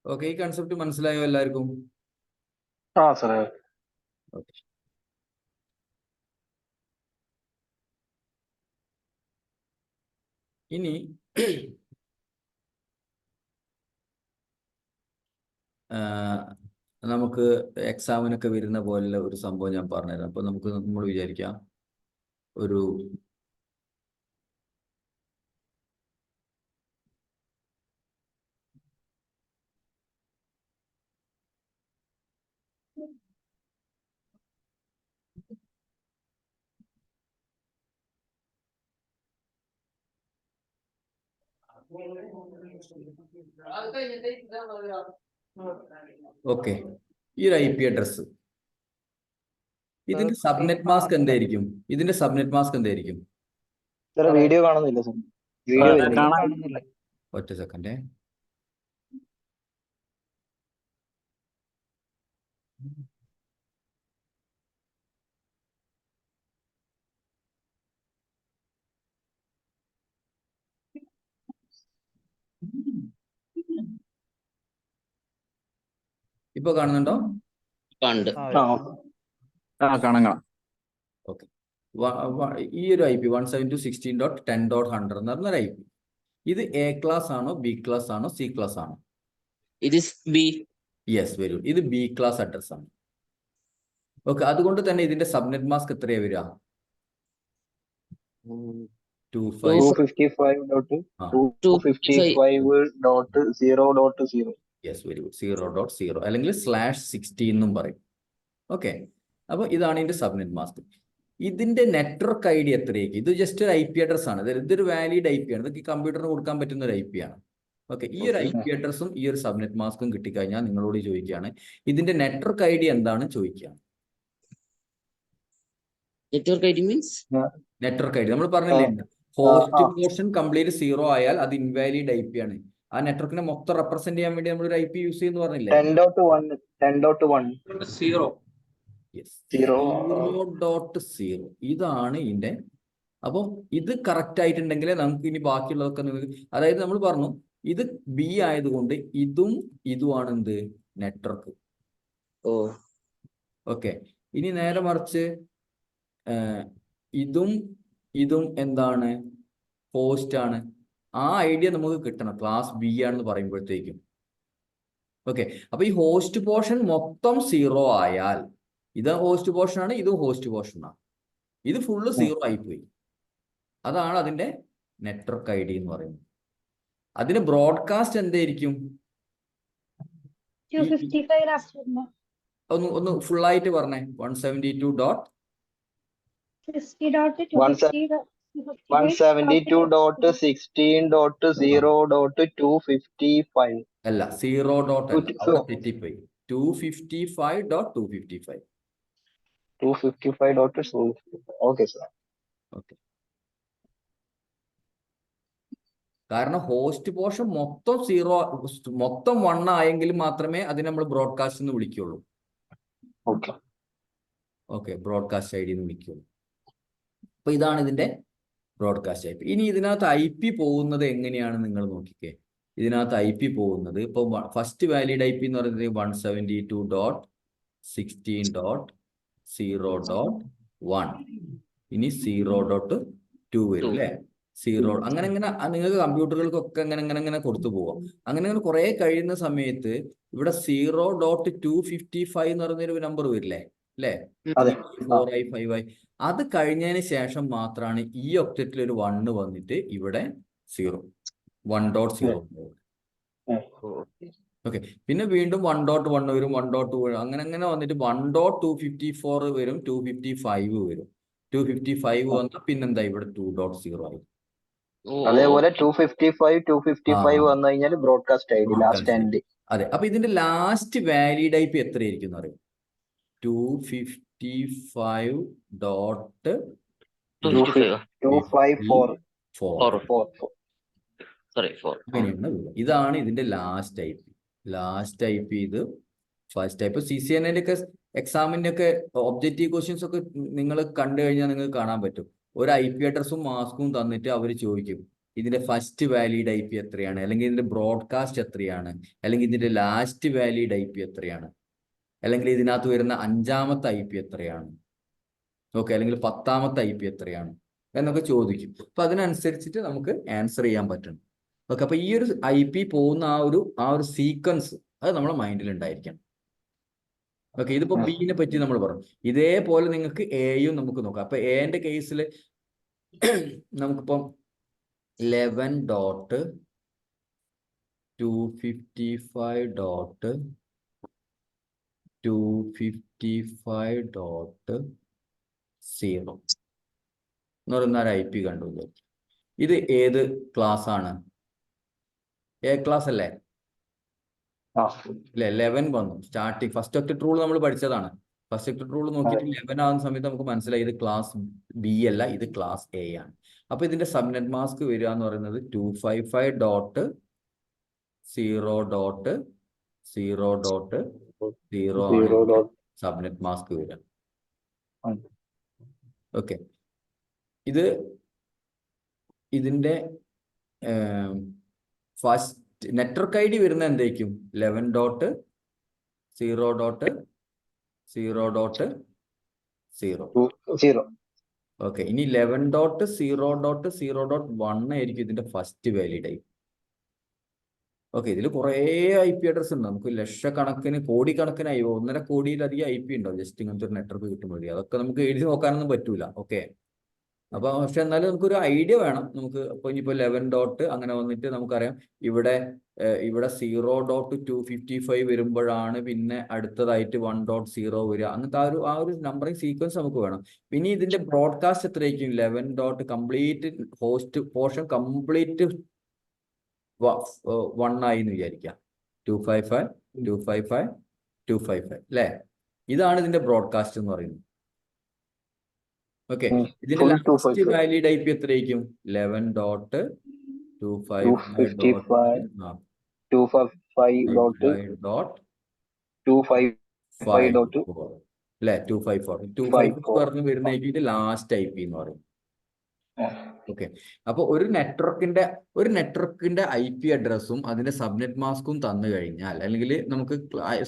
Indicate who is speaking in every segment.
Speaker 1: Okay, ഈ concept മനസ്സിലായോ എല്ലാവർക്കും?
Speaker 2: സാറേ.
Speaker 1: ഓക്കെ. ഇനി നമുക്ക് എക്സാമിനൊക്കെ വരുന്ന പോലുള്ള ഒരു സംഭവം ഞാൻ പറഞ്ഞുതരാം. അപ്പൊ നമ്മൾ വിചാരിക്കാം ഒരു ഓക്കെ, ഈ ഒരു IP അഡ്രസ്, ഇതിന്റെ സബ്നെറ്റ് മാസ്ക് എന്തായിരിക്കും?
Speaker 2: വീഡിയോ കാണുന്നില്ല സർ. വീഡിയോ
Speaker 3: കാണുന്നില്ല.
Speaker 1: ഒറ്റ സെക്കൻഡ്. ഇപ്പൊ കാണുന്നുണ്ടോ?
Speaker 3: കാണാം.
Speaker 1: ഓക്കെ, ഈ ഒരു IP 172.16.10.100 എന്ന് പറഞ്ഞൊരു IP, ഇത് A ക്ലാസ് ആണോ, B ക്ലാസ് ആണോ, C ക്ലാസ് ആണോ? Yes, very good. ഇത് B ക്ലാസ് അഡ്രസ് ആണ്. ഓക്കെ, അതുകൊണ്ട് തന്നെ ഇതിന്റെ സബ്നെറ്റ് മാസ്ക് എത്രയാ വരിക?
Speaker 2: 255.255.0.0.
Speaker 1: Yes, very good. 0.0 അല്ലെങ്കിൽ /16 എന്നും പറയും. ഓക്കെ, അപ്പൊ ഇതാണ് ഇതിന്റെ സബ്നെറ്റ് മാസ്ക്. ഇതിന്റെ നെറ്റ്വർക്ക് ID എത്രയായിരിക്കും? ഇത് ജസ്റ്റ് ഒരു IP അഡ്രസ് ആണ്. ഇതൊരു വാലിഡ് IP ആണ്. ഇതൊക്കെ കമ്പ്യൂട്ടറിന് കൊടുക്കാൻ പറ്റുന്ന ഒരു IP ആണ്. ഓക്കെ, ഈ ഒരു IP അഡ്രസ്സും ഈ ഒരു സബ്നെറ്റ് മാസ്കും കിട്ടിക്കഴിഞ്ഞാൽ നിങ്ങളോട് ചോദിക്കുകയാണ് ഇതിന്റെ നെറ്റ്വർക്ക് ID എന്താണ് ചോദിക്കുകയാണ്. നെറ്റ്വർക്ക് ID നമ്മൾ പറഞ്ഞില്ലേ, ഹോസ്റ്റ് പോർഷൻ കംപ്ലീറ്റ് 0 ആയാൽ അത് ഇൻവാലിഡ് IP ആണ്. ആ നെറ്റ്വർക്കിനെ മൊത്തം റെപ്രസെന്റ് ചെയ്യാൻ വേണ്ടി നമ്മൾ ഒരു IP യൂസ് ചെയ്യുന്നു പറഞ്ഞില്ലേ? 0.0 ഇതാണ് ഇതിന്റെ. അപ്പം ഇത് കറക്റ്റ് ആയിട്ടുണ്ടെങ്കിൽ നമുക്ക് ഇനി ബാക്കിയുള്ളതൊക്കെ അതായത് നമ്മൾ പറഞ്ഞു ഇത് B ആയതുകൊണ്ട് ഇതുമാണ് എന്ത് നെറ്റ്വർക്ക്. ഓക്കെ, ഇനി നേരെ മറിച്ച് ഇതും എന്താണ്? ഹോസ്റ്റ് ആണ്. ആ ഐഡിയ നമുക്ക് കിട്ടണം. ക്ലാസ് B ആണെന്ന് പറയുമ്പോഴത്തേക്കും. ഓക്കെ, അപ്പൊ ഈ ഹോസ്റ്റ് പോർഷൻ മൊത്തം 0 ആയാൽ ഇത് ഹോസ്റ്റ് പോർഷൻ ആണ്, ഇതും ഹോസ്റ്റ് പോർഷൻ ആണ്. ഇത് ഫുള്ള് 0 ആയിപ്പോയി. അതാണ് അതിന്റെ നെറ്റ്വർക്ക് ID എന്ന് പറയുന്നത്. അതിന് ബ്രോഡ്കാസ്റ്റ് എന്തായിരിക്കും? ഒന്ന് ഫുൾ ആയിട്ട് പറഞ്ഞേ.
Speaker 2: 172.16.0.255
Speaker 1: അല്ല, 0. അവിടെ തെറ്റിപ്പോയി. 255.255.
Speaker 2: 255.2. Okay sir.
Speaker 1: ഓക്കെ, കാരണം ഹോസ്റ്റ് പോർഷൻ മൊത്തം 0 മൊത്തം 1 ആയെങ്കിൽ മാത്രമേ അതിനെ നമ്മൾ ബ്രോഡ്കാസ്റ്റ് എന്ന് വിളിക്കുള്ളൂ. ഓക്കെ, ബ്രോഡ്കാസ്റ്റ് ID എന്ന് വിളിക്കുള്ളൂ. അപ്പൊ ഇതാണ് ഇതിന്റെ ബ്രോഡ്കാസ്റ്റ് IP. ഇനി ഇതിനകത്ത് IP പോകുന്നത് എങ്ങനെയാണ് നിങ്ങൾ നോക്കിക്കേ. ഇതിനകത്ത് IP പോകുന്നത് ഇപ്പൊ ഫസ്റ്റ് വാലിഡ് IP എന്ന് പറയുന്നത് 172.16.0.1. ഇനി 0.2 വരും അല്ലേ? 0 അങ്ങനെ നിങ്ങൾക്ക് കമ്പ്യൂട്ടറുകൾക്കൊക്കെ അങ്ങനെ കൊടുത്തു പോവാം. അങ്ങനെ കുറെ കഴിയുന്ന സമയത്ത് ഇവിടെ 0.255 എന്ന് പറയുന്നൊരു നമ്പർ വരില്ലേ അല്ലേ? 4i 5i. അത് കഴിഞ്ഞതിന് ശേഷം മാത്രമാണ് ഈ ഒക്ടറ്റിൽ ഒരു 1 വന്നിട്ട് ഇവിടെ 0 1.0. ഓക്കെ, പിന്നെ വീണ്ടും 1.1 വരും, 1.2 വരും, അങ്ങനെ വന്നിട്ട് 1.254 വരും, 255 വരും. 255 വന്നാൽ പിന്നെന്താ ഇവിടെ 2.0 ആയി.
Speaker 2: അതേപോലെ 255 വന്നു കഴിഞ്ഞാൽ ബ്രോഡ്കാസ്റ്റ് ID ലാസ്റ്റ് എൻഡ്.
Speaker 1: അതെ, അപ്പൊ ഇതിന്റെ ലാസ്റ്റ് വാലിഡ് IP എത്രയായിരിക്കും എന്ന് അറിയാം? 255.255
Speaker 2: 255
Speaker 1: 4
Speaker 2: 4
Speaker 1: അങ്ങനെയാണ് വരിക. ഇതാണ് ഇതിന്റെ ലാസ്റ്റ് ടൈപ്പ് ഇത് ഫസ്റ്റ് ടൈപ്പ്. CCNA ഒക്കെ എക്സാമിന്റെ ഒക്കെ ഒബ്ജക്റ്റീവ് ക്വസ്റ്റ്യൻസ് ഒക്കെ നിങ്ങൾ കണ്ടു കഴിഞ്ഞാൽ നിങ്ങൾക്ക് കാണാൻ പറ്റും. ഒരു IP അഡ്രസ്സും മാസ്കും തന്നിട്ട് അവർ ചോദിക്കും ഇതിന്റെ ഫസ്റ്റ് വാലിഡ് IP എത്രയാണ്, അല്ലെങ്കിൽ ഇതിന്റെ ബ്രോഡ്കാസ്റ്റ് എത്രയാണ്, അല്ലെങ്കിൽ ഇതിന്റെ ലാസ്റ്റ് വാലിഡ് IP എത്രയാണ്, അല്ലെങ്കിൽ ഇതിനകത്ത് വരുന്ന 5ാമത്തെ IP എത്രയാണ്, ഓക്കെ, അല്ലെങ്കിൽ 10ാമത്തെ IP എത്രയാണ് എന്നൊക്കെ ചോദിക്കും. അപ്പൊ അതിനനുസരിച്ചിട്ട് നമുക്ക് ആൻസർ ചെയ്യാൻ പറ്റണം. ഓക്കെ, അപ്പൊ ഈ ഒരു IP പോകുന്ന ആ ഒരു സീക്വൻസ് അത് നമ്മുടെ മൈൻഡിൽ ഉണ്ടായിരിക്കണം. ഓക്കെ, ഇതിപ്പോ ബിനെ പറ്റി നമ്മൾ പറഞ്ഞു. ഇതേപോലെ നിങ്ങൾക്ക് എയും നമുക്ക് നോക്കാം. അപ്പൊ എന്റെ കേസിൽ നമുക്കിപ്പം 11.255.255.0 എന്ന് പറയുന്ന ഒരു IP കണ്ടു. ഇത് ഏത് ക്ലാസ് ആണ്? എ ക്ലാസ് അല്ലേ? ഇല്ല, 11 വന്നു സ്റ്റാർട്ടിങ്. ഫസ്റ്റ് ഒക്ടറ്റ് റൂൾ നമ്മൾ പഠിച്ചതാണ്. ഫസ്റ്റ് ഒക്ടറ്റ് റൂൾ നോക്കിയിട്ട് 11 ആകുന്ന സമയത്ത് നമുക്ക് മനസ്സിലായി ഇത് ക്ലാസ് B അല്ല, ഇത് ക്ലാസ് A ആണ്. അപ്പൊ ഇതിന്റെ സബ്നെറ്റ് മാസ്ക് വരിക എന്ന് പറയുന്നത് 255.0.0.0 ആണ് സബ്നെറ്റ് മാസ്ക് വരിക. ഓക്കെ, ഇതിന്റെ ഫസ്റ്റ് നെറ്റ്വർക്ക് ID വരുന്ന എന്തായിരിക്കും? 11.0.0.0. ഓക്കെ, ഇനി 11.0.0.1 ആയിരിക്കും ഇതിന്റെ ഫസ്റ്റ് വാലിഡ് IP. ഓക്കെ, ഇതിൽ കുറേ IP അഡ്രസ് ഉണ്ട്. നമുക്ക് ലക്ഷക്കണക്കിന് കോടിക്കണക്കിന് 1.5 കോടിയിലധികം IP ഉണ്ടാവും ജസ്റ്റ് ഇങ്ങനത്തെ ഒരു നെറ്റ്വർക്ക് കിട്ടുമ്പോൾ. അതൊക്കെ നമുക്ക് എഴുതി നോക്കാനൊന്നും പറ്റൂല. ഓക്കെ, അപ്പൊ പക്ഷെ എന്നാലും നമുക്കൊരു ഐഡിയ വേണം. നമുക്ക് ഇപ്പൊ ഇനിയിപ്പോ 11 അങ്ങനെ വന്നിട്ട് നമുക്കറിയാം ഇവിടെ 0.255 വരുമ്പോഴാണ് പിന്നെ അടുത്തതായിട്ട് 1.0 വരിക. അങ്ങനത്തെ ആ ഒരു നമ്പറിംഗ് സീക്വൻസ് നമുക്ക് വേണം. പിന്നെ ഇതിന്റെ ബ്രോഡ്കാസ്റ്റ് എത്രയായിരിക്കും? 11. കംപ്ലീറ്റ് ഹോസ്റ്റ് പോർഷൻ കംപ്ലീറ്റ് 1 ആയി എന്ന് വിചാരിക്കാം. 255 അല്ലേ? ഇതാണ് ഇതിന്റെ ബ്രോഡ്കാസ്റ്റ് എന്ന് പറയുന്നത്. ഓക്കെ, ഇതിന്റെ ലാസ്റ്റ് വാലിഡ് IP എത്രയായിരിക്കും? 11.255.255.254 അല്ലെ? 254 പറഞ്ഞു വരുന്നതായിരിക്കും ഇത് ലാസ്റ്റ് IP എന്ന് പറയും. ഓക്കെ, അപ്പൊ ഒരു നെറ്റ്വർക്കിന്റെ IP അഡ്രസ്സും അതിന്റെ സബ്നെറ്റ് മാസ്കും തന്നു കഴിഞ്ഞാൽ, അല്ലെങ്കിൽ നമുക്ക്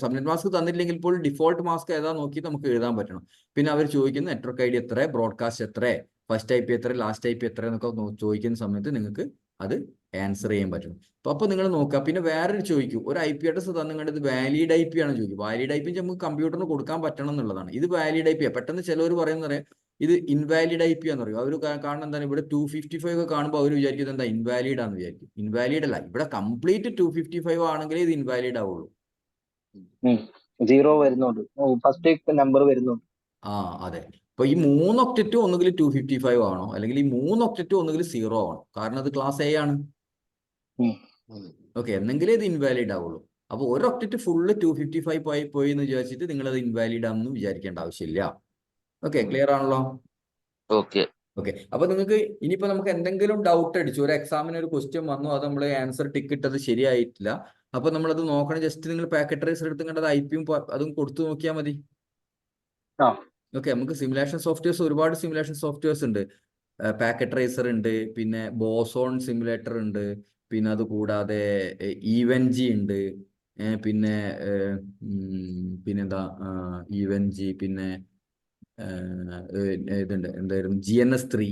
Speaker 1: സബ്നെറ്റ് മാസ്ക് തന്നില്ലെങ്കിൽ ഇപ്പോൾ ഡിഫോൾട്ട് മാസ്ക് ഏതാ നോക്കി നമുക്ക് എഴുതാൻ പറ്റണം. പിന്നെ അവർ ചോദിക്കുന്ന നെറ്റ്വർക്ക് ID എത്ര, ബ്രോഡ്കാസ്റ്റ് എത്ര, ഫസ്റ്റ് IP എത്ര, ലാസ്റ്റ് IP എത്ര എന്നൊക്കെ ചോദിക്കുന്ന സമയത്ത് നിങ്ങൾക്ക് അത് ആൻസർ ചെയ്യാൻ പറ്റണം. അപ്പൊ നിങ്ങൾ നോക്കുക. പിന്നെ വേറൊരു ചോദിക്കും, ഒരു IP അഡ്രസ് തന്നിട്ട് ഇത് വാലിഡ് IP ആണ് ചോദിക്കും. വാലിഡ് IP നമുക്ക് കമ്പ്യൂട്ടറിന് കൊടുക്കാൻ പറ്റണം എന്നുള്ളതാണ്. ഇത് വാലിഡ് IP. പെട്ടെന്ന് ചിലവർ പറയുന്നത് ഇത് ഇൻവാലിഡ് IP ആന്ന് പറയും. അവർ കാണുന്ന എന്താണ്, ഇവിടെ 255 ഒക്കെ കാണുമ്പോൾ അവർ വിചാരിക്കുന്നത് എന്താ, ഇൻവാലിഡ് ആണെന്ന് വിചാരിക്കും. ഇൻവാലിഡ് അല്ല, ഇവിടെ കംപ്ലീറ്റ് 255 ആണെങ്കിലേ ഇത് ഇൻവാലിഡ് ആവുള്ളൂ.
Speaker 2: 0 വരുന്നുണ്ട്, ഫസ്റ്റ് നമ്പർ വരുന്നുണ്ട്.
Speaker 1: അതെ. അപ്പൊ ഈ 3 ഒക്ടറ്റ് ഒന്നുകിൽ 255 ആണോ, അല്ലെങ്കിൽ ഈ 3 ഒക്ടറ്റ് ഒന്നുകിൽ 0 ആണോ, കാരണം അത് ക്ലാസ് A ആണ്. ഓക്കെ, എന്നെങ്കിലേ ഇത് ഇൻവാലിഡ് ആവുള്ളൂ. അപ്പൊ ഒരു ഒക്ടറ്റ് ഫുള്ള് 255 പോയി എന്ന് വിചാരിച്ചിട്ട് നിങ്ങൾ അത് ഇൻവാലിഡ് ആണെന്ന് വിചാരിക്കേണ്ട ആവശ്യമില്ല. ഓക്കെ, ക്ലിയർ ആണല്ലോ?
Speaker 2: ഓക്കെ,
Speaker 1: അപ്പൊ നിങ്ങൾക്ക് ഇനിയിപ്പോ നമുക്ക് എന്തെങ്കിലും ഡൗട്ട് അടിച്ചു, ഒരു എക്സാമിന് ഒരു ക്വസ്റ്റ്യൻ വന്നു, അത് നമ്മൾ ആൻസർ ടിക്ക് ഇട്ടത് ശരിയായിട്ടില്ല, അപ്പൊ നമ്മളത് നോക്കണം. ജസ്റ്റ് നിങ്ങൾ പാക്കറ്റ് ട്രേസർ എടുത്ത് കണ്ടത് IP-യും അതും കൊടുത്തു നോക്കിയാൽ മതി. ഓക്കെ, നമുക്ക് സിമുലേഷൻ സോഫ്റ്റ്വെയർസ്, ഒരുപാട് സിമുലേഷൻ സോഫ്റ്റ്വെയർസ് ഉണ്ട്. പാക്കറ്റ് ട്രേസർ ഉണ്ട്, പിന്നെ ബോസോൺ സിമുലേറ്റർ ഉണ്ട്, പിന്നെ അത് കൂടാതെ EVENG ഉണ്ട്, പിന്നെന്താ EVENG, പിന്നെ ഇതുണ്ട്, എന്തായിരുന്നു, GNS3.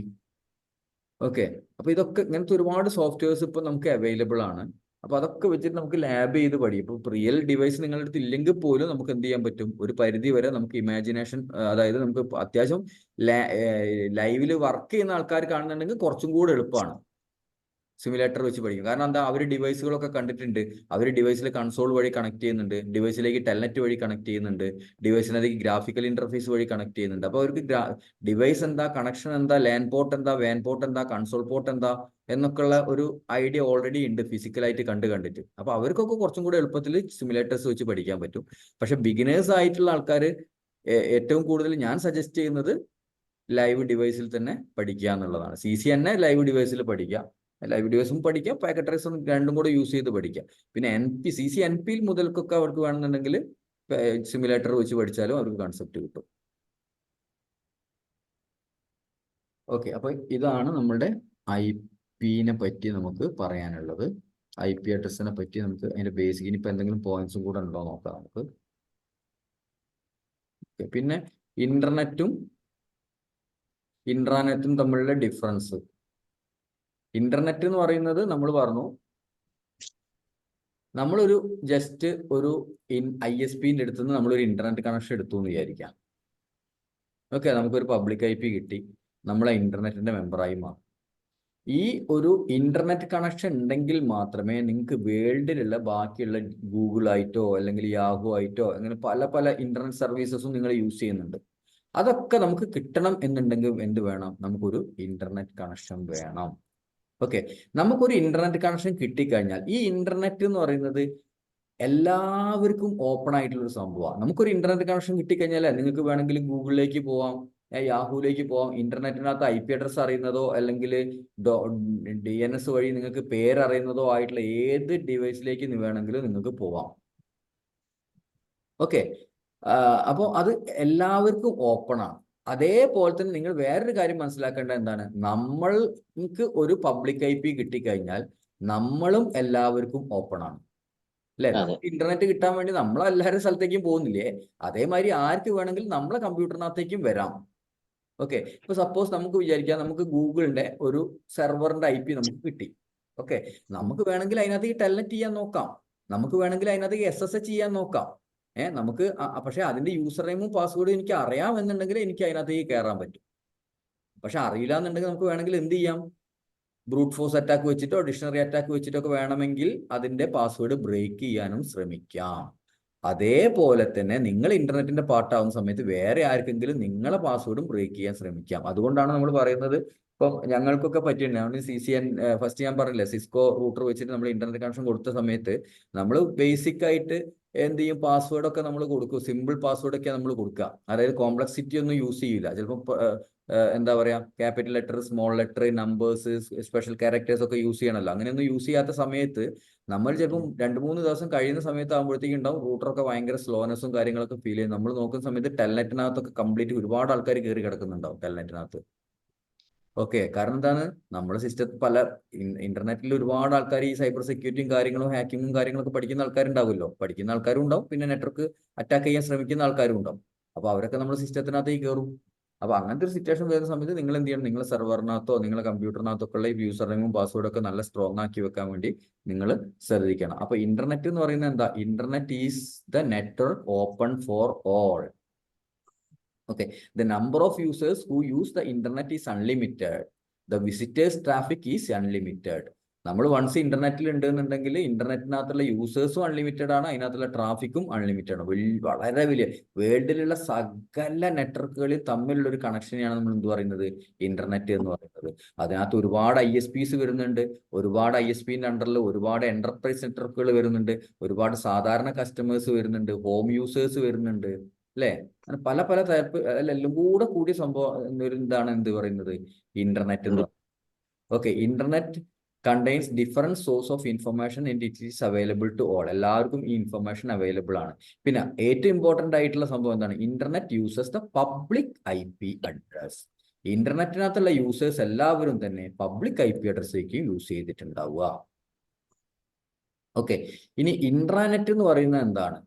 Speaker 1: ഓക്കെ, അപ്പൊ ഇതൊക്കെ ഇങ്ങനത്തെ ഒരുപാട് സോഫ്റ്റ്വെയർസ് ഇപ്പൊ നമുക്ക് അവൈലബിൾ ആണ്. അപ്പൊ അതൊക്കെ വെച്ചിട്ട് നമുക്ക് ലാബ് ചെയ്ത് പഠിക്കും. ഇപ്പൊ റിയൽ ഡിവൈസ് നിങ്ങളുടെ അടുത്ത് ഇല്ലെങ്കിൽ പോലും നമുക്ക് എന്ത് ചെയ്യാൻ പറ്റും, ഒരു പരിധി വരെ നമുക്ക് ഇമാജിനേഷൻ, അതായത് നമുക്ക് അത്യാവശ്യം ലൈവില് വർക്ക് ചെയ്യുന്ന ആൾക്കാർ കാണുന്നുണ്ടെങ്കിൽ കുറച്ചും കൂടെ എളുപ്പമാണ് സിമുലേറ്റർ വെച്ച് പഠിക്കും. കാരണം എന്താ, അവർ ഡിവൈസുകളൊക്കെ കണ്ടിട്ടുണ്ട്. അവർ ഡിവൈസിലെ കൺസോൾ വഴി കണക്ട് ചെയ്യുന്നുണ്ട്, ഡിവൈസിലേക്ക് ടെൽനെറ്റ് വഴി കണക്ട് ചെയ്യുന്നുണ്ട്, ഡിവൈസിനകത്തേക്ക് ഗ്രാഫിക്കൽ ഇന്റർഫേസ് വഴി കണക്ട് ചെയ്യുന്നുണ്ട്. അപ്പോൾ അവർക്ക് ഡിവൈസ് എന്താ, കണക്ഷൻ എന്താ, ലാൻ പോർട്ട് എന്താ, വാൻ പോർട്ട് എന്താ, കൺസോൾ പോർട്ട് എന്താ എന്നൊക്കെയുള്ള ഒരു ഐഡിയ ഓൾറെഡി ഉണ്ട് ഫിസിക്കലായിട്ട് കണ്ടിട്ട്. അപ്പൊ അവർക്കൊക്കെ കുറച്ചും കൂടെ എളുപ്പത്തിൽ സിമുലേറ്റേഴ്സ് വെച്ച് പഠിക്കാൻ പറ്റും. പക്ഷെ ബിഗിനേഴ്സ് ആയിട്ടുള്ള ആൾക്കാർ ഏറ്റവും കൂടുതൽ ഞാൻ സജസ്റ്റ് ചെയ്യുന്നത് ലൈവ് ഡിവൈസിൽ തന്നെ പഠിക്കുക എന്നുള്ളതാണ്. CC തന്നെ ലൈവ് ഡിവൈസിൽ പഠിക്കുക, ലൈവ് ഡിവൈസും പഠിക്കാം, പാക്കറ്റ് ട്രേസും രണ്ടും കൂടെ യൂസ് ചെയ്ത് പഠിക്കാം. പിന്നെ CC NP മുതൽക്കൊക്കെ അവർക്ക് വേണമെന്നുണ്ടെങ്കിൽ സിമുലേറ്റർ വെച്ച് പഠിച്ചാലും അവർക്ക് കൺസെപ്റ്റ് കിട്ടും. ഓക്കെ, അപ്പൊ ഇതാണ് നമ്മുടെ IP-നെ പറ്റി നമുക്ക് പറയാനുള്ളത്. IP അഡ്രസ്സിനെ പറ്റി നമുക്ക് അതിന്റെ ബേസിക്, ഇനിയിപ്പോൾ എന്തെങ്കിലും പോയിന്റ്സും കൂടെ ഉണ്ടോ നോക്കാം നമുക്ക്. പിന്നെ ഇന്റർനെറ്റും ഇൻട്രാനെറ്റും തമ്മിലുള്ള ഡിഫറൻസ്. ഇന്റർനെറ്റ് എന്ന് പറയുന്നത് നമ്മൾ പറഞ്ഞു, നമ്മളൊരു ജസ്റ്റ് ഒരു ISPന്റെ അടുത്ത് നിന്ന് നമ്മളൊരു ഇന്റർനെറ്റ് കണക്ഷൻ എടുത്തു എന്ന് വിചാരിക്കാം. ഓക്കെ, നമുക്കൊരു പബ്ലിക് IP കിട്ടി, നമ്മളെ ഇന്റർനെറ്റിന്റെ മെമ്പറായി മാറും. ഈ ഒരു ഇന്റർനെറ്റ് കണക്ഷൻ ഉണ്ടെങ്കിൽ മാത്രമേ നിങ്ങൾക്ക് വേൾഡിലുള്ള ബാക്കിയുള്ള ഗൂഗിൾ ആയിട്ടോ അല്ലെങ്കിൽ യാഹു ആയിട്ടോ അങ്ങനെ പല പല ഇന്റർനെറ്റ് സർവീസസും നിങ്ങൾ യൂസ് ചെയ്യുന്നുണ്ട്. അതൊക്കെ നമുക്ക് കിട്ടണം എന്നുണ്ടെങ്കിൽ എന്ത് വേണം? നമുക്കൊരു ഇന്റർനെറ്റ് കണക്ഷൻ വേണം. ഓക്കെ, നമുക്കൊരു ഇന്റർനെറ്റ് കണക്ഷൻ കിട്ടിക്കഴിഞ്ഞാൽ ഈ ഇന്റർനെറ്റ് എന്ന് പറയുന്നത് എല്ലാവർക്കും ഓപ്പൺ ആയിട്ടുള്ള ഒരു സംഭവമാണ്. നമുക്കൊരു ഇന്റർനെറ്റ് കണക്ഷൻ കിട്ടിക്കഴിഞ്ഞാൽ നിങ്ങൾക്ക് വേണമെങ്കിൽ ഗൂഗിളിലേക്ക് പോവാം, യാഹുവിലേക്ക് പോവാം. ഇന്റർനെറ്റിനകത്ത് IP അഡ്രസ് അറിയുന്നതോ അല്ലെങ്കിൽ DNS വഴി നിങ്ങൾക്ക് പേരറിയുന്നതോ ആയിട്ടുള്ള ഏത് ഡിവൈസിലേക്ക് വേണമെങ്കിലും നിങ്ങൾക്ക് പോവാം. ഓക്കെ, അപ്പോൾ അത് എല്ലാവർക്കും ഓപ്പൺ ആണ്. അതേപോലെ തന്നെ നിങ്ങൾ വേറൊരു കാര്യം മനസ്സിലാക്കേണ്ടത് എന്താണ്? നമ്മൾക്ക് ഒരു പബ്ലിക് IP കിട്ടിക്കഴിഞ്ഞാൽ നമ്മളും എല്ലാവർക്കും ഓപ്പൺ ആണ്, അല്ലെ? നമുക്ക് ഇന്റർനെറ്റ് കിട്ടാൻ വേണ്ടി നമ്മളെല്ലാവരും സ്ഥലത്തേക്കും പോകുന്നില്ലേ? അതേമാതിരി ആർക്ക് വേണമെങ്കിലും നമ്മളെ കമ്പ്യൂട്ടറിനകത്തേക്കും വരാം. ഓക്കെ, ഇപ്പൊ സപ്പോസ് നമുക്ക് വിചാരിക്കാം, നമുക്ക് ഗൂഗിളിന്റെ ഒരു സെർവറിന്റെ IP നമുക്ക് കിട്ടി. ഓക്കെ, നമുക്ക് വേണമെങ്കിൽ അതിനകത്ത് ടെൽനെറ്റ് ചെയ്യാൻ നോക്കാം, നമുക്ക് വേണമെങ്കിൽ അതിനകത്ത് SSH ചെയ്യാൻ നോക്കാം. നമുക്ക് പക്ഷെ അതിന്റെ യൂസർ നെയിമും പാസ്വേഡും എനിക്ക് അറിയാമെന്നുണ്ടെങ്കിൽ എനിക്ക് അതിനകത്തേക്ക് കയറാൻ പറ്റും. പക്ഷെ അറിയില്ല എന്നുണ്ടെങ്കിൽ നമുക്ക് വേണമെങ്കിൽ എന്ത് ചെയ്യാം? ബ്രൂട്ട് ഫോഴ്സ് അറ്റാക്ക് വെച്ചിട്ടോ ഡിക്ഷണറി അറ്റാക്ക് വെച്ചിട്ടോ ഒക്കെ വേണമെങ്കിൽ അതിന്റെ പാസ്വേഡ് ബ്രേക്ക് ചെയ്യാനും ശ്രമിക്കാം. അതേപോലെ തന്നെ നിങ്ങൾ ഇന്റർനെറ്റിന്റെ പാർട്ടാവുന്ന സമയത്ത് വേറെ ആർക്കെങ്കിലും നിങ്ങളെ പാസ്വേഡും ബ്രേക്ക് ചെയ്യാൻ ശ്രമിക്കാം. അതുകൊണ്ടാണ് നമ്മൾ പറയുന്നത്, ഇപ്പം ഞങ്ങൾക്കൊക്കെ പറ്റിയിട്ടുണ്ട്. CCN ഫസ്റ്റ് ഞാൻ പറഞ്ഞില്ലേ, സിസ്കോ റൂട്ടർ വെച്ചിട്ട് നമ്മൾ ഇന്റർനെറ്റ് കണക്ഷൻ കൊടുത്ത സമയത്ത് നമ്മൾ ബേസിക് ആയിട്ട് എന്ത് ചെയ്യും? പാസ്വേഡ് ഒക്കെ നമ്മൾ കൊടുക്കും, സിമ്പിൾ പാസ്വേഡ് ഒക്കെ നമ്മൾ കൊടുക്കുക. അതായത് കോംപ്ലക്സിറ്റി ഒന്നും യൂസ് ചെയ്യില്ല. ചിലപ്പോൾ എന്താ പറയാ, capital letter, small letter, numbers, special characters ഒക്കെ യൂസ് ചെയ്യണമല്ലോ. അങ്ങനെയൊന്നും യൂസ് ചെയ്യാത്ത സമയത്ത് നമ്മൾ ചിലപ്പം 2-3 ദിവസം കഴിയുന്ന സമയത്ത് ആകുമ്പോഴത്തേക്കും ഉണ്ടാവും റൂട്ടറൊക്കെ ഭയങ്കര സ്ലോനെസ്സും കാര്യങ്ങളൊക്കെ ഫീൽ ചെയ്യും. നമ്മൾ നോക്കുന്ന സമയത്ത് ടെൽനെറ്റിനകത്തൊക്കെ കംപ്ലീറ്റ് ഒരുപാട് ആൾക്കാർ കയറി കിടക്കുന്നുണ്ടാവും ടെൽനെറ്റിനകത്ത്. ഓക്കെ, കാരണം എന്താണ്? നമ്മുടെ സിസ്റ്റത്തിൽ പല ഇന്റർനെറ്റിൽ ഒരുപാട് ആൾക്കാർ ഈ സൈബർ സെക്യൂരിറ്റിയും കാര്യങ്ങളും ഹാക്കിങ്ങും കാര്യങ്ങളൊക്കെ പഠിക്കുന്ന ആൾക്കാരുണ്ടാവുമല്ലോ. പഠിക്കുന്ന ആൾക്കാരും ഉണ്ടാവും, പിന്നെ നെറ്റ്വർക്ക് അറ്റാക്ക് ചെയ്യാൻ ശ്രമിക്കുന്ന ആൾക്കാരും ഉണ്ടാവും. അപ്പോൾ അവരൊക്കെ നമ്മുടെ സിസ്റ്റത്തിനകത്തേക്ക് കയറും. അപ്പോൾ അങ്ങനത്തെ ഒരു സിറ്റുവേഷൻ വരുന്ന സമയത്ത് നിങ്ങൾ എന്ത് ചെയ്യണം? നിങ്ങളുടെ സെർവറിനകത്തോ നിങ്ങളുടെ കമ്പ്യൂട്ടറിനകത്തൊക്കെ ഉള്ള യൂസർ നെയിമും പാസ്വേഡും ഒക്കെ നല്ല സ്ട്രോങ് ആക്കി വെക്കാൻ വേണ്ടി നിങ്ങൾ ശ്രദ്ധിക്കണം. അപ്പോൾ ഇന്റർനെറ്റ് എന്ന് പറയുന്നത് എന്താ? Internet is the network open for all. Okay, the number of users who use the internet is unlimited. The visitors traffic is unlimited. നമ്മൾ വൺസ് ഇന്റർനെറ്റിൽ ഉണ്ടെന്നുണ്ടെങ്കിൽ ഇന്റർനെറ്റിനകത്തുള്ള യൂസേഴ്സും അൺലിമിറ്റഡ് ആണ്, അതിനകത്തുള്ള ട്രാഫിക്കും അൺലിമിറ്റഡ് ആണ്. വളരെ വലിയ വേൾഡിലുള്ള സകല നെറ്റ്വർക്കുകളിൽ തമ്മിലുള്ള ഒരു കണക്ഷനെയാണ് നമ്മൾ എന്ത് പറയുന്നത്? ഇന്റർനെറ്റ് എന്ന് പറയുന്നത്. അതിനകത്ത് ഒരുപാട് ISPs വരുന്നുണ്ട്, ഒരുപാട് ISPന്റെ അണ്ടറിൽ ഒരുപാട് എന്റർപ്രൈസ് നെറ്റ്വർക്കുകൾ വരുന്നുണ്ട്, ഒരുപാട് സാധാരണ കസ്റ്റമേഴ്സ് വരുന്നുണ്ട്, ഹോം യൂസേഴ്സ് വരുന്നുണ്ട്, അല്ലേ? അങ്ങനെ പല പല ടൈപ്പ് എല്ലാം കൂടെ കൂടിയ സംഭവം എന്താണ് എന്ത് പറയുന്നത്? ഇന്റർനെറ്റ് എന്ന് പറയുന്നത്. Okay, internet contains different source of information and it is available to all. എല്ലാവർക്കും ഈ ഇൻഫർമേഷൻ അവൈലബിൾ ആണ്. പിന്നെ ഏറ്റവും ഇമ്പോർട്ടന്റ് ആയിട്ടുള്ള സംഭവം എന്താണ്? Internet users the public IP address. ഇന്റർനെറ്റിനകത്തുള്ള യൂസേഴ്സ് എല്ലാവരും തന്നെ പബ്ലിക് IP അഡ്രസ്സേക്ക് യൂസ് ചെയ്തിട്ടുണ്ടാവുക. ഓക്കെ, ഇനി ഇൻട്രാനെറ്റ് എന്ന് പറയുന്നത് എന്താണ്?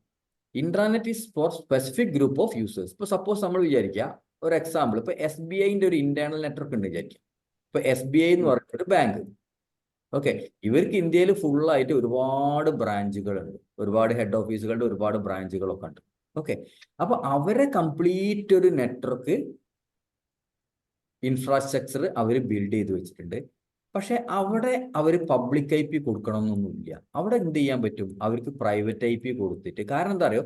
Speaker 1: Intranet is for specific group of users. ഇപ്പോൾ സപ്പോസ് നമ്മൾ വിചാരിക്കുക, ഒരു എക്സാമ്പിൾ, ഇപ്പോൾ SBIന്റെ ഒരു ഇന്റേണൽ നെറ്റ്വർക്ക് ഉണ്ട് വിചാരിക്കുക. ഇപ്പോൾ SBI എന്ന് പറയുന്ന ഒരു ബാങ്ക്. ഓക്കെ, ഇവർക്ക് ഇന്ത്യയിൽ ഫുള്ളായിട്ട് ഒരുപാട് ബ്രാഞ്ചുകളുണ്ട്, ഒരുപാട് ഹെഡ് ഓഫീസുകളുടെ ഒരുപാട് ബ്രാഞ്ചുകളൊക്കെ ഉണ്ട്. ഓക്കെ, അപ്പോൾ അവരെ കംപ്ലീറ്റ് ഒരു നെറ്റ്വർക്ക് ഇൻഫ്രാസ്ട്രക്ചർ അവർ ബിൽഡ് ചെയ്ത് വെച്ചിട്ടുണ്ട്. പക്ഷെ അവിടെ അവർ പബ്ലിക് IP കൊടുക്കണമെന്നൊന്നുമില്ല. അവിടെ എന്ത് ചെയ്യാൻ പറ്റും? അവർക്ക് പ്രൈവറ്റ് IP കൊടുത്തിട്ട്. കാരണം എന്താ അറിയോ?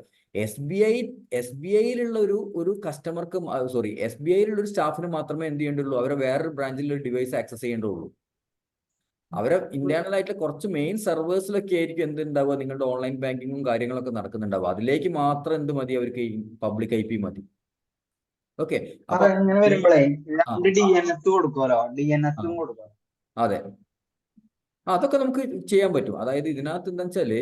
Speaker 1: SBIയിലുള്ള ഒരു കസ്റ്റമർക്ക്, SBIയിലുള്ള ഒരു സ്റ്റാഫിന് മാത്രമേ എന്ത് ചെയ്യേണ്ടുള്ളൂ? അവരെ വേറൊരു ബ്രാഞ്ചിൽ ഒരു ഡിവൈസ് ആക്സസ് ചെയ്യേണ്ടുള്ളൂ. അവരെ ഇന്റേണൽ ആയിട്ട് കുറച്ച് മെയിൻ സെർവേഴ്സിലൊക്കെ ആയിരിക്കും എന്തുണ്ടാവുക? നിങ്ങളുടെ ഓൺലൈൻ ബാങ്കിങ്ങും കാര്യങ്ങളൊക്കെ നടക്കുന്നുണ്ടാവുക. അതിലേക്ക് മാത്രം എന്ത് മതി? അവർക്ക് പബ്ലിക് IP മതി. ഓക്കെ,
Speaker 3: സാറേ
Speaker 1: അപ്പൊ
Speaker 3: ഇങ്ങനെ വരുമ്പോഴേ
Speaker 1: ആ
Speaker 3: രണ്ട് DNS കൊടുക്കുമല്ലോ, DNS
Speaker 1: ആ
Speaker 3: കൊടുക്കാം.
Speaker 1: അതെ, അതൊക്കെ നമുക്ക് ചെയ്യാൻ പറ്റും. അതായത് ഇതിനകത്ത് എന്താ വെച്ചാല്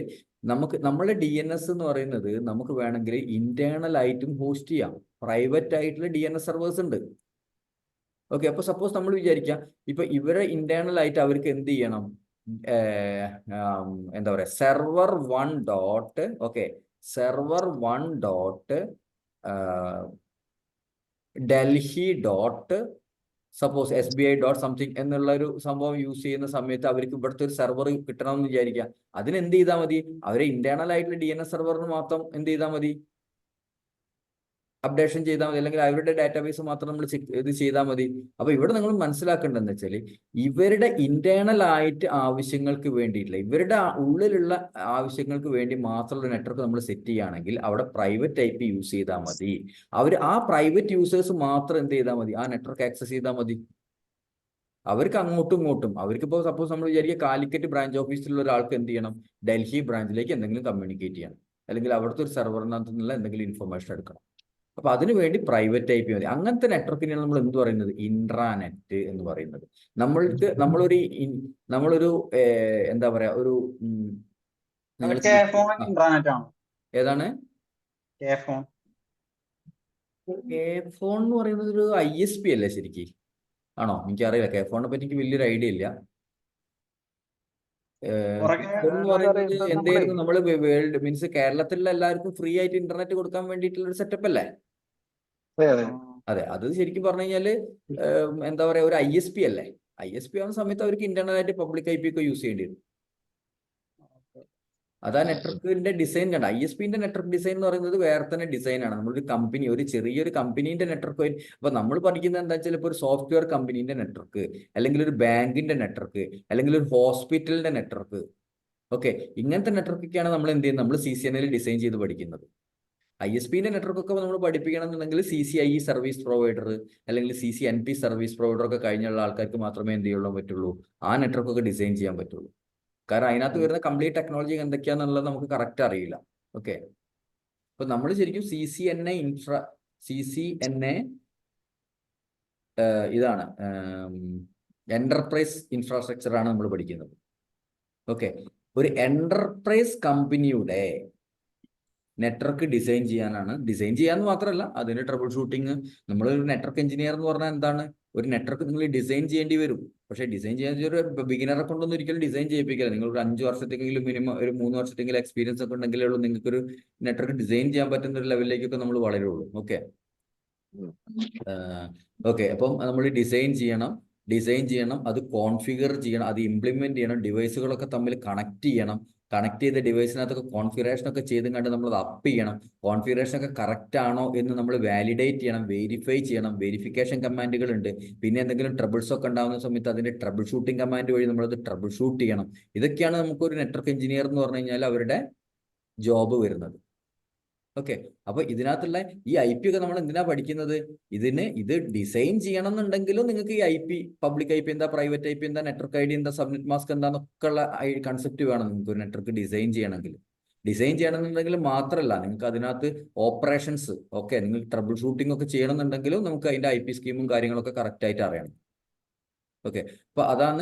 Speaker 1: നമ്മളെ DNS എന്ന് പറയുന്നത് നമുക്ക് വേണമെങ്കിൽ ഇന്റേണൽ ആയിട്ടും ഹോസ്റ്റ് ചെയ്യാം. പ്രൈവറ്റ് ആയിട്ടുള്ള DNS സെർവേഴ്സ് ഉണ്ട്. ഓക്കെ, അപ്പൊ സപ്പോസ് നമ്മൾ വിചാരിക്കാം ഇപ്പൊ ഇവരെ ഇന്റേണൽ ആയിട്ട് അവർക്ക് എന്ത് ചെയ്യണം, എന്താ പറയാ, server 1 okay, server 1 Delhi suppose SBI.something എന്നുള്ള ഒരു സംഭവം യൂസ് ചെയ്യുന്ന സമയത്ത് അവർക്ക് ഇവിടുത്തെ ഒരു സെർവർ കിട്ടണമെന്ന് വിചാരിക്കാം. അതിന് എന്ത് ചെയ്താൽ മതി, അവരെ ഇന്റേണൽ ആയിട്ടുള്ള DNS സെർവറിന് മാത്രം എന്ത് ചെയ്താൽ മതി, അപ്ഡേഷൻ ചെയ്താൽ മതി, അല്ലെങ്കിൽ അവരുടെ ഡാറ്റാബേസ് മാത്രം നമ്മൾ ഇത് ചെയ്താൽ മതി. അപ്പൊ ഇവിടെ നിങ്ങൾ മനസ്സിലാക്കേണ്ടതെന്ന് വെച്ചാൽ ഇവരുടെ ഇന്റേണൽ ആയിട്ട് ആവശ്യങ്ങൾക്ക് വേണ്ടിയിട്ടില്ല, ഇവരുടെ ഉള്ളിലുള്ള ആവശ്യങ്ങൾക്ക് വേണ്ടി മാത്രമുള്ള നെറ്റ്വർക്ക് നമ്മൾ സെറ്റ് ചെയ്യുകയാണെങ്കിൽ അവിടെ പ്രൈവറ്റ് IP യൂസ് ചെയ്താൽ മതി. ആ പ്രൈവറ്റ് യൂസേഴ്സ് മാത്രം എന്ത് ചെയ്താൽ മതി, ആ നെറ്റ്വർക്ക് ആക്സസ് ചെയ്താൽ മതി. അവർക്ക് അങ്ങോട്ടും ഇങ്ങോട്ടും, അവർക്കിപ്പോൾ സപ്പോസ് നമ്മൾ വിചാരിക്കുക കാലിക്കറ്റ് ബ്രാഞ്ച് ഓഫീസിലുള്ള ഒരാൾക്ക് എന്ത് ചെയ്യണം, ഡൽഹി ബ്രാഞ്ചിലേക്ക് എന്തെങ്കിലും കമ്മ്യൂണിക്കേറ്റ് ചെയ്യണം, അല്ലെങ്കിൽ അവിടുത്തെ ഒരു സെർവറിനകത്ത് നിന്നുള്ള എന്തെങ്കിലും ഇൻഫർമേഷൻ എടുക്കണം. അപ്പൊ അതിനു വേണ്ടി പ്രൈവറ്റ് IP മതി. അങ്ങനത്തെ നെറ്റ്വർക്കിനെയാണ് നമ്മൾ എന്ത് പറയുന്നത്, ഇൻട്രാനെറ്റ് എന്ന് പറയുന്നത്. നമ്മളൊരു എന്താ പറയാ, ഒരു നിങ്ങൾ
Speaker 3: ഇന്റർനെറ്റ് ആണോ?
Speaker 1: ഏതാണ്
Speaker 3: K-phone.
Speaker 1: K-phone എന്ന് പറയുന്നത് ഒരു ISP അല്ലേ ശരിക്കും? ആണോ? എനിക്കറിയില്ല, K-phone പറ്റി എനിക്ക് വലിയൊരു ഐഡിയ ഇല്ല. K-phone എന്ന് പറയുന്നത് എന്തായിരുന്നു, നമ്മൾ വേൾഡ് മീൻസ് കേരളത്തിലുള്ള എല്ലാവർക്കും ഫ്രീ ആയിട്ട് ഇന്റർനെറ്റ് കൊടുക്കാൻ വേണ്ടിയിട്ടുള്ള ഒരു സെറ്റപ്പ് അല്ലേ? അതെ, അത് ശരിക്കും പറഞ്ഞു കഴിഞ്ഞാല് എന്താ പറയാ, ഒരു ISP അല്ലേ? ISP ആവുന്ന സമയത്ത് അവർക്ക് ഇന്റർണൽ ആയിട്ട് പബ്ലിക് IP ഒക്കെ യൂസ് ചെയ്യേണ്ടി വരും. അതാ നെറ്റ്വർക്കിന്റെ ഡിസൈൻ കണ്ട. ISPന്റെ നെറ്റ്വർക്ക് ഡിസൈൻ എന്ന് പറയുന്നത് വേറെ തന്നെ ഡിസൈനാണ്. നമ്മളൊരു കമ്പനി, ഒരു ചെറിയൊരു കമ്പനീന്റെ നെറ്റ്വർക്ക്, അപ്പൊ നമ്മൾ പഠിക്കുന്നത് എന്താ വെച്ചാൽ, ഇപ്പോൾ ഒരു സോഫ്റ്റ്വെയർ കമ്പനീന്റെ നെറ്റ്വർക്ക്, അല്ലെങ്കിൽ ഒരു ബാങ്കിന്റെ നെറ്റ്വർക്ക്, അല്ലെങ്കിൽ ഒരു ഹോസ്പിറ്റലിന്റെ നെറ്റ്വർക്ക്, ഓക്കെ, ഇങ്ങനത്തെ നെറ്റ്വർക്കൊക്കെയാണ് നമ്മൾ എന്ത് ചെയ്യുന്നത്, നമ്മൾ CCNA ഡിസൈൻ ചെയ്ത് പഠിക്കുന്നത്. ISPന്റെ നെറ്റ്വർക്ക് ഒക്കെ നമ്മൾ പഠിപ്പിക്കണമെന്നുണ്ടെങ്കിൽ CCIE സർവീസ് പ്രൊവൈഡർ അല്ലെങ്കിൽ CCNP സർവീസ് പ്രൊവൈഡർ ഒക്കെ കഴിഞ്ഞുള്ള ആൾക്കാർക്ക് മാത്രമേ എന്ത് ചെയ്യുള്ളൂ പറ്റുള്ളൂ, ആ നെറ്റ്വർക്ക് ഒക്കെ ഡിസൈൻ ചെയ്യാൻ പറ്റുള്ളൂ. കാരണം അതിനകത്ത് വരുന്ന കംപ്ലീറ്റ് ടെക്നോളജി എന്തൊക്കെയാണെന്നുള്ളത് നമുക്ക് കറക്റ്റ് അറിയില്ല. ഓക്കെ, അപ്പൊ നമ്മൾ ശരിക്കും CCNA ഇതാണ് എന്റർപ്രൈസ് ഇൻഫ്രാസ്ട്രക്ചർ ആണ് നമ്മൾ പഠിക്കുന്നത്. ഓക്കെ, ഒരു എന്റർപ്രൈസ് കമ്പനിയുടെ നെറ്റ്വർക്ക് ഡിസൈൻ ചെയ്യാന്ന് മാത്രമല്ല, അതിന്റെ ട്രബിൾ ഷൂട്ടിങ്. നമ്മളൊരു നെറ്റ്വർക്ക് എഞ്ചിനീയർ എന്ന് പറഞ്ഞാൽ എന്താണ്, ഒരു നെറ്റ്വർക്ക് നിങ്ങൾ ഡിസൈൻ ചെയ്യേണ്ടി വരും. പക്ഷേ ഡിസൈൻ ചെയ്യാൻ ഒരു ബിഗിനറെ കൊണ്ടൊന്നും ഒരിക്കലും ഡിസൈൻ ചെയ്യിപ്പിക്കില്ല. നിങ്ങൾ ഒരു 5 വർഷത്തെങ്കിലും മിനിമം ഒരു 3 വർഷത്തെങ്കിലും എക്സ്പീരിയൻസ് ഒക്കെ ഉണ്ടെങ്കിലേ ഉള്ളൂ നിങ്ങൾക്ക് ഒരു നെറ്റ്വർക്ക് ഡിസൈൻ ചെയ്യാൻ പറ്റുന്ന ഒരു ലെവലിലേക്കൊക്കെ നമ്മൾ വളരുള്ളൂ. ഓക്കെ, അപ്പം നമ്മൾ ഡിസൈൻ ചെയ്യണം, അത് കോൺഫിഗർ ചെയ്യണം, അത് ഇംപ്ലിമെന്റ് ചെയ്യണം, ഡിവൈസുകളൊക്കെ തമ്മിൽ കണക്ട് ചെയ്യണം, കണക്ട് ചെയ്ത ഡിവൈസിനകത്തൊക്കെ കോൺഫിഗറേഷൻ ഒക്കെ ചെയ്ത് കണ്ട് നമ്മൾ അത് അപ്പ് ചെയ്യണം, കോൺഫിഗറേഷൻ ഒക്കെ കറക്റ്റ് ആണോ എന്ന് നമ്മൾ വാലിഡേറ്റ് ചെയ്യണം, വെരിഫൈ ചെയ്യണം. വെരിഫിക്കേഷൻ കമാൻഡുകൾ ഉണ്ട്. പിന്നെ എന്തെങ്കിലും ട്രബിൾസ് ഒക്കെ ഉണ്ടാകുന്ന സമയത്ത് അതിന്റെ ട്രബിൾ ഷൂട്ടിംഗ് കമാൻഡ് വഴി നമ്മളത് ട്രബിൾ ഷൂട്ട് ചെയ്യണം. ഇതൊക്കെയാണ് നമുക്കൊരു നെറ്റ്വർക്ക് എഞ്ചിനീയർ എന്ന് പറഞ്ഞു കഴിഞ്ഞാൽ അവരുടെ ജോബ് വരുന്നത്. ഓക്കെ, അപ്പൊ ഇതിനകത്തുള്ള ഈ IP ഒക്കെ നമ്മൾ എന്തിനാ പഠിക്കുന്നത്, ഇത് ഡിസൈൻ ചെയ്യണം എന്നുണ്ടെങ്കിലും നിങ്ങൾക്ക് ഈ IP, പബ്ലിക് IP എന്താ, പ്രൈവറ്റ് IP എന്താ, നെറ്റ്വർക്ക് ID എന്താ, സബ്നെറ്റ് മാസ്ക് എന്താന്നൊക്കെ ഉള്ള കൺസെപ്റ്റ് വേണം നിങ്ങൾക്ക് ഒരു നെറ്റ്വർക്ക് ഡിസൈൻ ചെയ്യണമെന്നുണ്ടെങ്കിൽ മാത്രമല്ല, നിങ്ങൾക്ക് അതിനകത്ത് ഓപ്പറേഷൻസ്, ഓക്കെ, നിങ്ങൾക്ക് ട്രബിൾ ഷൂട്ടിംഗ് ഒക്കെ ചെയ്യണമെന്നുണ്ടെങ്കിലും നമുക്ക് അതിന്റെ IP സ്കീമും കാര്യങ്ങളൊക്കെ കറക്റ്റ് ആയിട്ട് അറിയണം. ഓക്കെ, അപ്പൊ അതാണ്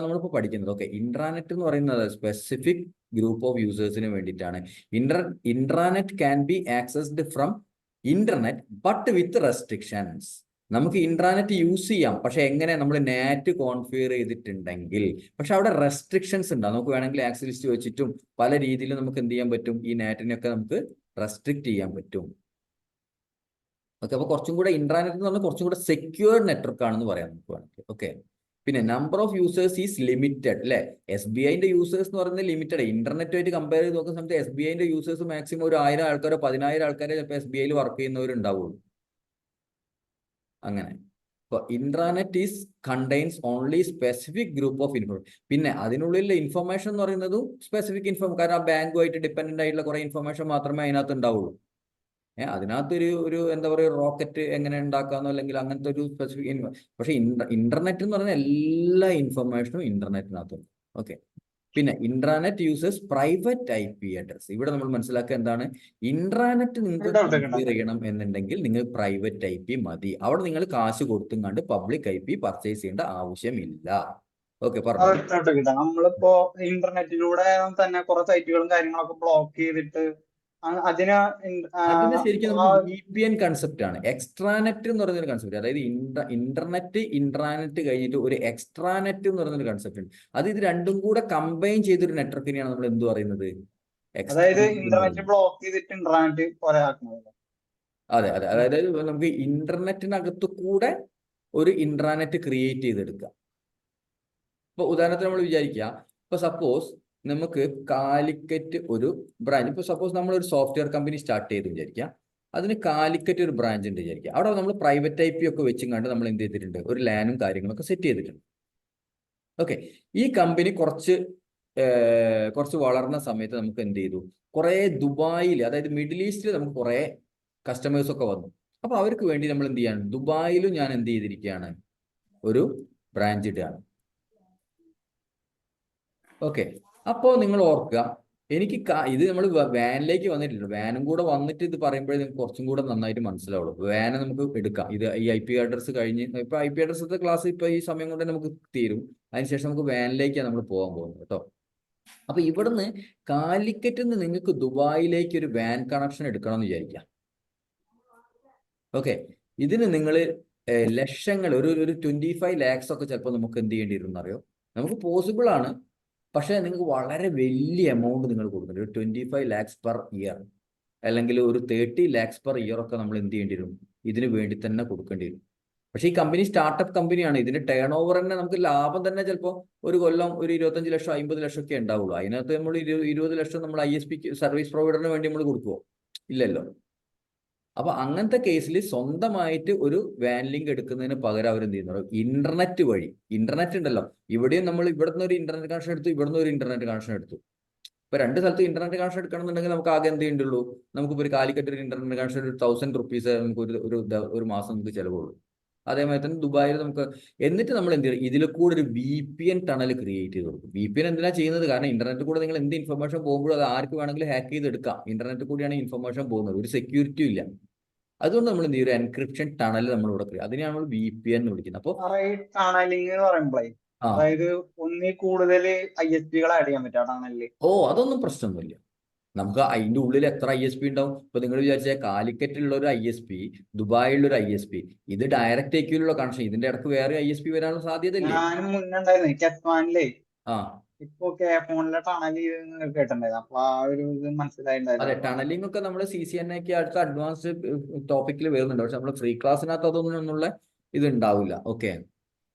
Speaker 1: നമ്മളിപ്പോൾ പഠിക്കുന്നത്. ഓക്കെ, ഇൻട്രാനെറ്റ് എന്ന് പറയുന്നത് സ്പെസിഫിക് ഗ്രൂപ്പ് ഓഫ് യൂസേഴ്സിന് വേണ്ടിയിട്ടാണ്. Intranet can be accessed from internet but with restrictions. നമുക്ക് ഇൻട്രാനെറ്റ് യൂസ് ചെയ്യാം, പക്ഷെ എങ്ങനെ, നമ്മൾ നാറ്റ് കോൺഫിഗർ ചെയ്തിട്ടുണ്ടെങ്കിൽ. പക്ഷെ അവിടെ റെസ്ട്രിക്ഷൻസ് ഉണ്ടാവും. നമുക്ക് വേണമെങ്കിൽ ആക്സസ് ലിസ്റ്റ് വെച്ചിട്ടും പല രീതിയിൽ നമുക്ക് എന്ത് ചെയ്യാൻ പറ്റും, ഈ നാറ്റിനെയൊക്കെ നമുക്ക് റെസ്ട്രിക്ട് ചെയ്യാൻ പറ്റും. ഓക്കെ, അപ്പൊ കുറച്ചും കൂടെ ഇൻട്രാനെറ്റ് എന്ന് പറഞ്ഞാൽ കുറച്ചും കൂടെ സെക്യൂർ നെറ്റ്വർക്ക് ആണെന്ന് പറയാം നമുക്ക് വേണമെങ്കിൽ. ഓക്കെ, പിന്നെ number of users is limited അല്ലെ. SBIന്റെ യൂസേഴ്സ് എന്ന് പറയുന്നത് ലിമിറ്റഡ്. ഇന്റർനെറ്റുമായിട്ട് കമ്പയർ ചെയ്ത് നോക്കുന്ന സമയത്ത് SBIന്റെ യൂസേഴ്സ് മാക്സിമം ഒരു 1000 ആൾക്കാരോ 10,000 ആൾക്കാരെ ചിലപ്പോൾ SBIയിൽ വർക്ക് ചെയ്യുന്നവരുണ്ടാവുള്ളൂ. അങ്ങനെ, ഇപ്പൊ intranet is contains only specific group of information. പിന്നെ അതിനുള്ളിലെ ഇൻഫർമേഷൻ എന്ന് പറയുന്നതും സ്പെസിഫിക് കാരണം ആ ബാങ്കുമായിട്ട് ഡിപ്പെൻഡന്റ് ആയിട്ടുള്ള കുറെ ഇൻഫർമേഷൻ മാത്രമേ അതിനകത്ത് ഉണ്ടാവുള്ളൂ. അതിനകത്തൊരു എന്താ പറയുക, റോക്കറ്റ് എങ്ങനെ ഉണ്ടാക്കാന്നോ അല്ലെങ്കിൽ അങ്ങനത്തെ ഒരു സ്പെസിഫിക്. പക്ഷെ ഇന്റർനെറ്റ് എന്ന് പറയുന്ന എല്ലാ ഇൻഫർമേഷനും ഇന്റർനെറ്റിനകത്തുണ്ട്. ഓക്കെ, പിന്നെ intranet users private IP address. ഇവിടെ നമ്മൾ മനസ്സിലാക്കുക എന്താണ്, ഇൻട്രാനെറ്റ് നിങ്ങൾക്ക്
Speaker 3: ഒരു doubt ഒക്കെ
Speaker 1: കൺഫിഗർ ചെയ്യണം എന്നുണ്ടെങ്കിൽ നിങ്ങൾ പ്രൈവറ്റ് IP മതി. അവിടെ നിങ്ങൾ കാശ് കൊടുത്തും കണ്ട് പബ്ലിക് IP പർച്ചേസ് ചെയ്യേണ്ട ആവശ്യമില്ല. ഓക്കെ, പറഞ്ഞു.
Speaker 3: ഡൗട്ട് കിട്ടാം. നമ്മളിപ്പോ ഇന്റർനെറ്റിലൂടെ തന്നെ കുറെ സൈറ്റുകളും കാര്യങ്ങളൊക്കെ ബ്ലോക്ക് ചെയ്തിട്ട് അതിന്
Speaker 1: അതിന് ശരിക്കും നമുക്ക് VPN കൺസെപ്റ്റ് ആണ്. എക്സ്ട്രാനെറ്റ് എന്ന് പറയുന്നൊരു കൺസെപ്റ്റ്, അതായത് ഇന്റർനെറ്റ് ഇൻട്രാനെറ്റ് കഴിഞ്ഞിട്ട് ഒരു എക്സ്ട്രാനെറ്റ് എന്ന് പറയുന്നൊരു കൺസെപ്റ്റ് ഉണ്ട്. അത് ഇത് രണ്ടും കൂടെ കമ്പൈൻ ചെയ്തൊരു നെറ്റ്വർക്കിനെയാണ് നമ്മൾ എന്ത് പറയുന്നത്,
Speaker 3: അതായത്
Speaker 1: എക്സ്ട്രാനെറ്റ് എന്ന്
Speaker 3: ഇന്റർനെറ്റ്
Speaker 1: പറയുന്നത്.
Speaker 3: ബ്ലോക്ക് ചെയ്തിട്ട് ഇന്റർനെറ്റ് പോലെ ആക്കുന്നത്.
Speaker 1: അതെ അതെ, അതായത് നമുക്ക് ഇന്റർനെറ്റിനകത്ത് കൂടെ ഒരു ഇൻട്രാനെറ്റ് ക്രിയേറ്റ് ചെയ്തെടുക്കാം. ഇപ്പൊ ഉദാഹരണത്തിന് നമ്മൾ വിചാരിക്കുക, ഇപ്പൊ സപ്പോസ് നമുക്ക് കാലിക്കറ്റ് ഒരു ബ്രാഞ്ച്, ഇപ്പൊ സപ്പോസ് നമ്മൾ ഒരു സോഫ്റ്റ്വെയർ കമ്പനി സ്റ്റാർട്ട് ചെയ്ത് വിചാരിക്കുക, അതിന് കാലിക്കറ്റ് ഒരു ബ്രാഞ്ച് ഉണ്ട് വിചാരിക്കുക. അവിടെ നമ്മൾ പ്രൈവറ്റ് IP ഒക്കെ വെച്ചും കണ്ട് നമ്മൾ എന്ത് ചെയ്തിട്ടുണ്ട്, ഒരു ലാനും കാര്യങ്ങളൊക്കെ സെറ്റ് ചെയ്തിട്ടുണ്ട്. ഓക്കെ, ഈ കമ്പനി കുറച്ച് വളർന്ന സമയത്ത് നമുക്ക് എന്ത് ചെയ്തു, കുറെ ദുബായിൽ, അതായത് മിഡിൽ ഈസ്റ്റിൽ നമുക്ക് കുറെ കസ്റ്റമേഴ്സ് ഒക്കെ വന്നു. അപ്പൊ അവർക്ക് വേണ്ടി നമ്മൾ എന്ത് ചെയ്യാണ്, ദുബായിലും ഞാൻ എന്ത് ചെയ്തിരിക്കുകയാണ്, ഒരു ബ്രാഞ്ച് ഇടുകയാണ്. ഓക്കെ, അപ്പോൾ നിങ്ങൾ ഓർക്കുക, എനിക്ക് ഇത് നമ്മൾ വാനിലേക്ക് വന്നിട്ടില്ല, വാനും കൂടെ വന്നിട്ട് ഇത് പറയുമ്പോഴേ നിങ്ങൾക്ക് കുറച്ചും കൂടെ നന്നായിട്ട് മനസ്സിലാവുള്ളൂ. വാന് നമുക്ക് എടുക്കാം. ഇത് ഈ IP അഡ്രസ്സ് കഴിഞ്ഞ്, ഇപ്പൊ IP അഡ്രസ്സത്തെ ക്ലാസ് ഇപ്പൊ ഈ സമയം കൊണ്ട് നമുക്ക് തീരും. അതിനുശേഷം നമുക്ക് വാനിലേക്കാണ് നമ്മൾ പോകാൻ പോകുന്നത് കേട്ടോ. അപ്പൊ ഇവിടുന്ന് കാലിക്കറ്റിൽ നിന്ന് നിങ്ങൾക്ക് ദുബായിലേക്ക് ഒരു വാൻ കണക്ഷൻ എടുക്കണം എന്ന് വിചാരിക്കാം. ഓക്കെ, ഇതിന് നിങ്ങൾ ലക്ഷങ്ങൾ, ഒരു 25 lakhs ഒക്കെ ചിലപ്പോൾ നമുക്ക് എന്ത് ചെയ്യേണ്ടി വരും എന്നറിയോ. നമുക്ക് പോസിബിൾ ആണ്, പക്ഷേ നിങ്ങൾക്ക് വളരെ വലിയ എമൗണ്ട് നിങ്ങൾ കൊടുക്കേണ്ടി വരും. 25 lakhs per year അല്ലെങ്കിൽ ഒരു 30 lakhs per year ഒക്കെ നമ്മൾ എന്ത് ചെയ്യേണ്ടി വരും, ഇതിന് വേണ്ടി തന്നെ കൊടുക്കേണ്ടി വരും. പക്ഷേ ഈ കമ്പനി സ്റ്റാർട്ടപ്പ് കമ്പനിയാണ്. ഇതിന്റെ ടേൺ ഓവർ തന്നെ, നമുക്ക് ലാഭം തന്നെ ചിലപ്പോൾ ഒരു കൊല്ലം ഒരു 25 ലക്ഷം 50 ലക്ഷം ഒക്കെ ഉണ്ടാവുള്ളൂ. അതിനകത്ത് നമ്മൾ 20 ലക്ഷം നമ്മൾ ISP സർവീസ് പ്രൊവൈഡറിന് വേണ്ടി നമ്മൾ കൊടുക്കുമോ? ഇല്ലല്ലോ. അപ്പൊ അങ്ങനത്തെ കേസിൽ സ്വന്തമായിട്ട് ഒരു വാൻ ലിങ്ക് എടുക്കുന്നതിന് പകരം അവർ എന്ത് ചെയ്യുന്നു, ഇന്റർനെറ്റ് വഴി, ഇന്റർനെറ്റ് ഉണ്ടല്ലോ, ഇവിടെയും നമ്മൾ ഇവിടുന്ന് ഒരു ഇന്റർനെറ്റ് കണക്ഷൻ എടുത്തു, ഇവിടുന്ന് ഒരു ഇന്റർനെറ്റ് കണക്ഷൻ എടുത്തു. ഇപ്പൊ രണ്ട് സ്ഥലത്ത് ഇന്റർനെറ്റ് കണക്ഷൻ എടുക്കണമെന്നുണ്ടെങ്കിൽ നമുക്ക് ആകെ എന്ത് ചെയ്യേണ്ടുള്ളൂ, നമുക്കിപ്പോൾ ഒരു കാലിക്കറ്റ് ഒരു ഇന്റർനെറ്റ് കണക്ഷൻ ഒരു 1000 rupees നമുക്ക് ഒരു മാസം നമുക്ക് ചിലവുള്ളൂ. അതേമാതിരി തന്നെ ദുബായിൽ നമുക്ക്, എന്നിട്ട് നമ്മൾ എന്ത് ചെയ്യും, ഇതിൽ കൂടെ ഒരു VPN ടണൽ ക്രിയേറ്റ് ചെയ്ത് കൊടുക്കും. VPN എന്തിനാ ചെയ്യുന്നത്, കാരണം ഇന്റർനെറ്റ് കൂടെ നിങ്ങൾ എന്ത് ഇൻഫർമേഷൻ പോകുമ്പോഴും അത് ആർക്ക് വേണമെങ്കിലും ഹാക്ക് ചെയ്തെടുക്കാം. ഇന്റർനെറ്റ് കൂടിയാണ് ഇൻഫർമേഷൻ പോകുന്നത്, ഒരു സെക്യൂരിറ്റിയും ഇല്ല. അതുകൊണ്ട് നമ്മൾ എന്ത് ചെയ്യും, ഒരു എൻക്രിപ്ഷൻ ടണൽ നമ്മൾ ഇവിടെ ക്രിയേറ്റ്, അതിനെയാണ് നമ്മൾ VPN എന്ന് വിളിക്കുന്നത്. അപ്പോൾ
Speaker 3: ടണലിംഗ് എന്ന് പറയുമ്പോഴേ, അതായത് ഒന്നിൽ കൂടുതൽ ISP-കൾ ആഡ് ചെയ്യാൻ പറ്റും ടണലില്.
Speaker 1: അതൊന്നും പ്രശ്നമൊന്നുമില്ല. നമുക്ക് അതിന്റെ ഉള്ളിൽ എത്ര ISP ഉണ്ടാവും. ഇപ്പൊ നിങ്ങൾ വിചാരിച്ചാൽ കാലിക്കറ്റിലുള്ള ഒരു ISP, ദുബായിലുള്ള ഒരു ISP, ഇത് ഡയറക്റ്റ് AQലുള്ള കണക്ഷൻ, ഇതിന്റെ ഇടക്ക് വേറെ ISP വരാനുള്ള സാധ്യത ഇല്ലേ?
Speaker 3: ഞാനും മുന്നേ ഉണ്ടായിരുന്നു കെസ്മാനിലേ, ഇപ്പൊ ഫോണിലെ ടണൽ കേട്ടിട്ടുണ്ടായിരുന്നു. അപ്പൊ ആ ഒരു ഇത് മനസ്സിലായിട്ടുണ്ടായിരുന്നു.
Speaker 1: അതെ, ടണലിംഗ് ഒക്കെ നമ്മൾ CCNA ഒക്കെ അടുത്ത അഡ്വാൻസ്ഡ് ടോപ്പിക്കിൽ വരുന്നുണ്ട്. പക്ഷെ നമ്മൾ ഫ്രീ ക്ലാസ്സിനകത്ത് അതൊന്നും ഇത് ഉണ്ടാവില്ല. ഓക്കെ,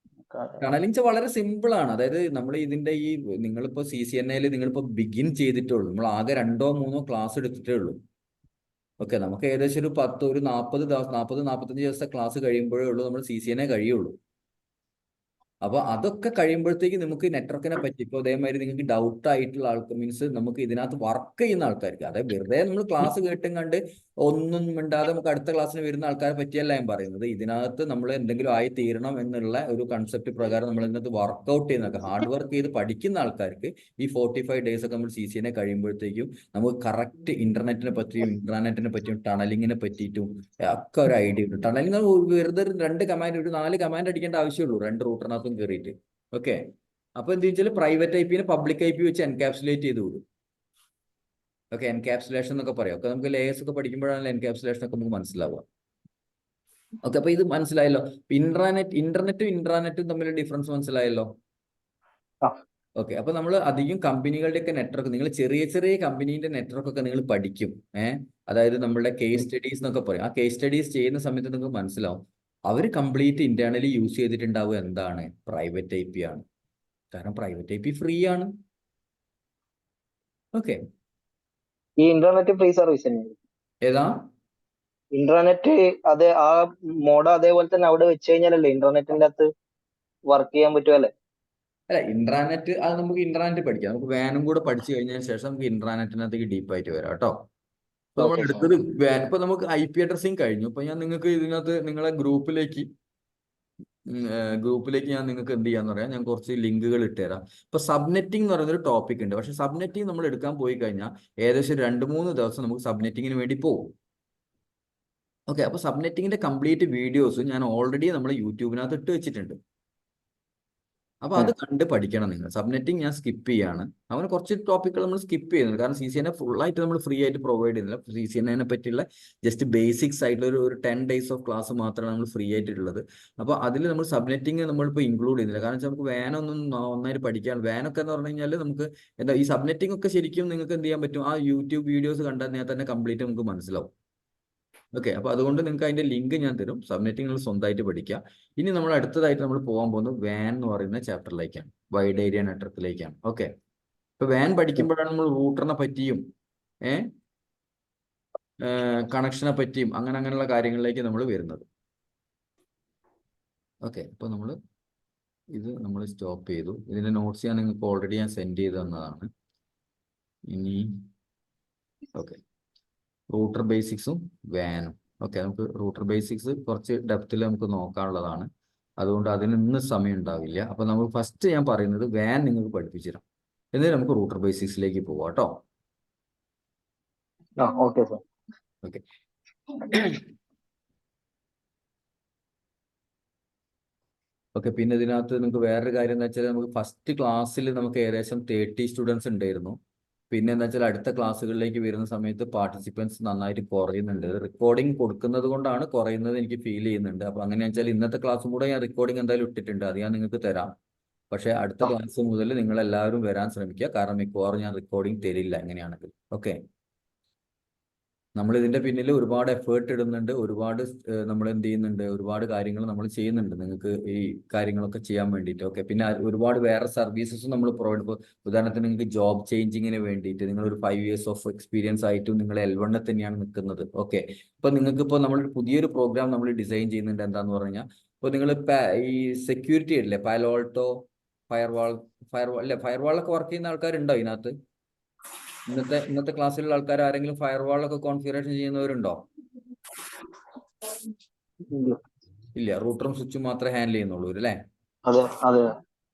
Speaker 1: ടണലിംഗ് വളരെ സിമ്പിൾ ആണ്. അതായത് നമ്മൾ ഇതിന്റെ ഈ നിങ്ങളിപ്പോ CCNA നിങ്ങളിപ്പോ ബിഗിൻ ചെയ്തിട്ടുള്ളൂ, നമ്മൾ ആകെ 2 or 3 ക്ലാസ് എടുത്തിട്ടേ ഉള്ളൂ. ഓക്കെ, നമുക്ക് ഏകദേശം ഒരു 40-45 ദിവസത്തെ ക്ലാസ് കഴിയുമ്പോഴേ ഉള്ളൂ നമ്മൾ CCNA കഴിയുള്ളൂ. അപ്പൊ അതൊക്കെ കഴിയുമ്പോഴത്തേക്ക് നമുക്ക് നെറ്റ്വർക്കിനെ പറ്റി, ഇപ്പോൾ അതേമാതിരി നിങ്ങൾക്ക് ഡൗട്ട് ആയിട്ടുള്ള ആൾക്ക്, മീൻസ് നമുക്ക് ഇതിനകത്ത് വർക്ക് ചെയ്യുന്ന ആൾക്കാർക്ക്, അതായത് വെറുതെ നമ്മൾ ക്ലാസ് കേട്ടും കണ്ട് ഒന്നും മിണ്ടാതെ നമുക്ക് അടുത്ത ക്ലാസ്സിന് വരുന്ന ആൾക്കാരെ പറ്റിയല്ല ഞാൻ പറയുന്നത്. ഇതിനകത്ത് നമ്മൾ എന്തെങ്കിലും ആയി തീരണം എന്നുള്ള ഒരു കൺസെപ്റ്റ് പ്രകാരം നമ്മൾ ഇതിനകത്ത് വർക്ക്ഔട്ട് ചെയ്യുന്ന, ഹാർഡ് വർക്ക് ചെയ്ത് പഠിക്കുന്ന ആൾക്കാർക്ക് ഈ 45 days ഒക്കെ നമ്മൾ CCNA കഴിയുമ്പോഴത്തേക്കും നമുക്ക് കറക്റ്റ് ഇന്റർനെറ്റിനെ പറ്റിയും ഇൻട്രാനെറ്റിനെ പറ്റിയും ടണലിങ്ങിനെ പറ്റിയിട്ടും ഒക്കെ ഒരു ഐഡിയ ഉണ്ട്. ടണലിങ് വെറുതെ 2 കമാൻഡ്, ഒരു 4 കമാൻഡ് അടിക്കേണ്ട ആവശ്യമുള്ളൂ 2 റൂട്ടറിനകത്തും കയറിയിട്ട്. ഓക്കെ, അപ്പൊ എന്താ വെച്ചാൽ പ്രൈവറ്റ് IP-നെ പബ്ലിക് IP വെച്ച് എൻകാപ്സുലേറ്റ് ചെയ്ത് വിടും. ഓക്കെ, എൻകാപ്സുലേഷൻ എന്നൊക്കെ പറയാം. ഒക്കെ നമുക്ക് ലേയേഴ്സ് ഒക്കെ പഠിക്കുമ്പോഴാണ് എൻകാപ്സുലേഷൻ ഒക്കെ നമുക്ക് മനസ്സിലാവുക. ഓക്കെ, അപ്പൊ ഇത് മനസ്സിലായല്ലോ. ഇന്റർനെറ്റും ഇൻട്രാനെറ്റും തമ്മിലുള്ള ഡിഫറൻസ് മനസ്സിലായല്ലോ. ഓക്കെ, അപ്പൊ നമ്മൾ അധികം കമ്പനികളുടെയൊക്കെ നെറ്റ്വർക്ക്, നിങ്ങൾ ചെറിയ ചെറിയ കമ്പനീന്റെ നെറ്റ്വർക്ക് ഒക്കെ നിങ്ങൾ പഠിക്കും. അതായത് നമ്മളുടെ കേസ് സ്റ്റഡീസ് എന്നൊക്കെ പറയും. ആ കേസ് സ്റ്റഡീസ് ചെയ്യുന്ന സമയത്ത് നിങ്ങൾക്ക് മനസ്സിലാവും, അവർ കംപ്ലീറ്റ് ഇന്റേണലി യൂസ് ചെയ്തിട്ടുണ്ടാവുക എന്താണ്, പ്രൈവറ്റ് IP ആണ്. കാരണം പ്രൈവറ്റ് IP ഫ്രീ ആണ്. ഓക്കെ,
Speaker 2: ഈ ഇന്റർനെറ്റ് ഫ്രീ സർവീസ് തന്നെയാണ്.
Speaker 1: ഏതാ
Speaker 2: ഇന്റർനെറ്റ് അതെ, ആ മോഡ് അതേപോലെ തന്നെ അവിടെ വെച്ച് കഴിഞ്ഞാലല്ലേ ഇന്റർനെറ്റിന്റെ അകത്ത് വർക്ക് ചെയ്യാൻ പറ്റുമല്ലേ?
Speaker 1: അല്ല, ഇൻട്രാനെറ്റ് അത് നമുക്ക് ഇന്റർനെറ്റ് പഠിക്കാം. നമുക്ക് വാനും കൂടെ പഠിച്ചു കഴിഞ്ഞതിന് ശേഷം നമുക്ക് ഇന്റർനെറ്റിനകത്തേക്ക് ഡീപ്പായിട്ട് വരാം കേട്ടോ. ഇപ്പൊ നമ്മൾ എടുത്തത് വാൻ, ഇപ്പൊ നമുക്ക് IP അഡ്രസ്സിങ് കഴിഞ്ഞു. ഇപ്പൊ ഞാൻ നിങ്ങൾക്ക് ഇതിനകത്ത് നിങ്ങളെ ഗ്രൂപ്പിലേക്ക് ഗ്രൂപ്പിലേക്ക് ഞാൻ നിങ്ങൾക്ക് എന്ത് ചെയ്യാന്ന് പറയാം, ഞാൻ കുറച്ച് ലിങ്കുകൾ ഇട്ടുതരാം. ഇപ്പൊ സബ്നെറ്റിംഗ് എന്ന് പറയുന്ന ഒരു ടോപ്പിക് ഉണ്ട്. പക്ഷെ സബ്നെറ്റിംഗ് നമ്മൾ എടുക്കാൻ പോയി കഴിഞ്ഞാൽ ഏകദേശം 2-3 ദിവസം നമുക്ക് സബ്നെറ്റിങ്ങിന് വേണ്ടി പോകും. ഓക്കെ, അപ്പൊ സബ്നെറ്റിങ്ങിന്റെ കംപ്ലീറ്റ് വീഡിയോസ് ഞാൻ ഓൾറെഡി നമ്മൾ യൂട്യൂബിനകത്ത് ഇട്ട് വെച്ചിട്ടുണ്ട്. അപ്പൊ അത് കണ്ട് പഠിക്കണം നിങ്ങൾ. സബ്നെറ്റിംഗ് ഞാൻ സ്കിപ്പ് ചെയ്യാണ്. അങ്ങനെ കുറച്ച് ടോപ്പിക്കുകൾ നമ്മൾ സ്കിപ്പ് ചെയ്യുന്നുണ്ട്. കാരണം CCNA ഫുള്ളായിട്ട് നമ്മൾ ഫ്രീ ആയിട്ട് പ്രൊവൈഡ് ചെയ്യുന്നില്ല. CCNA പറ്റിയുള്ള ജസ്റ്റ് ബേസിക്സ് ആയിട്ടുള്ള ഒരു 10 days ഓഫ് ക്ലാസ് മാത്രമാണ് നമ്മൾ ഫ്രീ ആയിട്ടുള്ളത്. അപ്പോൾ അതിൽ നമ്മൾ സബ്നെറ്റിംഗ് നമ്മളിപ്പോൾ ഇൻക്ലൂഡ് ചെയ്യുന്നില്ല. കാരണം വെച്ചാൽ നമുക്ക് വാനൊന്നും നന്നായിട്ട് പഠിക്കാൻ, വാനൊക്കെ എന്ന് പറഞ്ഞു കഴിഞ്ഞാൽ നമുക്ക് എന്താ ഈ സബ്നെറ്റിംഗ് ഒക്കെ ശരിക്കും നിങ്ങൾക്ക് എന്ത് ചെയ്യാൻ പറ്റും, ആ യൂട്യൂബ് വീഡിയോസ് കണ്ടാൽ തന്നെ കംപ്ലീറ്റ് നമുക്ക് മനസ്സിലാവും. ഓക്കെ, അപ്പൊ അതുകൊണ്ട് നിങ്ങൾക്ക് അതിന്റെ ലിങ്ക് ഞാൻ തരും. സബ്നെറ്റിംഗ് നിങ്ങൾ സ്വന്തമായിട്ട് പഠിക്കുക. ഇനി നമ്മൾ അടുത്തതായിട്ട് നമ്മൾ പോകാൻ പോകുന്നത് വാൻ എന്ന് പറയുന്ന ചാപ്റ്ററിലേക്കാണ്, വൈഡ് ഏരിയ നെറ്റ്വർക്കിലേക്കാണ്. ഓക്കെ, ഇപ്പൊ വാൻ പഠിക്കുമ്പോഴാണ് നമ്മൾ റൂട്ടറിനെ പറ്റിയും കണക്ഷനെ പറ്റിയും അങ്ങനെയുള്ള കാര്യങ്ങളിലേക്ക് നമ്മൾ വരുന്നത്. ഓക്കെ, അപ്പൊ നമ്മൾ സ്റ്റോപ്പ് ചെയ്തു. ഇതിന്റെ നോട്ട്സ് ഞാൻ നിങ്ങൾക്ക് ഓൾറെഡി ഞാൻ സെൻഡ് ചെയ്ത് തന്നതാണ്. ഇനി ഓക്കെ, റൂട്ടർ ബേസിക്സും വാനും. ഓക്കെ, നമുക്ക് റൂട്ടർ ബേസിക്സ് കുറച്ച് ഡെപ്തിൽ നമുക്ക് നോക്കാനുള്ളതാണ്. അതുകൊണ്ട് അതിന് ഇന്ന് സമയം ഉണ്ടാവില്ല. അപ്പൊ നമ്മൾ ഫസ്റ്റ് ഞാൻ പറയുന്നത് വാൻ നിങ്ങൾക്ക് പഠിപ്പിച്ചു തരാം, എന്നിട്ട് നമുക്ക് റൂട്ടർ ബേസിക്സിലേക്ക് പോവാം കേട്ടോ.
Speaker 2: Okay sir.
Speaker 1: Okay, okay. പിന്നെ ഇതിനകത്ത് നിങ്ങൾക്ക് വേറൊരു കാര്യം എന്താ വെച്ചാൽ, നമുക്ക് ഫസ്റ്റ് ക്ലാസ്സിൽ നമുക്ക് ഏകദേശം 30 സ്റ്റുഡൻസ് ഉണ്ടായിരുന്നു. പിന്നെ എന്താ വെച്ചാൽ അടുത്ത ക്ലാസ്സുകളിലേക്ക് വരുന്ന സമയത്ത് പാർട്ടിസിപ്പൻസ് നന്നായിട്ട് കുറയുന്നുണ്ട്. റെക്കോർഡിംഗ് കൊടുക്കുന്നത് കൊണ്ടാണ് കുറയുന്നത് എനിക്ക് ഫീൽ ചെയ്യുന്നുണ്ട്. അപ്പൊ അങ്ങനെ വെച്ചാൽ ഇന്നത്തെ ക്ലാസ്സും കൂടെ ഞാൻ റെക്കോർഡിംഗ് എന്തായാലും ഇട്ടിട്ടുണ്ട്, അത് ഞാൻ നിങ്ങൾക്ക് തരാം. പക്ഷെ അടുത്ത ക്ലാസ് മുതൽ നിങ്ങൾ എല്ലാവരും വരാൻ ശ്രമിക്കുക. കാരണം മിക്കവാറും ഞാൻ റെക്കോർഡിംഗ് തരില്ല എങ്ങനെയാണെങ്കിൽ. ഓക്കെ, നമ്മൾ ഇതിന്റെ പിന്നിൽ ഒരുപാട് എഫേർട്ട് ഇടുന്നുണ്ട്, ഒരുപാട് നമ്മൾ എന്ത് ചെയ്യുന്നുണ്ട്, ഒരുപാട് കാര്യങ്ങൾ നമ്മൾ ചെയ്യുന്നുണ്ട് നിങ്ങൾക്ക് ഈ കാര്യങ്ങളൊക്കെ ചെയ്യാൻ വേണ്ടിയിട്ട്. ഓക്കെ, പിന്നെ ഒരുപാട് വേറെ സർവീസസും നമ്മൾ പ്രൊവൈഡ്. ഇപ്പോൾ ഉദാഹരണത്തിന് നിങ്ങൾക്ക് ജോബ് ചേഞ്ചിങ്ങിന് വേണ്ടിയിട്ട് നിങ്ങൾ ഒരു 5 years ഓഫ് എക്സ്പീരിയൻസ് ആയിട്ടും നിങ്ങൾ L1 തന്നെയാണ് നിൽക്കുന്നത്. ഓക്കെ, ഇപ്പൊ നിങ്ങൾക്ക് ഇപ്പോൾ നമ്മൾ പുതിയൊരു പ്രോഗ്രാം നമ്മൾ ഡിസൈൻ ചെയ്യുന്നുണ്ട്. എന്താന്ന് പറഞ്ഞാൽ, ഇപ്പോൾ നിങ്ങൾ ഈ സെക്യൂരിറ്റി ഇല്ലേ, പാലോൾട്ടോ ഫയർവാൾ അല്ലെ, ഫയർവാളൊക്കെ വർക്ക് ചെയ്യുന്ന ആൾക്കാരുണ്ടോ ഇതിനകത്ത്? ഇന്നത്തെ ക്ലാസ്സിലുള്ള ആൾക്കാർ ആരെങ്കിലും ഫയർവാളൊക്കെ കോൺഫിഗറേഷൻ ചെയ്യുന്നവരുണ്ടോ? ഇല്ല, റൂട്ടറും സ്വിച്ചും മാത്രമേ ഹാൻഡിൽ ചെയ്യുന്നുള്ളൂ അല്ലേ?
Speaker 2: അതെ അതെ.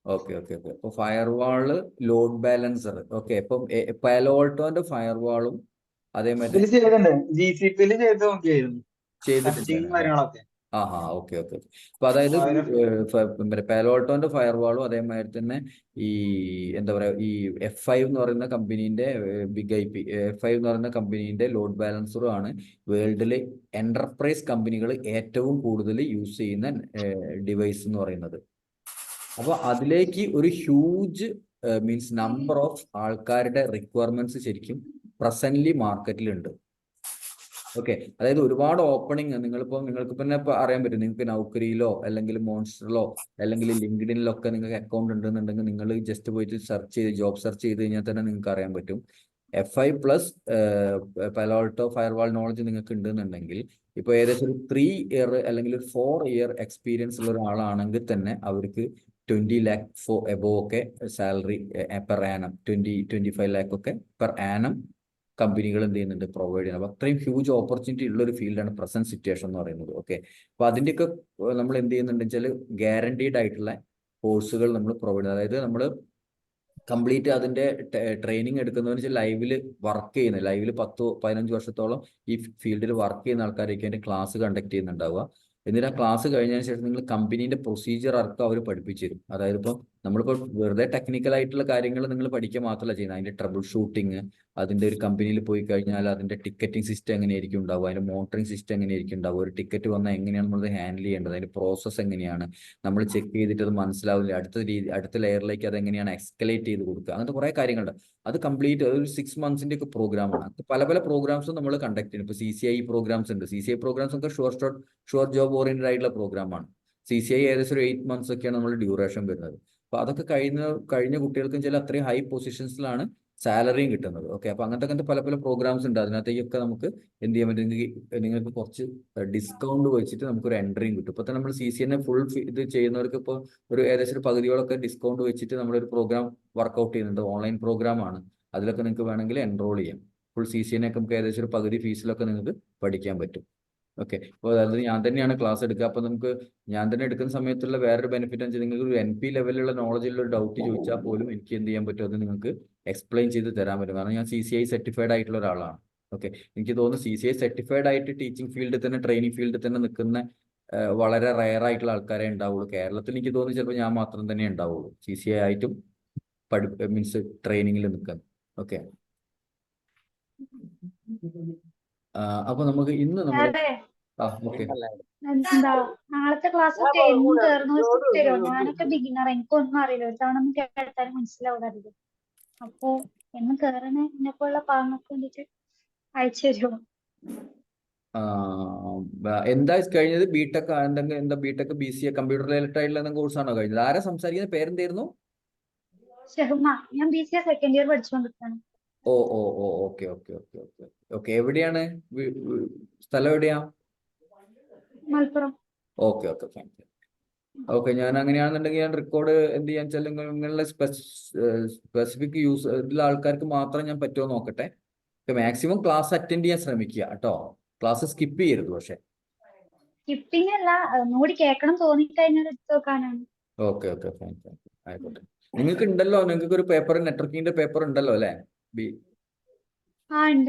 Speaker 1: Okay okay okay. അപ്പൊ ഫയർവാള്, ലോഡ് ബാലൻസർ. ഓക്കെ, ഇപ്പം പാലോൾട്ടോന്റെ ഫയർവാളും അതേമാതിരി
Speaker 3: GCP ചെയ്ത് നോക്കിയായിരുന്നു ടെസ്റ്റിംഗ്
Speaker 1: ചെയ്തിട്ടുണ്ട്.
Speaker 3: കാര്യങ്ങളൊക്കെ.
Speaker 1: Okay okay. അപ്പൊ അതായത് പാലോൾട്ടോന്റെ ഫയർവാളും അതേമാതിരി തന്നെ ഈ എന്താ പറയാ, ഈ F5 എന്ന് പറയുന്ന കമ്പനീന്റെ ബിഗ് IP F5 എന്ന് പറയുന്ന കമ്പനീന്റെ ലോഡ് ബാലൻസറും ആണ് വേൾഡിലെ എന്റർപ്രൈസ് കമ്പനികൾ ഏറ്റവും കൂടുതൽ യൂസ് ചെയ്യുന്ന ഡിവൈസ് എന്ന് പറയുന്നത്. അപ്പൊ അതിലേക്ക് ഒരു ഹ്യൂജ് മീൻസ് നമ്പർ ഓഫ് ആൾക്കാരുടെ റിക്വയർമെന്റ്സ് ശരിക്കും പ്രസന്റ്ലി മാർക്കറ്റിലുണ്ട്. ഓക്കെ, അതായത് ഒരുപാട് ഓപ്പണിങ് നിങ്ങൾക്ക് പിന്നെ അറിയാൻ പറ്റും. നിങ്ങൾക്ക് നൗക്കരിയിലോ അല്ലെങ്കിൽ മോൺസ്റ്ററിലോ അല്ലെങ്കിൽ ലിങ്ക്ഡിനിലോ ഒക്കെ നിങ്ങൾക്ക് അക്കൗണ്ട് ഉണ്ടെന്നുണ്ടെങ്കിൽ നിങ്ങൾ ജസ്റ്റ് പോയിട്ട് ജോബ് സെർച്ച് ചെയ്ത് കഴിഞ്ഞാൽ തന്നെ നിങ്ങൾക്ക് അറിയാൻ പറ്റും. F5 പ്ലസ് പാലോൾട്ടോ ഫയർവാൾ നോളജ് നിങ്ങൾക്ക് ഉണ്ടെന്നുണ്ടെങ്കിൽ ഇപ്പൊ ഏകദേശം ഒരു 3 year അല്ലെങ്കിൽ ഒരു 4 year എക്സ്പീരിയൻസ് ഉള്ള ഒരാളാണെങ്കിൽ തന്നെ അവർക്ക് 20 lakh എബോവ് ഒക്കെ സാലറി പെർ ആനം, 20-25 lakh ഒക്കെ പെർ ആനം കമ്പനികൾ എന്ത് ചെയ്യുന്നുണ്ട്, പ്രൊവൈഡ് ചെയ്യുന്നത്. അപ്പൊ അത്രയും ഹ്യൂജ് ഓപ്പർച്യൂണിറ്റി ഉള്ള ഒരു ഫീൽഡാണ് പ്രസന്റ് സിറ്റുവേഷൻ എന്ന് പറയുന്നത്. ഓക്കെ, അപ്പൊ അതിന്റെയൊക്കെ നമ്മൾ എന്ത് ചെയ്യുന്നുണ്ട് വെച്ചാൽ ഗ്യാരണ്ടീഡ് ആയിട്ടുള്ള കോഴ്സുകൾ നമ്മൾ പ്രൊവൈഡ് ചെയ്യുന്നത്. അതായത് നമ്മൾ കംപ്ലീറ്റ് അതിന്റെ ട്രെയിനിങ് എടുക്കുന്നതെന്ന് വെച്ചാൽ ലൈവില് വർക്ക് ചെയ്യുന്ന, ലൈവില് 10-15 വർഷത്തോളം ഈ ഫീൽഡിൽ വർക്ക് ചെയ്യുന്ന ആൾക്കാരൊക്കെ അതിന്റെ ക്ലാസ് കണ്ടക്ട് ചെയ്യുന്നുണ്ടാവുക. എന്നിട്ട് ആ ക്ലാസ് കഴിഞ്ഞതിന് ശേഷം നിങ്ങൾ കമ്പനീന്റെ പ്രൊസീജിയർ അടക്കം അവർ പഠിപ്പിച്ചു തരും. അതായത് ഇപ്പം നമ്മളിപ്പോൾ വെറുതെ ടെക്നിക്കൽ ആയിട്ടുള്ള കാര്യങ്ങൾ നിങ്ങൾ പഠിക്കുക മാത്രമല്ല ചെയ്യുന്നത്, അതിന്റെ ട്രബിൾ ഷൂട്ടിങ്, അതിന്റെ ഒരു കമ്പനിയിൽ പോയി കഴിഞ്ഞാൽ അതിന്റെ ടിക്കറ്റിംഗ് സിസ്റ്റം എങ്ങനെയായിരിക്കും ഉണ്ടാവുക, അതിന്റെ മോണിറ്ററിംഗ് സിസ്റ്റം എങ്ങനെയായിരിക്കും ഉണ്ടാവുക, ഒരു ടിക്കറ്റ് വന്നാൽ എങ്ങനെയാണ് നമ്മൾ ഹാൻഡിൽ ചെയ്യേണ്ടത്, അതിന്റെ പ്രോസസ്സ് എങ്ങനെയാണ്, നമ്മൾ ചെക്ക് ചെയ്തിട്ട് അത് മനസ്സിലാവില്ല, അടുത്ത ലെയറിലേക്ക് അത് എങ്ങനെയാണ് എക്സ്കലേറ്റ് ചെയ്ത് കൊടുക്കുക, അങ്ങനത്തെ കുറെ കാര്യങ്ങളുണ്ട്. അത് കംപ്ലീറ്റ് ഒരു 6 months ഒക്കെ പ്രോഗ്രാമാണ്. പല പല പ്രോഗ്രാംസും നമ്മൾ കണ്ടക്ട് ചെയ്യുന്നു. ഇപ്പോൾ CCI പ്രോഗ്രാംസ് ഉണ്ട്. CCI പ്രോഗ്രാംസ് ഒക്കെ ഷുവർ ജോബ് ഓറിയന്റഡ് ആയിട്ടുള്ള പ്രോഗ്രാമാണ്. CCI ഏകദേശം ഒരു 8 months ഒക്കെയാണ് നമ്മൾ ഡ്യൂറേഷൻ വരുന്നത്. അപ്പൊ അതൊക്കെ കഴിഞ്ഞ കുട്ടികൾക്കും ചില അത്രയും ഹൈ പൊസിഷൻസിലാണ് സാലറിയും കിട്ടുന്നത്. ഓക്കെ, അപ്പൊ അങ്ങനത്തെ പല പല പ്രോഗ്രാംസ് ഉണ്ട്. അതിനകത്തേക്കൊക്കെ നമുക്ക് എന്ത് ചെയ്യാൻ പറ്റും, നിങ്ങൾക്ക് കുറച്ച് ഡിസ്കൗണ്ട് വെച്ചിട്ട് നമുക്കൊരു എൻട്രിയും കിട്ടും. ഇപ്പൊ നമ്മൾ CCNA ഫുൾ ഇത് ചെയ്യുന്നവർക്ക് ഇപ്പോൾ ഒരു ഏകദേശം ഒരു പകുതിയോളൊക്കെ ഡിസ്കൗണ്ട് വെച്ചിട്ട് നമ്മളൊരു പ്രോഗ്രാം വർക്ക്ഔട്ട് ചെയ്യുന്നുണ്ട്. ഓൺലൈൻ പ്രോഗ്രാം ആണ്. അതിലൊക്കെ നിങ്ങൾക്ക് വേണമെങ്കിൽ എൻറോൾ ചെയ്യാം. ഫുൾ CCNA ഒക്കെ നമുക്ക് ഏകദേശം ഒരു പകുതി ഫീസിലൊക്കെ നിങ്ങൾക്ക് പഠിക്കാൻ പറ്റും. ഓക്കെ. അപ്പോൾ അതായത് ഞാൻ തന്നെയാണ് ക്ലാസ് എടുക്കുക. അപ്പോൾ നമുക്ക് ഞാൻ തന്നെ എടുക്കുന്ന സമയത്തുള്ള വേറൊരു ബെനിഫിറ്റ് എന്ന് വെച്ചാൽ നിങ്ങൾക്ക് ഒരു NP ലെവലിലുള്ള നോളജിലുള്ള ഒരു ഡൗട്ട് ചോദിച്ചാൽ പോലും എനിക്ക് എന്ത് ചെയ്യാൻ പറ്റും, അത് നിങ്ങൾക്ക് എക്സ്പ്ലെയിൻ ചെയ്ത് തരാൻ പറ്റും. കാരണം ഞാൻ CCI സർട്ടിഫൈഡ് ആയിട്ടുള്ള ഒരാളാണ്. ഓക്കെ. എനിക്ക് തോന്നുന്നു CCI സർട്ടിഫൈഡ് ആയിട്ട് ടീച്ചിങ് ഫീൽഡിൽ തന്നെ ട്രെയിനിങ് ഫീൽഡിൽ തന്നെ നിൽക്കുന്ന വളരെ റയർ ആയിട്ടുള്ള ആൾക്കാരെ ഉണ്ടാവുള്ളൂ. കേരളത്തിൽ എനിക്ക് തോന്നുന്നു ചിലപ്പോൾ ഞാൻ മാത്രം തന്നെ ഉണ്ടാവുള്ളൂ CCI ആയിട്ടും മീൻസ് ട്രെയിനിങ്ങിൽ നിൽക്കാൻ. ഓക്കെ. അപ്പൊ നമുക്ക് ഇന്ന് നമ്മൾ ഓക്കെ
Speaker 4: എന്താ നാളത്തെ ക്ലാസ് ഒക്കെ എന്നും കയറുന്ന തരുമോ? ഞാനൊക്കെ ബിഗിനർ, എനിക്കൊന്നും അറിയില്ല. ഒരു തവണ ഒന്ന് കേട്ടാലും മനസ്സിലാവില്ല അധികം. അപ്പൊ എന്നും കയറണ എന്നെപ്പോലുള്ള പാങ്ങക്ക് വേണ്ടിട്ട് അയച്ചു തരുമോ?
Speaker 1: എന്താ കഴിഞ്ഞത്? ബിടെക് എന്തെങ്കിലും എന്താ ബിടെക് BCA കമ്പ്യൂട്ടർ റിലേറ്റഡ് ആയിട്ടുള്ള എന്തെങ്കിലും കോഴ്സാണോ കഴിഞ്ഞത്? ആരാ സംസാരിക്കുന്ന? പേരെന്തായിരുന്നു?
Speaker 4: ഷെഹ്മ. ഞാൻ BCA സെക്കൻഡ് ഇയർ പഠിച്ചുകൊണ്ടിരിക്കുകയാണ്.
Speaker 1: ഓ ഓ ഓ okay okay okay okay okay. എവിടെയാണ് സ്ഥലം? എവിടെയാ?
Speaker 4: Malappuram.
Speaker 1: Okay okay fine. Okay. ഞാൻ അങ്ങനെയാണെന്നുണ്ടെങ്കിൽ ഞാൻ റെക്കോർഡ് എന്ത് ചെയ്യാൻ വെച്ചാൽ നിങ്ങളുടെ സ്പെസിഫിക് യൂസ് ഉള്ള ആൾക്കാർക്ക് മാത്രം ഞാൻ പറ്റുമോ നോക്കട്ടെ. മാക്സിമം ക്ലാസ് അറ്റൻഡ് ചെയ്യാൻ ശ്രമിക്കുക കേട്ടോ. ക്ലാസ് സ്കിപ്പ് ചെയ്യരുത്. പക്ഷെ
Speaker 4: സ്കിപ്പിംഗ് അല്ല, ഒന്നുകൂടി കേൾക്കണം തോന്നിക്കഴിഞ്ഞാൽ എടുത്തു നോക്കാനാണ്.
Speaker 1: ഓക്കെ ഓക്കെ ഫൈൻ ഫൈൻ ആയിക്കോട്ടെ. നിങ്ങൾക്ക് ഉണ്ടല്ലോ, നിങ്ങൾക്ക് ഒരു പേപ്പർ നെറ്റ്വർക്കിംഗിന്റെ പേപ്പർ ഉണ്ടല്ലോ അല്ലേ?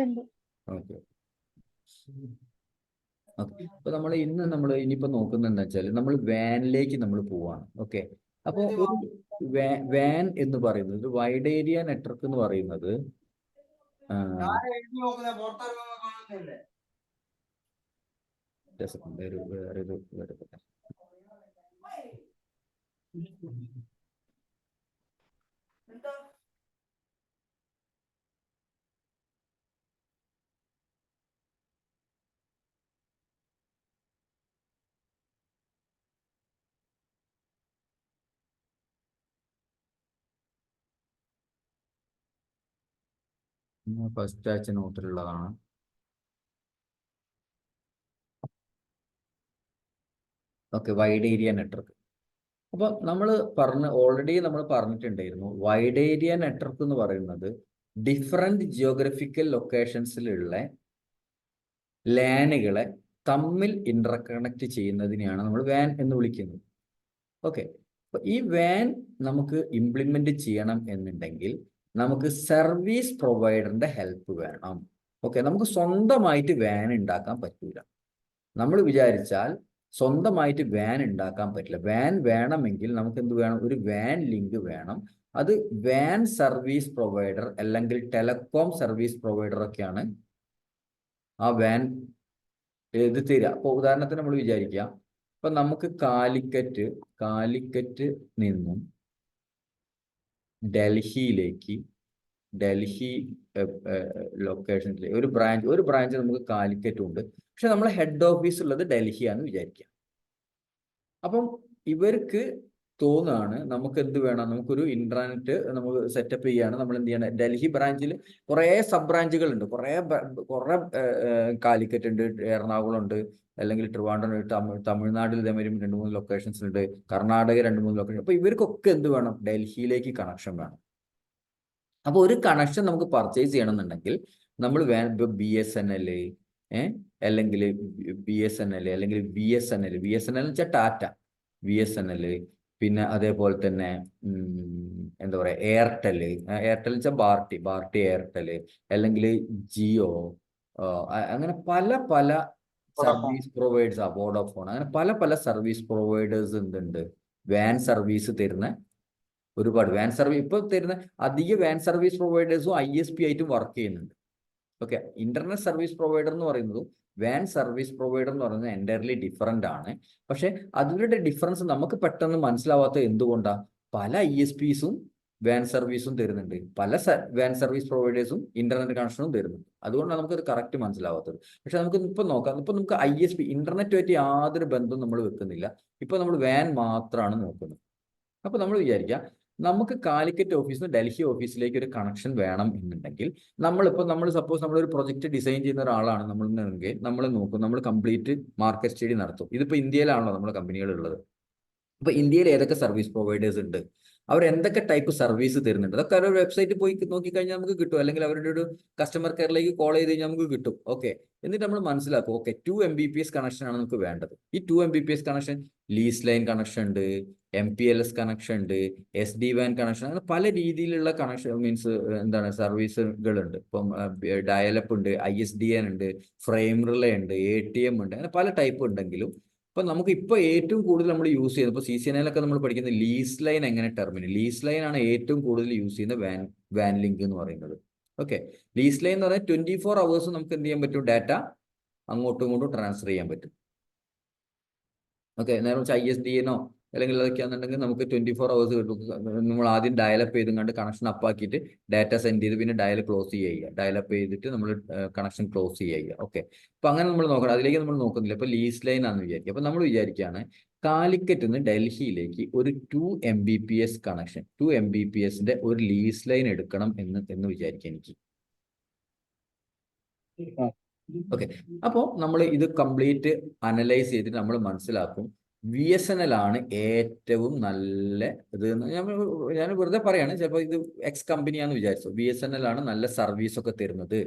Speaker 4: ഉണ്ട്.
Speaker 1: ഓക്കെ. ഓക്കെ. അപ്പൊ നമ്മൾ ഇനിയിപ്പോ നോക്കുന്നത് എന്താ വെച്ചാൽ നമ്മൾ വാനിലേക്ക് നമ്മൾ പോവാണ്. ഓക്കെ. അപ്പൊ ഒരു വാൻ എന്ന് പറയുന്നത് വൈഡ് ഏരിയ നെറ്റ്വർക്ക് എന്ന് പറയുന്നത് ഫസ്റ്റ് ആഴ്ച നോട്ടിലുള്ളതാണ്. ഓക്കെ. Wide area network. അപ്പൊ ഓൾറെഡി നമ്മൾ പറഞ്ഞിട്ടുണ്ടായിരുന്നു, വൈഡ് ഏരിയ നെറ്റ്വർക്ക് എന്ന് പറയുന്നത് ഡിഫറെന്റ് ജിയോഗ്രഫിക്കൽ ലൊക്കേഷൻസിലുള്ള ലാനുകളെ തമ്മിൽ ഇന്റർകണക്ട് ചെയ്യുന്നതിനെയാണ് നമ്മൾ വാൻ എന്ന് വിളിക്കുന്നത്. ഓക്കെ. അപ്പൊ ഈ വാൻ നമുക്ക് ഇംപ്ലിമെന്റ് ചെയ്യണം എന്നുണ്ടെങ്കിൽ നമുക്ക് സർവീസ് പ്രൊവൈഡറിന്റെ ഹെൽപ്പ് വേണം. ഓക്കെ. നമുക്ക് സ്വന്തമായിട്ട് വാൻ ഉണ്ടാക്കാൻ പറ്റൂല. നമ്മൾ വിചാരിച്ചാൽ സ്വന്തമായിട്ട് വാൻ ഉണ്ടാക്കാൻ പറ്റില്ല. വാൻ വേണമെങ്കിൽ നമുക്ക് എന്ത് വേണം? ഒരു വാൻ ലിങ്ക് വേണം. അത് വാൻ സർവീസ് പ്രൊവൈഡർ അല്ലെങ്കിൽ ടെലികോം സർവീസ് പ്രൊവൈഡർ ഒക്കെയാണ് ആ വാൻ ഇത് തരിക. അപ്പൊ ഉദാഹരണത്തിന് നമ്മൾ വിചാരിക്കുക, ഇപ്പൊ നമുക്ക് കാലിക്കറ്റ് നിന്നും ഡൽഹി ലൊക്കേഷനിലേക്ക് ഒരു ബ്രാഞ്ച് നമുക്ക് കാലിക്കറ്റും ഉണ്ട്. പക്ഷെ നമ്മളെ ഹെഡ് ഓഫീസ് ഉള്ളത് ഡൽഹിയാന്ന് വിചാരിക്കുക. അപ്പം ഇവർക്ക് തോന്നുകയാണ് നമുക്ക് എന്ത് വേണം, നമുക്കൊരു ഇന്റർനെറ്റ് നമുക്ക് സെറ്റപ്പ് ചെയ്യാണ്. നമ്മൾ എന്ത് ചെയ്യണം? ഡൽഹി ബ്രാഞ്ചിൽ കുറേ സബ് ബ്രാഞ്ചുകൾ ഉണ്ട്. കുറേ കാലിക്കറ്റ് ഉണ്ട്, എറണാകുളം ഉണ്ട്, അല്ലെങ്കിൽ ട്രിവാൻഡ്രം, തമിഴ്നാട്ടിൽ ഇതേമാതിരി 2-3 ലൊക്കേഷൻസ് ഉണ്ട്, കർണാടക 2-3 ലൊക്കേഷൻ. അപ്പൊ ഇവർക്കൊക്കെ എന്ത് വേണം? ഡൽഹിയിലേക്ക് കണക്ഷൻ വേണം. അപ്പൊ ഒരു കണക്ഷൻ നമുക്ക് പർച്ചേസ് ചെയ്യണമെന്നുണ്ടെങ്കിൽ നമ്മൾ BSNL അല്ലെങ്കിൽ BSNL അല്ലെങ്കിൽ VSNL എന്ന് വെച്ചാൽ ടാറ്റ, VSNL, പിന്നെ അതേപോലെ തന്നെ എന്താ പറയാ എയർടെൽ എന്ന് വെച്ചാൽ ബാർട്ടി എയർടെൽ, അല്ലെങ്കിൽ ജിയോ, അങ്ങനെ പല സർവീസ് പ്രൊവൈഡേഴ്സ്, വോഡാഫോൺ, അങ്ങനെ പല സർവീസ് പ്രൊവൈഡേഴ്സ് എന്തുണ്ട് വാൻ സർവീസ് തരുന്ന ഒരുപാട്. വാൻ സർവീസ് ഇപ്പൊ തരുന്ന അധിക വാൻ സർവീസ് പ്രൊവൈഡേഴ്സും ISP ആയിട്ടും വർക്ക് ചെയ്യുന്നുണ്ട്. ഓക്കെ. ഇന്റർനെറ്റ് സർവീസ് പ്രൊവൈഡർ എന്ന് പറയുന്നതും വാൻ സർവീസ് പ്രൊവൈഡർ എന്ന് പറയുന്നത് എൻറ്റയർലി ഡിഫറെന്റ് ആണ്. പക്ഷെ അതിലുള്ള ഡിഫറൻസ് നമുക്ക് പെട്ടെന്ന് മനസ്സിലാവാത്ത എന്തുകൊണ്ടാണ്? പല ISPസും വാൻ സർവീസും തരുന്നുണ്ട്, പല വാൻ സർവീസ് പ്രൊവൈഡേഴ്സും ഇന്റർനെറ്റ് കണക്ഷനും തരുന്നുണ്ട്. അതുകൊണ്ടാണ് നമുക്കത് കറക്റ്റ് മനസ്സിലാവാത്തത്. പക്ഷെ നമുക്ക് ഇപ്പൊ നോക്കാം. ഇപ്പൊ നമുക്ക് ISP ഇന്റർനെറ്റുമായിട്ട് യാതൊരു ബന്ധവും നമ്മൾ വെക്കുന്നില്ല. ഇപ്പൊ നമ്മൾ വാൻ മാത്രമാണ് നോക്കുന്നത്. അപ്പൊ നമ്മൾ വിചാരിക്കുക, നമുക്ക് കാലിക്കറ്റ് ഓഫീസിൽ നിന്ന് ഡൽഹി ഓഫീസിലേക്ക് ഒരു കണക്ഷൻ വേണം എന്നുണ്ടെങ്കിൽ നമ്മൾ സപ്പോസ് നമ്മളൊരു പ്രൊജക്ട് ഡിസൈൻ ചെയ്യുന്ന ഒരാളാണ് നമ്മൾ നോക്കും, നമ്മൾ കംപ്ലീറ്റ് മാർക്കറ്റ് സ്റ്റഡി നടത്തും. ഇതിപ്പോ ഇന്ത്യയിലാണല്ലോ നമ്മുടെ കമ്പനികൾ ഉള്ളത്. അപ്പൊ ഇന്ത്യയിൽ ഏതൊക്കെ സർവീസ് പ്രൊവൈഡേഴ്സ് ഉണ്ട്, അവർ എന്തൊക്കെ ടൈപ്പ് സർവീസ് തരുന്നുണ്ട് അതൊക്കെ അവരുടെ വെബ്സൈറ്റിൽ പോയി നോക്കിക്കഴിഞ്ഞാൽ നമുക്ക് കിട്ടും, അല്ലെങ്കിൽ അവരുടെ ഒരു കസ്റ്റമർ കെയറിലേക്ക് കോൾ ചെയ്ത് കഴിഞ്ഞാൽ നമുക്ക് കിട്ടും. ഓക്കെ, എന്നിട്ട് നമ്മൾ മനസ്സിലാക്കും, ഓക്കെ 2 Mbps കണക്ഷൻ ആണ് നമുക്ക് വേണ്ടത്. ഈ 2 Mbps connection lease line connection ഉണ്ട്, MPLS കണക്ഷൻ ഉണ്ട്, SD-WAN കണക്ഷൻ, അങ്ങനെ പല രീതിയിലുള്ള കണക്ഷൻ മീൻസ് എന്താണ് സർവീസുകൾ ഉണ്ട്. ഇപ്പം ഡയലപ്പ് ഉണ്ട്, ISDN ഉണ്ട്, ഫ്രെയിം റിലേ ഉണ്ട്, ATM ഉണ്ട്, അങ്ങനെ പല ടൈപ്പ് ഉണ്ടെങ്കിലും ഇപ്പൊ നമുക്ക് ഇപ്പൊ ഏറ്റവും കൂടുതൽ നമ്മൾ യൂസ് ചെയ്യുന്നത് ഇപ്പൊ CCNA നമ്മൾ പഠിക്കുന്ന ലീസ് ലൈൻ എങ്ങനെ ടെർമിനൽ ലീസ് ലൈൻ ആണ് ഏറ്റവും കൂടുതൽ യൂസ് ചെയ്യുന്ന വാൻ ലിങ്ക് എന്ന് പറയുന്നത്. ഓക്കെ, ലീസ് ലൈൻ എന്ന് പറഞ്ഞാൽ 24 hours നമുക്ക് എന്ത് ചെയ്യാൻ പറ്റും, ഡാറ്റ അങ്ങോട്ടും ഇങ്ങോട്ടും ട്രാൻസ്ഫർ ചെയ്യാൻ പറ്റും. ഓക്കെ, നേരെ വെച്ചാൽ ISDN അല്ലെങ്കിൽ അതൊക്കെയാണെന്നുണ്ടെങ്കിൽ നമുക്ക് 24 hours കിട്ടും. നമ്മൾ ആദ്യം ഡയലപ്പ് ചെയ്തും കണ്ട് കണക്ഷൻ അപ്പാക്കിയിട്ട് ഡാറ്റ സെൻഡ് ചെയ്ത് പിന്നെ ഡയൽ ക്ലോസ് ചെയ്യുക, ഡയലപ്പ് ചെയ്തിട്ട് നമ്മൾ കണക്ഷൻ ക്ലോസ് ചെയ്യുക. ഓക്കെ, അപ്പൊ അങ്ങനെ നമ്മൾ നോക്കണം, അതിലേക്ക് നമ്മൾ നോക്കുന്നില്ല. ഇപ്പൊ ലീസ് ലൈൻ ആണെന്ന് വിചാരിക്കുക. അപ്പൊ നമ്മൾ വിചാരിക്കുകയാണ് കാലിക്കറ്റ് നിന്ന് ഡൽഹിയിലേക്ക് ഒരു 2 Mbps കണക്ഷൻ, 2 Mbpsന്റെ ഒരു ലീസ് ലൈൻ എടുക്കണം എന്ന് വിചാരിക്കുക എനിക്ക്. ഓക്കെ, അപ്പോൾ നമ്മൾ ഇത് കംപ്ലീറ്റ് അനലൈസ് ചെയ്തിട്ട് നമ്മൾ മനസ്സിലാക്കും VSNL ആണ് ഏറ്റവും നല്ല ഇത്. ഞാൻ വെറുതെ പറയാണ്, ചിലപ്പോൾ ഇത് എക്സ് കമ്പനിയാന്ന് വിചാരിച്ചു. VSNL ആണ് നല്ല സർവീസ് ഒക്കെ തരുന്നത്,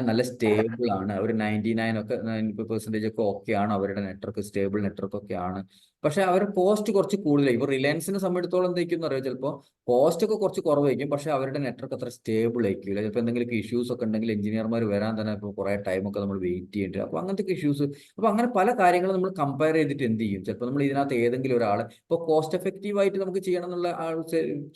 Speaker 1: നല്ല സ്റ്റേബിൾ ആണ്, ഒരു 90% ഒക്കെ ഓക്കെയാണ്, അവരുടെ നെറ്റ്വർക്ക് സ്റ്റേബിൾ നെറ്റ്വർക്ക് ഒക്കെ ആണ്. പക്ഷെ അവരുടെ കോസ്റ്റ് കുറച്ച് കൂടുതലായി. ഇപ്പോൾ റിലയൻസിനെ സംബന്ധിച്ചിടത്തോളം എന്തായിരിക്കും അറിയാം, ചിലപ്പോൾ കോസ്റ്റ് ഒക്കെ കുറച്ച് കുറവായിരിക്കും, പക്ഷെ അവരുടെ നെറ്റ്വർക്ക് അത്ര സ്റ്റേബിൾ ആയിരിക്കില്ല. ചിലപ്പോൾ എന്തെങ്കിലും ഇഷ്യൂസ് ഒക്കെ ഉണ്ടെങ്കിൽ എഞ്ചിനീയർമാർ വരാൻ തന്നെ ഇപ്പോൾ കുറേ ടൈമൊക്കെ നമ്മൾ വെയിറ്റ് ചെയ്യേണ്ടി. അപ്പോൾ അങ്ങനത്തെ ഇഷ്യൂസ്, അപ്പോൾ അങ്ങനെ പല കാര്യങ്ങളും നമ്മൾ കമ്പയർ ചെയ്തിട്ട് എന്ത് ചെയ്യും, ചിലപ്പോൾ നമ്മൾ ഇതിനകത്ത് ഏതെങ്കിലും ഒരാൾ ഇപ്പോൾ കോസ്റ്റ് എഫക്റ്റീവ് ആയിട്ട് നമുക്ക് ചെയ്യണം എന്നുള്ള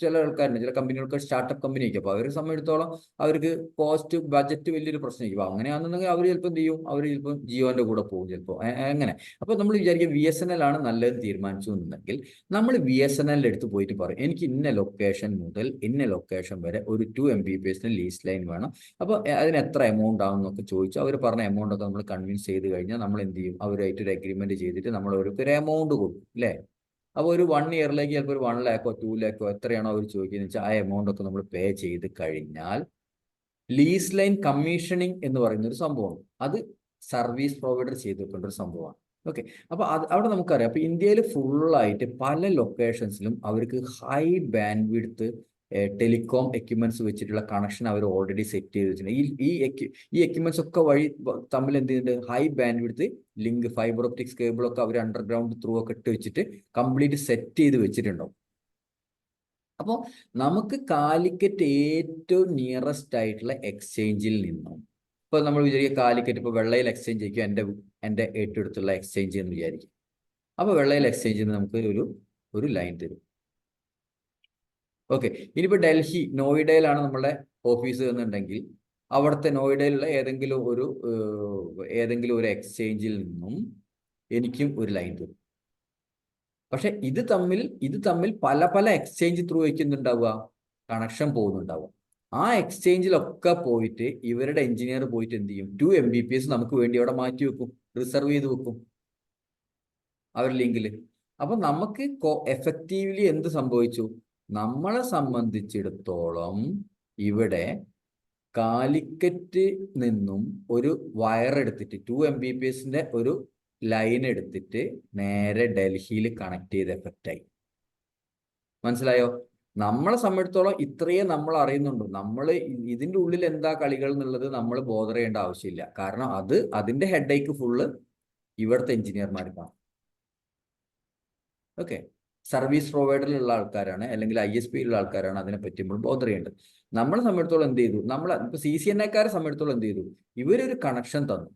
Speaker 1: ചില ആൾക്കാരുണ്ട്, ചില കമ്പനികൾക്ക് സ്റ്റാർട്ടപ്പ് കമ്പനി ആയിരിക്കും. അപ്പോൾ അവരെ സംബന്ധിച്ചിടത്തോളം അവർക്ക് കോസ്റ്റ് ബഡ്ജറ്റ് വലിയൊരു പ്രശ്നമായിരിക്കും. അപ്പോൾ അങ്ങനെയാണെന്നുണ്ടെങ്കിൽ അവർ ചിലപ്പോൾ എന്ത് ചെയ്യും, അവർ ചിലപ്പോൾ ജിയോന്റെ കൂടെ പോകും ചിലപ്പോൾ അങ്ങനെ. അപ്പോൾ നമ്മൾ വിചാരിക്കും VSNL ആണ് നല്ലത് തീരുമാനിച്ചു എന്നുണ്ടെങ്കിൽ നമ്മൾ VSNL എടുത്ത് പോയിട്ട് പറയും, എനിക്ക് ഇന്ന ലൊക്കേഷൻ മുതൽ ഇന്ന ലൊക്കേഷൻ വരെ ഒരു 2 Mbps ലീസ് ലൈൻ വേണം. അപ്പോൾ അതിന് എത്ര എമൗണ്ട് ആവും എന്നൊക്കെ ചോദിച്ചു അവർ പറഞ്ഞ എമൗണ്ട് ഒക്കെ നമ്മൾ കൺവിൻസ് ചെയ്ത് കഴിഞ്ഞാൽ നമ്മൾ എന്ത് ചെയ്യും, അവരായിട്ട് ഒരു അഗ്രിമെന്റ് ചെയ്തിട്ട് നമ്മൾ അവർക്ക് ഒരു എമൗണ്ട് കൊടുക്കും അല്ലേ. അപ്പോൾ ഒരു 1 ഇയറിലേക്ക് ചിലപ്പോൾ ഒരു 1 lakhോ 2 lakhോ എത്രയാണോ അവർ ചോദിക്കുന്നത് വെച്ചാൽ ആ എമൗണ്ട് ഒക്കെ നമ്മൾ പേ ചെയ്ത് കഴിഞ്ഞാൽ ലീസ് ലൈൻ കമ്മീഷനിങ് എന്ന് പറയുന്ന ഒരു സംഭവമാണ്. അത് സർവീസ് പ്രൊവൈഡർ ചെയ്ത് വെക്കേണ്ട ഒരു സംഭവമാണ്. ഓക്കെ, അപ്പോൾ അവിടെ നമുക്കറിയാം, അപ്പോൾ ഇന്ത്യയിൽ ഫുള്ളായിട്ട് പല ലൊക്കേഷൻസിലും അവർക്ക് high bandwidth telecom equipments വെച്ചിട്ടുള്ള കണക്ഷൻ അവർ ഓൾറെഡി സെറ്റ് ചെയ്ത് വെച്ചിട്ടുണ്ട്. ഈ എക്യുപ്മെന്റ്സ് ഒക്കെ വഴി തമ്മിൽ എന്ത് ചെയ്യുന്നുണ്ട്, high bandwidth link fibre optics കേബിളൊക്കെ അവർ അണ്ടർഗ്രൗണ്ട് ത്രൂ ഒക്കെ ഇട്ട് വെച്ചിട്ട് കംപ്ലീറ്റ് സെറ്റ് ചെയ്ത് വെച്ചിട്ടുണ്ടാവും. അപ്പോൾ നമുക്ക് കാലിക്കറ്റ് ഏറ്റവും നിയറസ്റ്റ് ആയിട്ടുള്ള എക്സ്ചേഞ്ചിൽ നിന്നും, ഇപ്പോൾ നമ്മൾ വിചാരിക്കുക കാലിക്കറ്റ് ഇപ്പോൾ വെള്ളയിൽ എക്സ്ചേഞ്ച് ആയിരിക്കും എൻ്റെ ഏറ്റവും അടുത്തുള്ള എക്സ്ചേഞ്ച് എന്ന് വിചാരിക്കും. അപ്പോൾ വെള്ളയിൽ എക്സ്ചേഞ്ചിൽ നിന്ന് നമുക്ക് ഒരു ലൈൻ തരും. ഓക്കെ, ഇനിയിപ്പോൾ ഡൽഹി നോയിഡയിലാണ് നമ്മളുടെ ഓഫീസ് എന്നുണ്ടെങ്കിൽ അവിടുത്തെ നോയിഡയിലുള്ള ഏതെങ്കിലും ഒരു എക്സ്ചേഞ്ചിൽ നിന്നും എനിക്കും ഒരു ലൈൻ തരും. പക്ഷെ ഇത് തമ്മിൽ പല എക്സ്ചേഞ്ച് ത്രൂ വയ്ക്കുന്നുണ്ടാവുക, കണക്ഷൻ പോകുന്നുണ്ടാവുക. ആ എക്സ്ചേഞ്ചിലൊക്കെ പോയിട്ട് ഇവരുടെ എഞ്ചിനീയർ പോയിട്ട് എന്ത് ചെയ്യും, 2 Mbps നമുക്ക് വേണ്ടി അവിടെ മാറ്റി വെക്കും, റിസർവ് ചെയ്ത് വെക്കും അവർ ലിങ്കിൽ. അപ്പൊ നമുക്ക് എഫക്റ്റീവ്ലി എന്ത് സംഭവിച്ചു, നമ്മളെ സംബന്ധിച്ചിടത്തോളം ഇവിടെ കാലിക്കറ്റ് നിന്നും ഒരു വയർ എടുത്തിട്ട് 2 Mbps ഒരു ലൈൻ എടുത്തിട്ട് നേരെ ഡൽഹിയിൽ കണക്ട് ചെയ്ത് എഫക്റ്റായി. മനസ്സിലായോ? നമ്മളെ സംബന്ധിച്ചിടത്തോളം ഇത്രയേ നമ്മൾ അറിയുന്നുണ്ടോ, നമ്മൾ ഇതിൻ്റെ ഉള്ളിൽ എന്താ കളികൾ എന്നുള്ളത് നമ്മൾ ബോധർ ചെയ്യേണ്ട ആവശ്യമില്ല. കാരണം അതിന്റെ ഹെഡേക്ക് ഫുള്ള് ഇവിടുത്തെ എഞ്ചിനീയർമാർക്കാണ്. ഓക്കെ, സർവീസ് പ്രൊവൈഡറിലുള്ള ആൾക്കാരാണ് അല്ലെങ്കിൽ ISP ഉള്ള ആൾക്കാരാണ് അതിനെ പറ്റി നമ്മൾ ബോധർ ചെയ്യേണ്ടത്. നമ്മളെ സംബന്ധിച്ചിടത്തോളം എന്ത് ചെയ്തു, ഇപ്പൊ CCNAക്കാരെ സംബന്ധിച്ചിടത്തോളം എന്ത് ചെയ്തു, ഇവരൊരു കണക്ഷൻ തന്നു.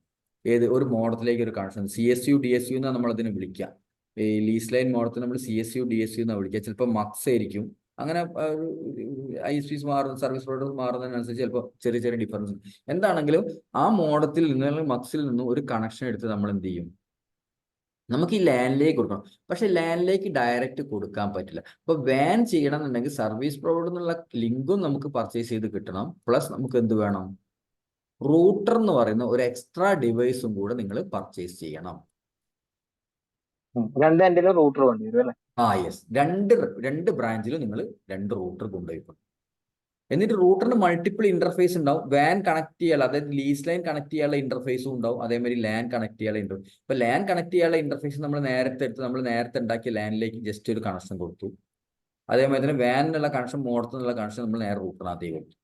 Speaker 1: ഒരു മോഡത്തിലേക്ക് ഒരു കണക്ഷൻ, CSU DSU എന്നാണ് നമ്മളതിനെ വിളിക്കുക. ഈ ലീസ് ലൈൻ മോഡത്തിൽ നമ്മൾ CSU DSU എന്നാണ് വിളിക്കുക. ചിലപ്പോൾ മക്സ് ആയിരിക്കും. അങ്ങനെ ISPs മാറുന്ന സർവീസ് പ്രൊവൈഡർ മാറുന്നതിനനുസരിച്ച് ചിലപ്പോൾ ചെറിയ ചെറിയ ഡിഫറൻസ്. എന്താണെങ്കിലും ആ മോഡത്തിൽ നിന്ന് അല്ലെങ്കിൽ മക്സിൽ നിന്നും ഒരു കണക്ഷൻ എടുത്ത് നമ്മൾ എന്ത് ചെയ്യും, നമുക്ക് ഈ ലാൻഡിലേക്ക് കൊടുക്കണം. പക്ഷെ ലാൻഡിലേക്ക് ഡയറക്റ്റ് കൊടുക്കാൻ പറ്റില്ല. അപ്പൊ വാൻ ചെയ്യണം എന്നുണ്ടെങ്കിൽ സർവീസ് പ്രൊവൈഡർ എന്നുള്ള ലിങ്കും നമുക്ക് പർച്ചേസ് ചെയ്ത് കിട്ടണം. പ്ലസ് നമുക്ക് എന്ത് വേണം, റൂട്ടർ എന്ന് പറയുന്ന ഒരു എക്സ്ട്രാ ഡിവൈസും കൂടെ നിങ്ങൾ പർച്ചേസ് ചെയ്യണം.
Speaker 2: രണ്ടിലും റൂട്ടർ വേണ്ടി വരും അല്ലേ?
Speaker 1: യെസ്, രണ്ട് ബ്രാഞ്ചിലും നിങ്ങൾ 2 റൂട്ടർ കൊണ്ടുപോയിക്കണം. എന്നിട്ട് റൂട്ടറിന് മൾട്ടിപ്പിൾ ഇന്റർഫേസ് ഉണ്ടാവും. വാൻ കണക്ട് ചെയ്യാനുള്ള, അതായത് ലീസ് ലൈൻ കണക്ട് ചെയ്യാനുള്ള ഇന്റർഫേസും ഉണ്ടാവും. അതേമാതിരി ലാൻ കണക്ട് ചെയ്യാനുള്ള ഇന്റർഫേസ്. ഇപ്പൊ ലാൻ കണക്ട് ചെയ്യാനുള്ള ഇന്റർഫേസ് നമ്മൾ നേരത്തെ ഉണ്ടാക്കിയ ലാനിലേക്ക് ജസ്റ്റ് ഒരു കണക്ഷൻ കൊടുത്തു. അതേമാതിരി തന്നെ വാനിനുള്ള കണക്ഷൻ, മോഡത്തിനുള്ള കണക്ഷൻ നമ്മൾ നേരെ റൂട്ടറിനകത്തേക്ക് കൊടുത്തു.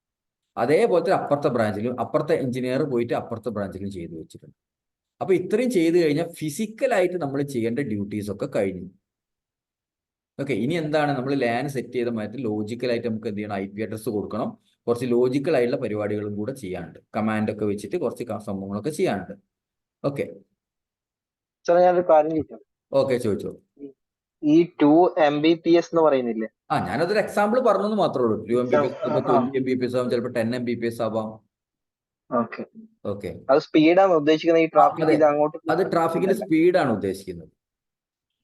Speaker 1: അതേപോലത്തെ അപ്പുറത്തെ ബ്രാഞ്ചിലും അപ്പുറത്തെ എഞ്ചിനീയർ പോയിട്ട് അപ്പുറത്തെ ബ്രാഞ്ചിലും ചെയ്തു വെച്ചിട്ടുണ്ട്. അപ്പൊ ഇത്രയും ചെയ്ത് കഴിഞ്ഞാൽ ഫിസിക്കലായിട്ട് നമ്മൾ ചെയ്യേണ്ട ഡ്യൂട്ടീസ് ഒക്കെ കഴിഞ്ഞു. ഓക്കെ, ഇനി എന്താണ് നമ്മൾ ലാൻ സെറ്റ് ചെയ്ത മാറ്റി ലോജിക്കലായിട്ട് നമുക്ക് എന്ത് ചെയ്യണം, IP അഡ്രസ്സ് കൊടുക്കണം. കുറച്ച് ലോജിക്കൽ ആയിട്ടുള്ള പരിപാടികളും കൂടെ ചെയ്യാനുണ്ട്. കമാൻഡ് ഒക്കെ വെച്ചിട്ട് കുറച്ച് സംഭവങ്ങളൊക്കെ ചെയ്യാനുണ്ട്. ഓക്കെ
Speaker 2: സാറേ ഞാനൊരു കാര്യം ചോദിക്കാം.
Speaker 1: ഓക്കെ, ചോദിച്ചോ.
Speaker 2: ഈ 2 Mbps എന്ന് പറയുന്നില്ലേ?
Speaker 1: ഞാനതൊരു എക്സാമ്പിൾ പറഞ്ഞെന്ന് മാത്രമേ ഉള്ളൂ. 2 Mbps, 20 Mbps ആവാം, ചിലപ്പോൾ 10 Mbps ആവാം.
Speaker 2: ഓക്കെ,
Speaker 1: ഓക്കെ,
Speaker 2: അത് സ്പീഡാണ് ഉദ്ദേശിക്കുന്നത്, ഈ ട്രാഫിക്
Speaker 1: അതെ,
Speaker 2: ഇത് അങ്ങോട്ട്
Speaker 1: അത് ട്രാഫിക്കിന്റെ സ്പീഡാണ് ഉദ്ദേശിക്കുന്നത്.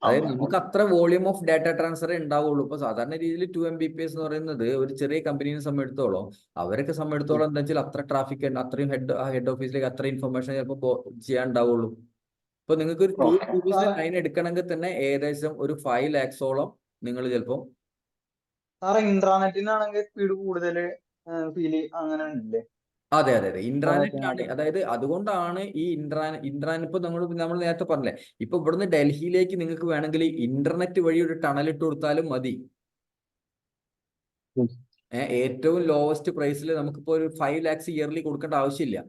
Speaker 1: അതായത് നമുക്ക് അത്ര വോളിയം ഓഫ് ഡാറ്റ ട്രാൻസ്ഫർ ഉണ്ടാവുള്ളൂ. ഇപ്പൊ സാധാരണ രീതിയിൽ 2 Mbps എന്ന് പറയുന്നത് ഒരു ചെറിയ കമ്പനീനെ സംബന്ധിച്ചിടത്തോളം, അവരൊക്കെ സംബന്ധിച്ചിടത്തോളം എന്താ വെച്ചാൽ അത്ര ട്രാഫിക് ഉണ്ട്, അത്രയും ഹെഡ് ഓഫീസിലേക്ക് അത്ര ഇൻഫർമേഷൻ ചിലപ്പോൾ ചെയ്യാൻ ഉണ്ടാവുള്ളൂ. ഇപ്പൊ നിങ്ങൾക്ക് ഒരു 2 Mbps ലൈൻ എടുക്കണമെങ്കിൽ തന്നെ ഏകദേശം ഒരു 5 lakhs-ഓളം നിങ്ങൾ ചിലപ്പോൾ.
Speaker 3: സാറേ ഇന്റർനെറ്റിനാണെങ്കിൽ സ്പീഡ് കൂടുതൽ അങ്ങനെ ഉണ്ടല്ലേ?
Speaker 1: അതെ, ഇന്റർനെറ്റ് ആണ്. അതായത് അതുകൊണ്ടാണ് ഈ ഇന്റർനെറ്റ് ഇപ്പൊ നമ്മൾ നേരത്തെ പറഞ്ഞില്ലേ, ഇപ്പൊ ഇവിടുന്ന് ഡൽഹിയിലേക്ക് നിങ്ങൾക്ക് വേണമെങ്കിൽ ഇന്റർനെറ്റ് വഴി ഒരു ടണൽ ഇട്ട് കൊടുത്താലും മതി. ഏറ്റവും ലോവസ്റ്റ് പ്രൈസിൽ നമുക്കിപ്പോ ഒരു 5 lakhs ഇയർലി കൊടുക്കേണ്ട ആവശ്യമില്ല.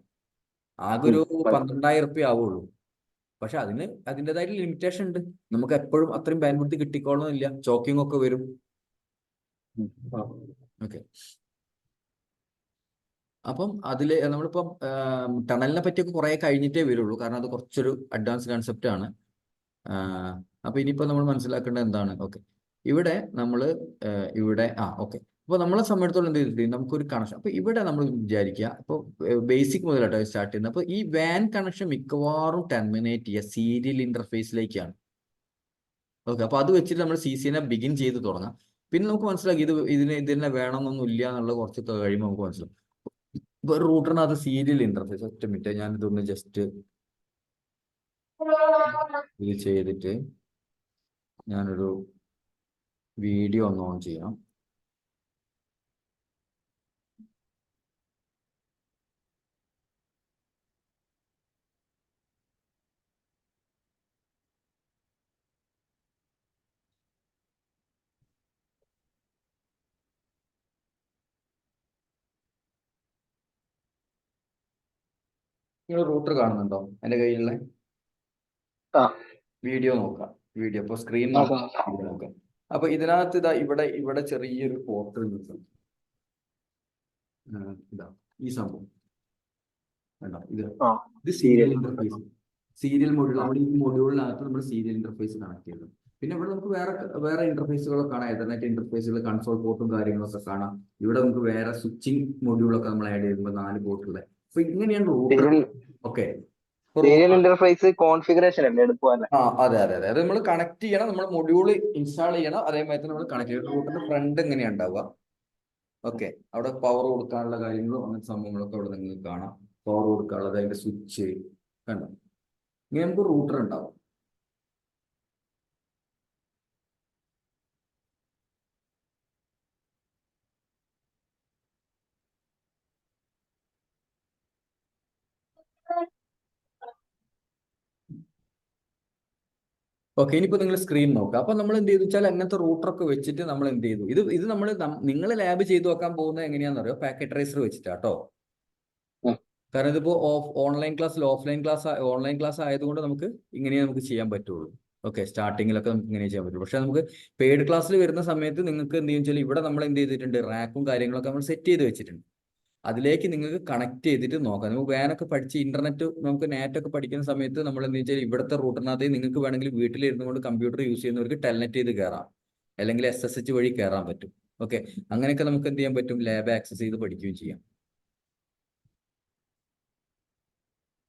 Speaker 1: ആകെ ഒരു 12,000 റുപ്യ ആവുള്ളൂ. പക്ഷെ അതിൻ്റെതായിട്ട് ലിമിറ്റേഷൻ ഉണ്ട്. നമുക്ക് എപ്പോഴും അത്രയും ബാൻഡ്വിഡ്ത്ത് കിട്ടിക്കോളണമെന്നില്ല, ചോക്കിംഗ് ഒക്കെ വരും. ഓക്കെ, അപ്പം അതിൽ നമ്മളിപ്പം ടണലിനെ പറ്റിയൊക്കെ കുറെ കഴിഞ്ഞിട്ടേ വരുള്ളൂ, കാരണം അത് കുറച്ചൊരു അഡ്വാൻസ് കൺസെപ്റ്റ് ആണ്. അപ്പൊ ഇനിയിപ്പോ നമ്മൾ മനസ്സിലാക്കേണ്ടത് എന്താണ്? ഓക്കെ, ഇവിടെ നമ്മൾ ഇവിടെ ഓക്കെ, അപ്പോൾ നമ്മളെ സംബന്ധിച്ചിടത്തോളം എന്ത് ചെയ്തിട്ടുണ്ട്, നമുക്കൊരു കണക്ഷൻ. അപ്പൊ ഇവിടെ നമ്മൾ വിചാരിക്കുക, ഇപ്പോൾ ബേസിക് മുതലാട്ടോ സ്റ്റാർട്ട് ചെയ്യുന്നത്. അപ്പോൾ ഈ വാൻ കണക്ഷൻ മിക്കവാറും ടെർമിനേറ്റ് ചെയ്യുക സീരിയൽ ഇന്റർഫേസിലേക്കാണ്. ഓക്കെ, അപ്പൊ അത് വെച്ചിട്ട് നമ്മൾ CCNA ബിഗിൻ ചെയ്ത് തുടങ്ങാം. പിന്നെ നമുക്ക് മനസ്സിലാക്കി ഇതിനെ വേണമെന്നൊന്നും ഇല്ല എന്നുള്ള കുറച്ച് കഴിയുമ്പോൾ നമുക്ക് മനസ്സിലാവും. ഇപ്പൊ ഒരു റൂട്ടറിനകത്ത് സീരിയൽ ഇന്റർഫേസ്, ഒറ്റ മിനിറ്റ് ഞാൻ ഇതൊന്ന് ജസ്റ്റ് ഇത് ചെയ്തിട്ട് ഞാനൊരു വീഡിയോ ഒന്ന് ഓൺ ചെയ്യാം. നിങ്ങൾ റൂട്ടർ കാണുന്നുണ്ടോ? എൻ്റെ കയ്യിലുള്ള വീഡിയോ നോക്കാം. വീഡിയോ ഇപ്പോൾ സ്ക്രീൻ നോക്കാം. അപ്പൊ ഇതിനകത്ത് ഇവിടെ ചെറിയൊരു പോർട്ടൽ ഇതാ ഈ സംഭവം ഇത് സീരിയൽ ഇന്റർഫേസ്, സീരിയൽ മൊഡ്യൂൾ. നമ്മുടെ ഈ മൊഡ്യൂളിനകത്ത് നമ്മൾ സീരിയൽ ഇന്റർഫേസ് കണക്ട് ചെയ്തു. പിന്നെ ഇവിടെ നമുക്ക് വേറെ ഇന്റർഫേസുകളൊക്കെ കാണാം, എതർനെറ്റ് ഇന്റർഫേസുകൾ, കൺസോൾ പോർട്ടും കാര്യങ്ങളൊക്കെ കാണാം. ഇവിടെ നമുക്ക് വേറെ സ്വിച്ചിങ് മൊഡ്യൂളൊക്കെ നമ്മൾ ആഡ് ചെയ്യുമ്പോൾ 4 പോർട്ടുള്ള. അപ്പൊ ഇങ്ങനെയാണ് router. Okay,
Speaker 2: serial interface configuration അല്ലേ എടുക്കുക?
Speaker 1: അതെ, അത് നമ്മൾ കണക്ട് ചെയ്യണം, നമ്മൾ മൊഡ്യൂൾ ഇൻസ്റ്റാൾ ചെയ്യണം. അതേമാതിരി നമ്മൾ കണക്ട് ചെയ്യണം. റൂട്ടറിന്റെ ഫ്രണ്ട് എങ്ങനെയാണ് ഉണ്ടാവുക? ഓക്കെ, അവിടെ പവർ കൊടുക്കാനുള്ള കാര്യങ്ങളും അങ്ങനത്തെ സംഭവങ്ങളൊക്കെ അവിടെ നിങ്ങൾക്ക് കാണാം. പവർ കൊടുക്കാനുള്ളത്, അതിന്റെ സ്വിച്ച് കണ്ടോ? ഇങ്ങനെ നമുക്ക് റൂട്ടർ ഉണ്ടാവും. ഓക്കെ, ഇനിയിപ്പോൾ നിങ്ങൾ സ്ക്രീൻ നോക്കുക. അപ്പൊ നമ്മൾ എന്ത് ചെയ്തു വെച്ചാൽ അങ്ങനത്തെ റൂട്ടറൊക്കെ വെച്ചിട്ട് നമ്മൾ എന്ത് ചെയ്തു, ഇത് നിങ്ങൾ ലാബ് ചെയ്തു നോക്കാൻ പോകുന്നത് എങ്ങനെയാണെന്ന് അറിയോ? പാക്കറ്റ് ട്രേസർ വെച്ചിട്ടാട്ടോ. കാരണം ഇതിപ്പോ ഓൺലൈൻ ക്ലാസ് ആയതുകൊണ്ട് നമുക്ക് ഇങ്ങനെയേ നമുക്ക് ചെയ്യാൻ പറ്റുള്ളൂ. ഓക്കെ, സ്റ്റാർട്ടിങ്ങിലൊക്കെ നമുക്ക് ഇങ്ങനെ ചെയ്യാൻ പറ്റുള്ളൂ. പക്ഷെ നമുക്ക് പെയ്ഡ് ക്ലാസ്സിൽ വരുന്ന സമയത്ത് നിങ്ങൾക്ക് എന്ത് ചെയ്യുക വെച്ചാൽ ഇവിടെ നമ്മൾ എന്ത് ചെയ്തിട്ടുണ്ട്, റാക്കും കാര്യങ്ങളൊക്കെ നമ്മൾ സെറ്റ് ചെയ്ത് വെച്ചിട്ടുണ്ട്. അതിലേക്ക് നിങ്ങൾക്ക് കണക്ട് ചെയ്തിട്ട് നോക്കാം. നമുക്ക് വാനൊക്കെ പഠിച്ച് ഇന്റർനെറ്റ്, നമുക്ക് നെറ്റൊക്കെ പഠിക്കുന്ന സമയത്ത് നമ്മൾ എന്താ വെച്ചാൽ ഇവിടുത്തെ റൂട്ടറിനകത്ത് നിങ്ങൾക്ക് വേണമെങ്കിൽ വീട്ടിലിരുന്നു കൊണ്ട് കമ്പ്യൂട്ടർ യൂസ് ചെയ്യുന്നവർക്ക് ടെൽനെറ്റ് ചെയ്ത് കയറാം, അല്ലെങ്കിൽ SSH വഴി കയറാൻ പറ്റും. ഓക്കെ, അങ്ങനെയൊക്കെ നമുക്ക് എന്ത് ചെയ്യാൻ പറ്റും, ലാബ് ആക്സസ് ചെയ്ത് പഠിക്കുകയും ചെയ്യാം.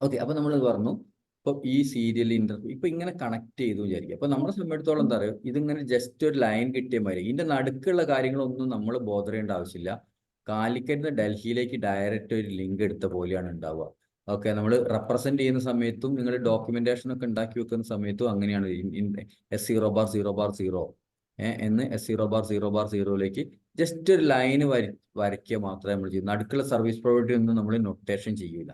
Speaker 1: ഓക്കെ, അപ്പൊ നമ്മൾ പറഞ്ഞു ഇപ്പൊ ഈ സീരിയൽ ഇന്റർഫേസ് ഇപ്പൊ ഇങ്ങനെ കണക്ട് ചെയ്തു വിചാരിക്കുക. അപ്പൊ നമ്മളെ സംബന്ധിച്ചിടത്തോളം എന്താ പറയുക, ഇതിങ്ങനെ ജസ്റ്റ് ഒരു ലൈൻ കിട്ടിയ മാതിരി ഇതിന്റെ നടുക്കുള്ള കാര്യങ്ങളൊന്നും നമ്മൾ ബോധർ ചെയ്യേണ്ട ആവശ്യമില്ല. കാലിക്കറ്റ് ഡൽഹിയിലേക്ക് ഡയറക്റ്റ് ഒരു ലിങ്ക് എടുത്ത പോലെയാണ് ഉണ്ടാവുക. ഓക്കെ, നമ്മൾ റെപ്രസെന്റ് ചെയ്യുന്ന സമയത്തും നിങ്ങൾ ഡോക്യുമെന്റേഷൻ ഒക്കെ ഉണ്ടാക്കി വെക്കുന്ന സമയത്തും അങ്ങനെയാണ്. S0/0/0 എന്ന് S0/0/0യിലേക്ക് ജസ്റ്റ് ഒരു ലൈന് വരയ്ക്കുക മാത്രമേ നമ്മൾ ചെയ്യൂ. നടുക്കുള്ള സർവീസ് പ്രൊവൈഡർ ഒന്നും നമ്മൾ നൊട്ടേഷൻ ചെയ്യൂല.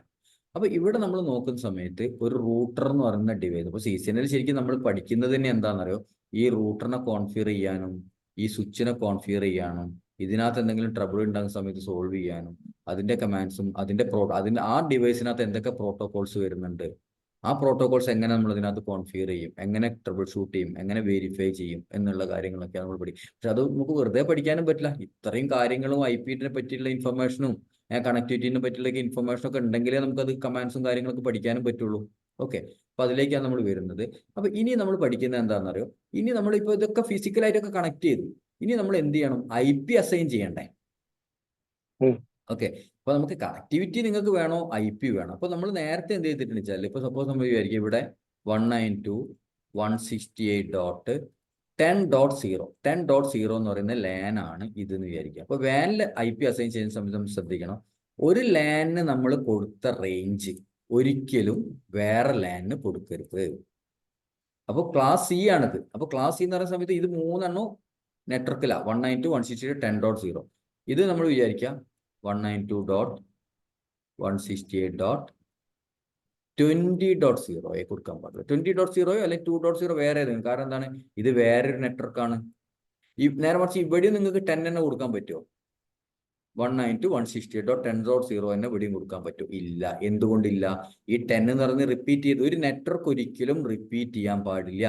Speaker 1: അപ്പൊ ഇവിടെ നമ്മൾ നോക്കുന്ന സമയത്ത് ഒരു റൂട്ടർ എന്ന് പറയുന്ന ഡിവൈസ്, ഇപ്പൊ CCNA ശരിക്കും നമ്മൾ പഠിക്കുന്നത് തന്നെ എന്താണെന്നറിയോ, ഈ റൂട്ടറിനെ കോൺഫിഗർ ചെയ്യാനും ഈ സ്വിച്ചിനെ കോൺഫിഗർ ചെയ്യാനും ഇതിനകത്ത് എന്തെങ്കിലും ട്രബിൾ ഉണ്ടാകുന്ന സമയത്ത് സോൾവ് ചെയ്യാനും അതിന്റെ കമാൻഡ്സും അതിന്റെ ആ ഡിവൈസിനകത്ത് എന്തൊക്കെ പ്രോട്ടോകോൾസ് വരുന്നുണ്ട്, ആ പ്രോട്ടോകോൾസ് എങ്ങനെ നമ്മൾ ഇതിനകത്ത് കോൺഫിഗർ ചെയ്യും, എങ്ങനെ ട്രബിൾ ഷൂട്ട് ചെയ്യും, എങ്ങനെ വെരിഫൈ ചെയ്യും എന്നുള്ള കാര്യങ്ങളൊക്കെ നമ്മൾ പഠിക്കും. പക്ഷെ അത് നമുക്ക് വെറുതെ പഠിക്കാനും പറ്റില്ല. ഇത്രയും കാര്യങ്ങളും IP-നെ പറ്റിയുള്ള ഇൻഫർമേഷനും കണക്ടിവിറ്റിനെ പറ്റിയുള്ള ഇൻഫർമേഷനും ഒക്കെ ഉണ്ടെങ്കിലേ നമുക്കത് കമാൻഡ്സും കാര്യങ്ങളൊക്കെ പഠിക്കാനും പറ്റുള്ളൂ. ഓക്കെ, അപ്പൊ അതിലേക്കാണ് നമ്മൾ വരുന്നത്. അപ്പൊ ഇനി നമ്മൾ പഠിക്കുന്നത് എന്താണെന്നറിയോ, ഇനി നമ്മൾ ഇപ്പോൾ ഇതൊക്കെ ഫിസിക്കലായിട്ടൊക്കെ കണക്ട് ചെയ്തു, ഇനി നമ്മൾ എന്ത് ചെയ്യണം, IP അസൈൻ ചെയ്യണ്ടേ? ഓക്കെ, അപ്പൊ നമുക്ക് കണക്ടിവിറ്റി നിങ്ങൾക്ക് വേണോ, IP വേണോ? അപ്പൊ നമ്മൾ നേരത്തെ എന്ത് ചെയ്തിട്ടുണ്ട് വെച്ചാൽ, ഇപ്പൊ സപ്പോസ് നമ്മൾ വിചാരിക്കും ഇവിടെ 192.168.10.0 എന്ന് പറയുന്ന ലാൻ ആണ് ഇതെന്ന് വിചാരിക്കുക. അപ്പൊ വാനിൽ IP അസൈൻ ചെയ്യുന്ന സമയത്ത് നമ്മൾ ശ്രദ്ധിക്കണം, ഒരു ലാനിന് നമ്മൾ കൊടുത്ത റേഞ്ച് ഒരിക്കലും വേറെ ലാനിന് കൊടുക്കരുത്. അപ്പോൾ ക്ലാസ് C ആണിത്. അപ്പോൾ ക്ലാസ് C എന്ന് പറയുന്ന സമയത്ത് ഇത് 3 നെറ്റ്വർക്കിലാണ് 192.168.10.0. ഇത് നമ്മൾ വിചാരിക്കുക 192.168.20.0 കൊടുക്കാൻ പാടില്ല. 20.0 അല്ലെങ്കിൽ 2.0 വേറെ ഏതെങ്കിലും. കാരണം എന്താണ്, ഇത് വേറൊരു നെറ്റ്വർക്കാണ്. ഈ നേരെ മറിച്ച് ഇവിടെ നിങ്ങൾക്ക് 10 തന്നെ കൊടുക്കാൻ പറ്റുമോ? 192.168.10.0 തന്നെ ഇവിടെയും കൊടുക്കാൻ പറ്റും? ഇല്ല. എന്തുകൊണ്ടില്ല? ഈ 10 എന്ന് പറഞ്ഞ് റിപ്പീറ്റ് ചെയ്ത് ഒരു നെറ്റ്വർക്ക് ഒരിക്കലും റിപ്പീറ്റ് ചെയ്യാൻ പാടില്ല.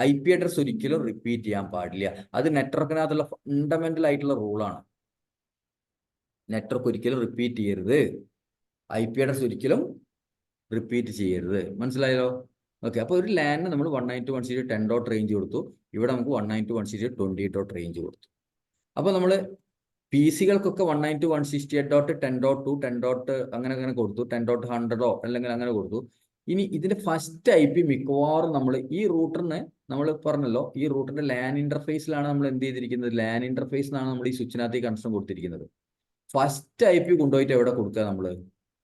Speaker 1: IP അഡ്രസ് ഒരിക്കലും റിപ്പീറ്റ് ചെയ്യാൻ പാടില്ല. അത് നെറ്റ്വർക്കിനകത്തുള്ള ഫണ്ടമെന്റൽ ആയിട്ടുള്ള റൂളാണ്. നെറ്റ്വർക്ക് ഒരിക്കലും റിപ്പീറ്റ് ചെയ്യരുത്, IP അഡ്രസ് ഒരിക്കലും റിപ്പീറ്റ് ചെയ്യരുത്. മനസ്സിലായല്ലോ? ഓക്കെ, അപ്പോൾ ഒരു ലാനിന് നമ്മൾ 192.168.10. റേഞ്ച് കൊടുത്തു. ഇവിടെ നമുക്ക് 192.168.20. റേഞ്ച് കൊടുത്തു. അപ്പോൾ നമ്മൾ PC-കൾക്കൊക്കെ 192.168.10.2 10. അങ്ങനെ കൊടുത്തു. 10.100 അല്ലെങ്കിൽ അങ്ങനെ കൊടുത്തു. ഇനി ഇതിന്റെ ഫസ്റ്റ് IP മിക്കവാറും നമ്മൾ ഈ റൂട്ടറിന് നമ്മൾ പറഞ്ഞല്ലോ, ഈ റൂട്ടറിന്റെ ലാൻ ഇന്റർഫേസിലാണ് നമ്മൾ എന്ത് ചെയ്തിരിക്കുന്നത്, ലാൻ ഇന്റർഫേസിലാണ് നമ്മൾ ഈ സ്വിച്ചിനകത്ത് കണക്ഷൻ കൊടുത്തിരിക്കുന്നത്. ഫസ്റ്റ് IP കൊണ്ടുപോയിട്ട് എവിടെ കൊടുക്കുക, നമ്മൾ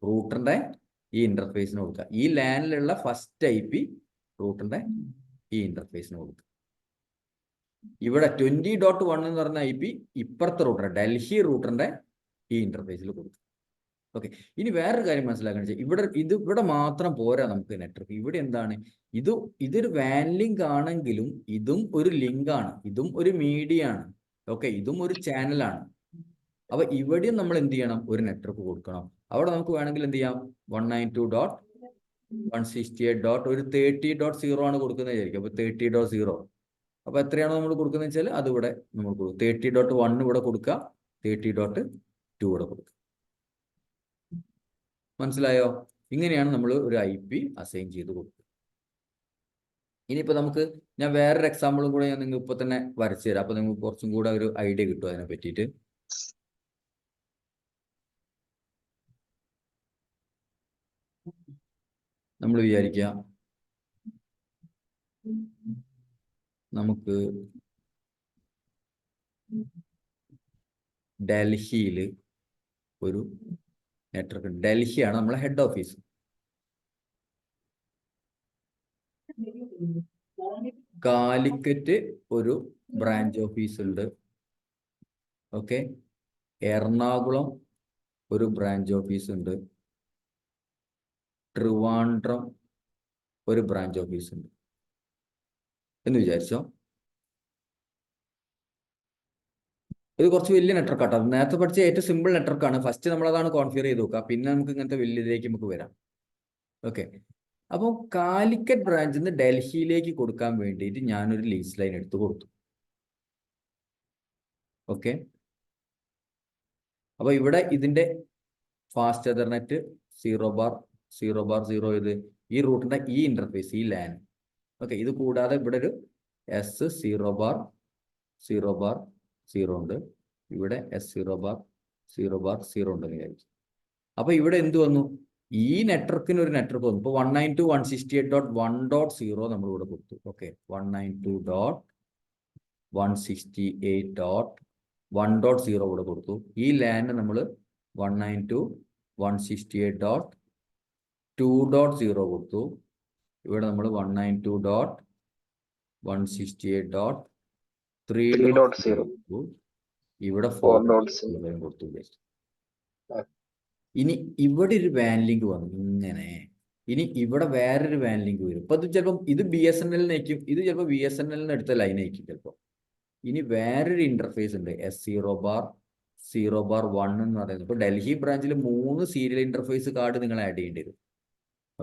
Speaker 1: റൂട്ടറിന്റെ ഈ ഇന്റർഫേസിന് കൊടുക്കുക. ഈ ലാനിലുള്ള ഫസ്റ്റ് IP റൂട്ടറിന്റെ ഈ ഇന്റർഫേസിന് കൊടുക്കുക. ഇവിടെ 20.1 എന്ന് പറഞ്ഞ IP ഇപ്പുറത്തെ റൂട്ടറിന്റെ ഡൽഹി റൂട്ടറിന്റെ ഈ ഇന്റർഫേസിൽ കൊടുക്കും. ഓക്കെ, ഇനി വേറൊരു കാര്യം മനസ്സിലാക്കണം വെച്ചാൽ ഇവിടെ മാത്രം പോരാ നമുക്ക് നെറ്റ്വർക്ക്. ഇവിടെ എന്താണ്, ഇതൊരു വാൻ ലിങ്ക് ആണെങ്കിലും ഇതും ഒരു ലിങ്ക് ആണ്, ഇതും ഒരു മീഡിയ ആണ്. ഓക്കെ, ഇതും ഒരു ചാനലാണ്. അപ്പൊ ഇവിടെയും നമ്മൾ എന്ത് ചെയ്യണം, ഒരു നെറ്റ്വർക്ക് കൊടുക്കണം. അവിടെ നമുക്ക് വേണമെങ്കിൽ എന്ത് ചെയ്യാം, 192.168.30.0 ആണ് കൊടുക്കുന്നത് വിചാരിക്കും. അപ്പൊ 30.0. അപ്പൊ എത്രയാണോ നമ്മൾ കൊടുക്കുന്നത് വെച്ചാൽ അത് ഇവിടെ നമ്മൾ കൊടുക്കും. 30.1 ഇവിടെ കൊടുക്കുക, 30.2 ഇവിടെ കൊടുക്കുക. മനസ്സിലായോ? ഇങ്ങനെയാണ് നമ്മൾ ഒരു IP അസൈൻ ചെയ്ത് കൊടുക്കുക. ഇനിയിപ്പോ ഞാൻ വേറൊരു എക്സാമ്പിളും കൂടെ ഞാൻ നിങ്ങൾക്ക് ഇപ്പൊ തന്നെ വരച്ചു തരാം. അപ്പൊ നിങ്ങൾക്ക് കുറച്ചും കൂടെ ഒരു ഐഡിയ കിട്ടും അതിനെ പറ്റിയിട്ട്. നമ്മൾ വിചാരിക്കുക നമുക്ക് ഡൽഹിയിൽ ഒരു നെറ്റ്വർക്ക്, ഡൽഹിയാണ് നമ്മളെ ഹെഡ് ഓഫീസ്. കാലിക്കറ്റ് ഒരു ബ്രാഞ്ച് ഓഫീസ് ഉണ്ട്. ഓക്കെ, എറണാകുളം ഒരു ബ്രാഞ്ച് ഓഫീസ് ഉണ്ട്. ട്രിവാൻഡ്രം ഒരു ബ്രാഞ്ച് ഓഫീസ് ഉണ്ട് എന്ന് വിചാരിച്ചോ. ഇത് കുറച്ച് വലിയ നെറ്റ്വർക്ക് ആട്ടോ. നേരത്തെ പഠിച്ച ഏറ്റവും സിമ്പിൾ നെറ്റ്വർക്കാണ്. ഫസ്റ്റ് നമ്മൾ അതാണ് കോൺഫിഗർ ചെയ്ത് നോക്കുക, പിന്നെ നമുക്ക് ഇങ്ങനത്തെ വലിയതിലേക്ക് നമുക്ക് വരാം. ഓക്കെ, അപ്പോൾ കാലിക്കറ്റ് ബ്രാഞ്ചിൽ നിന്ന് ഡൽഹിയിലേക്ക് കൊടുക്കാൻ വേണ്ടിയിട്ട് ഞാനൊരു ലീസ് ലൈൻ എടുത്ത് കൊടുത്തു. ഓക്കെ, അപ്പോൾ ഇവിടെ ഇതിന്റെ ഫാസ്റ്റ് എതർനെറ്റ് 0/0/0 ഇത് ഈ റൂട്ടിന്റെ ഈ ഇന്റർഫേസ്, ഈ ലാൻ. ഓക്കെ, ഇത് കൂടാതെ ഇവിടെ ഒരു S0/0/0 ഉണ്ട്. ഇവിടെ S0/0/0 ഉണ്ടെന്ന് വിചാരിച്ചു. അപ്പൊ ഇവിടെ എന്ത് വന്നു, ഈ നെറ്റ്വർക്കിന് ഒരു നെറ്റ്വർക്ക് വന്നു. ഇപ്പൊ 192.168.1.0 നമ്മൾ ഇവിടെ കൊടുത്തു. ഓക്കെ, 192.168.1.0 ഇവിടെ കൊടുത്തു. ഈ ലാൻഡ് നമ്മൾ 192.168.2.0 കൊടുത്തു. ഇവിടെ നമ്മൾ 192.168.3.0 കൊടുത്തു. ഇവിടെ 4.0 കൊടുത്തു. ഇനി ഇവിടെ ഒരു വാൻ ലിങ്ക് വന്നു ഇങ്ങനെ. ഇനി ഇവിടെ വേറൊരു വാൻ ലിങ്ക് വരും. ഇപ്പൊ ഇത് ചിലപ്പം ഇത് BSNL-നായിരിക്കും, ഇത് ചിലപ്പോൾ BSNL-ന് എടുത്ത ലൈനായിരിക്കും ചിലപ്പോൾ. ഇനി വേറൊരു ഇന്റർഫേസ് ഉണ്ട്, S0 ബാർ 1 എന്ന് പറയുന്നത്. ഇപ്പോൾ ഡൽഹി ബ്രാഞ്ചിൽ 3 സീരിയൽ ഇന്റർഫേസ് കാർഡ് നിങ്ങൾ ആഡ് ചെയ്യേണ്ടി വരും.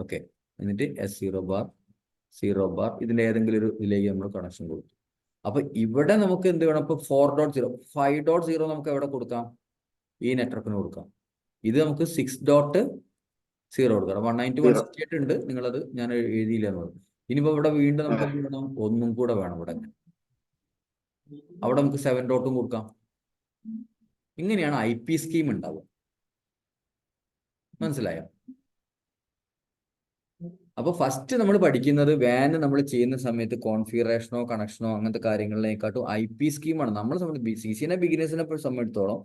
Speaker 1: ഓക്കെ, എന്നിട്ട് S0 ബാർ ഇതിന്റെ ഏതെങ്കിലും ഒരു ഇതിലേക്ക് നമ്മൾ കണക്ഷൻ കൊടുക്കും. അപ്പൊ ഇവിടെ നമുക്ക് എന്ത് വേണം? ഇപ്പൊ 4.0 5.0 നമുക്ക് എവിടെ കൊടുക്കാം? ഈ നെറ്റ്വർക്കിന് കൊടുക്കാം. ഇത് നമുക്ക് 6.0 കൊടുക്കണം. 192.168 ഉണ്ട്, നിങ്ങളത് ഞാൻ എഴുതിയില്ല എന്നത്. ഇനിയിപ്പോ ഇവിടെ വീണ്ടും നമുക്ക് എന്ത് വേണം? ഒന്നും കൂടെ വേണം ഇവിടെ. അവിടെ നമുക്ക് 7.0 കൊടുക്കാം. ഇങ്ങനെയാണ് IP സ്കീം ഉണ്ടാവുക. മനസ്സിലായോ? അപ്പൊ ഫസ്റ്റ് നമ്മൾ പഠിക്കുന്നത് വാന് നമ്മൾ ചെയ്യുന്ന സമയത്ത് കോൺഫിഗറേഷനോ കണക്ഷനോ അങ്ങനത്തെ കാര്യങ്ങളിലേക്കാട്ടും IP സ്കീമാണ്. നമ്മളെ സംബന്ധിച്ച് CCNA ബിഗിനേഴ്സിനെ സംബന്ധിച്ചിടത്തോളം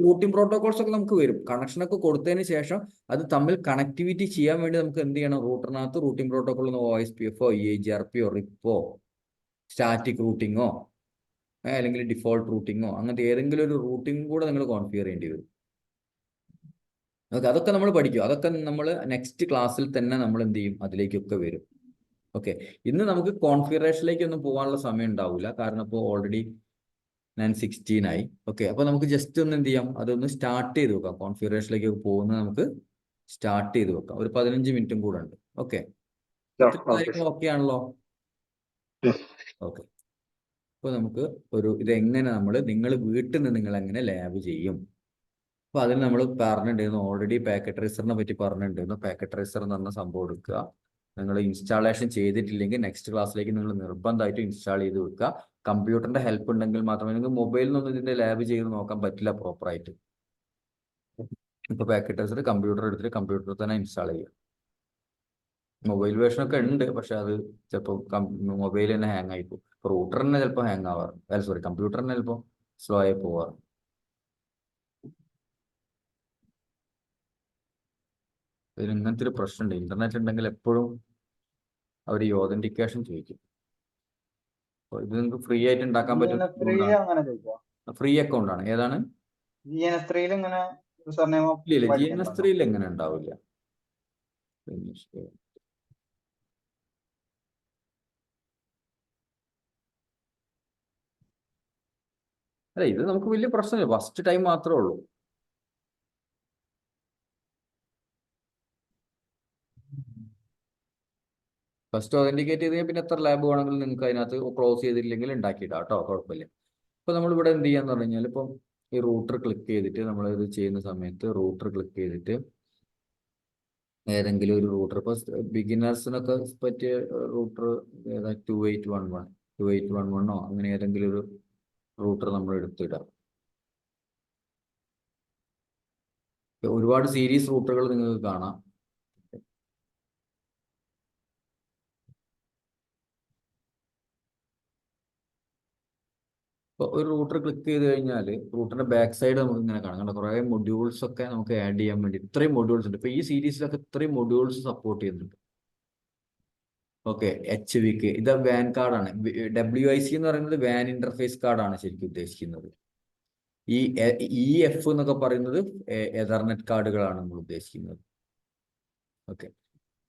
Speaker 1: റൂട്ടിംഗ് പ്രോട്ടോകോൾസ് ഒക്കെ നമുക്ക് വരും. കണക്ഷനൊക്കെ കൊടുത്തതിന് ശേഷം അത് തമ്മിൽ കണക്ടിവിറ്റി ചെയ്യാൻ വേണ്ടി നമുക്ക് എന്ത് ചെയ്യണം? റൂട്ടറിനകത്ത് റൂട്ടിംഗ് പ്രോട്ടോകോൾ OSPF-ഓ EIGRP-ഓ RIP-ഓ സ്റ്റാറ്റിക് റൂട്ടിങ്ങോ അല്ലെങ്കിൽ ഡിഫോൾട്ട് റൂട്ടിങ്ങോ അങ്ങനത്തെ ഏതെങ്കിലും ഒരു റൂട്ടിംഗ് കൂടെ നിങ്ങൾ കോൺഫിഗർ ചെയ്യേണ്ടി വരും. ഓക്കെ, അതൊക്കെ നമ്മൾ പഠിക്കും. അതൊക്കെ നമ്മൾ നെക്സ്റ്റ് ക്ലാസ്സിൽ തന്നെ നമ്മൾ എന്ത് ചെയ്യും? അതിലേക്കൊക്കെ വരും. ഓക്കെ, ഇന്ന് നമുക്ക് കോൺഫിഗറേഷനിലേക്ക് ഒന്നും പോകാനുള്ള സമയം ഉണ്ടാവില്ല, കാരണം ഇപ്പോൾ ഓൾറെഡി 9:16 ആയി. ഓക്കെ, അപ്പൊ നമുക്ക് ജസ്റ്റ് ഒന്ന് എന്ത് ചെയ്യാം? അതൊന്ന് സ്റ്റാർട്ട് ചെയ്ത് വെക്കാം. കോൺഫിഗറേഷനിലേക്ക് പോകുന്നത് നമുക്ക് സ്റ്റാർട്ട് ചെയ്ത് വെക്കാം. ഒരു 15 മിനിറ്റും കൂടെ ഉണ്ട്. ഓക്കെ, കാര്യങ്ങൾ ഓക്കെ ആണല്ലോ? ഓക്കെ, അപ്പോൾ നമുക്ക് ഇതെങ്ങനെ നിങ്ങൾ വീട്ടിൽ നിന്ന് നിങ്ങൾ എങ്ങനെ ലാബ് ചെയ്യും? അപ്പോൾ അതിന് നമ്മൾ പറഞ്ഞിട്ടുണ്ടായിരുന്നു, ഓൾറെഡി പാക്കറ്റ് ട്രേസറിനെ പറ്റി പറഞ്ഞിട്ടുണ്ടായിരുന്നു. പാക്കറ്റ് ട്രേസർ എന്ന് പറഞ്ഞ സംഭവം എടുക്കുക. നിങ്ങൾ ഇൻസ്റ്റാളേഷൻ ചെയ്തിട്ടില്ലെങ്കിൽ നെക്സ്റ്റ് ക്ലാസ്സിലേക്ക് നിങ്ങൾ നിർബന്ധമായിട്ട് ഇൻസ്റ്റാൾ ചെയ്ത് വെക്കുക. കമ്പ്യൂട്ടറിന്റെ ഹെൽപ്പ് ഉണ്ടെങ്കിൽ മാത്രമേ, നിങ്ങൾക്ക് മൊബൈലിൽ നിന്നൊന്നും ഇതിന്റെ ലാബ് ചെയ്ത് നോക്കാൻ പറ്റില്ല പ്രോപ്പറായിട്ട്. ഇപ്പോൾ പാക്കറ്റ് ട്രേസർ കമ്പ്യൂട്ടർ എടുത്തിട്ട് കമ്പ്യൂട്ടറിൽ തന്നെ ഇൻസ്റ്റാൾ ചെയ്യുക. മൊബൈൽ വേർഷൻ ഒക്കെ ഉണ്ട്, പക്ഷെ അത് ചിലപ്പോൾ മൊബൈൽ തന്നെ ഹാങ് ആയി പോകും. ഇപ്പോൾ റൂട്ടർ തന്നെ ചിലപ്പോൾ ഹാങ് ആവാറ്, കമ്പ്യൂട്ടർ തന്നെ ചിലപ്പോൾ സ്ലോ ആയി പോവാറ്. ഇതിന് ഇങ്ങനത്തെ ഒരു പ്രശ്നമുണ്ട്. ഇന്റർനെറ്റ് ഉണ്ടെങ്കിൽ എപ്പോഴും അവർ ഈ ഓതന്റിക്കേഷൻ ചോദിക്കും. അപ്പോൾ ഇത് നിങ്ങൾക്ക് ഫ്രീ ആയിട്ട് ഉണ്ടാക്കാൻ പറ്റും. ഫ്രീ അക്കൗണ്ട് ആണ്. ഏതാണ്?
Speaker 3: ഇല്ല,
Speaker 1: GNS3 എങ്ങനെ ഉണ്ടാവില്ല? അല്ല, ഇത് നമുക്ക് വലിയ പ്രശ്നമില്ല. ഫസ്റ്റ് ടൈം മാത്രമേ ഉള്ളൂ. ഫസ്റ്റ് ഒതന്റിക്കേറ്റ് ചെയ്ത് കഴിഞ്ഞാൽ പിന്നെ എത്ര ലാബ് വേണമെങ്കിലും നിങ്ങൾക്ക് അതിനകത്ത് ക്ലോസ് ചെയ്തില്ലെങ്കിൽ ഉണ്ടാക്കിയിട്ടാ കേട്ടോ, കുഴപ്പമില്ല. ഇപ്പോൾ നമ്മളിവിടെ എന്ത് ചെയ്യാന്ന് പറഞ്ഞു കഴിഞ്ഞാൽ, ഇപ്പം ഈ റൂട്ടർ ക്ലിക്ക് ചെയ്തിട്ട് നമ്മളിത് ചെയ്യുന്ന സമയത്ത് റൂട്ടർ ക്ലിക്ക് ചെയ്തിട്ട് ഏതെങ്കിലും ഒരു റൂട്ടർ, ഇപ്പോൾ ബിഗിനേഴ്സിനൊക്കെ പറ്റിയ റൂട്ടർ ഏതാ? 2811 അങ്ങനെ ഏതെങ്കിലും ഒരു റൂട്ടർ നമ്മൾ എടുത്തിടാം. ഒരുപാട് സീരീസ് റൂട്ടറുകൾ നിങ്ങൾക്ക് കാണാം. ഇപ്പോൾ ഒരു റൂട്ടർ ക്ലിക്ക് ചെയ്ത് കഴിഞ്ഞാൽ റൂട്ടറിന്റെ ബാക്ക് സൈഡ് നമുക്ക് ഇങ്ങനെ കാണാം. കുറേ മൊഡ്യൂൾസ് ഒക്കെ നമുക്ക് ആഡ് ചെയ്യാൻ വേണ്ടി ഇത്രയും മൊഡ്യൂൾസ് ഉണ്ട്. ഇപ്പോൾ ഈ സീരീസിലൊക്കെ ഇത്രയും മൊഡ്യൂൾസ് സപ്പോർട്ട് ചെയ്യുന്നുണ്ട്. ഓക്കെ, HVK ഇത് വാൻ കാർഡാണ്. WIC എന്ന് പറയുന്നത് വാൻ ഇന്റർഫേസ് കാർഡാണ് ശരിക്കും ഉദ്ദേശിക്കുന്നത്. ഈ EF എന്നൊക്കെ പറയുന്നത് എതർനെറ്റ് കാർഡുകളാണ് നമ്മൾ ഉദ്ദേശിക്കുന്നത്. ഓക്കെ,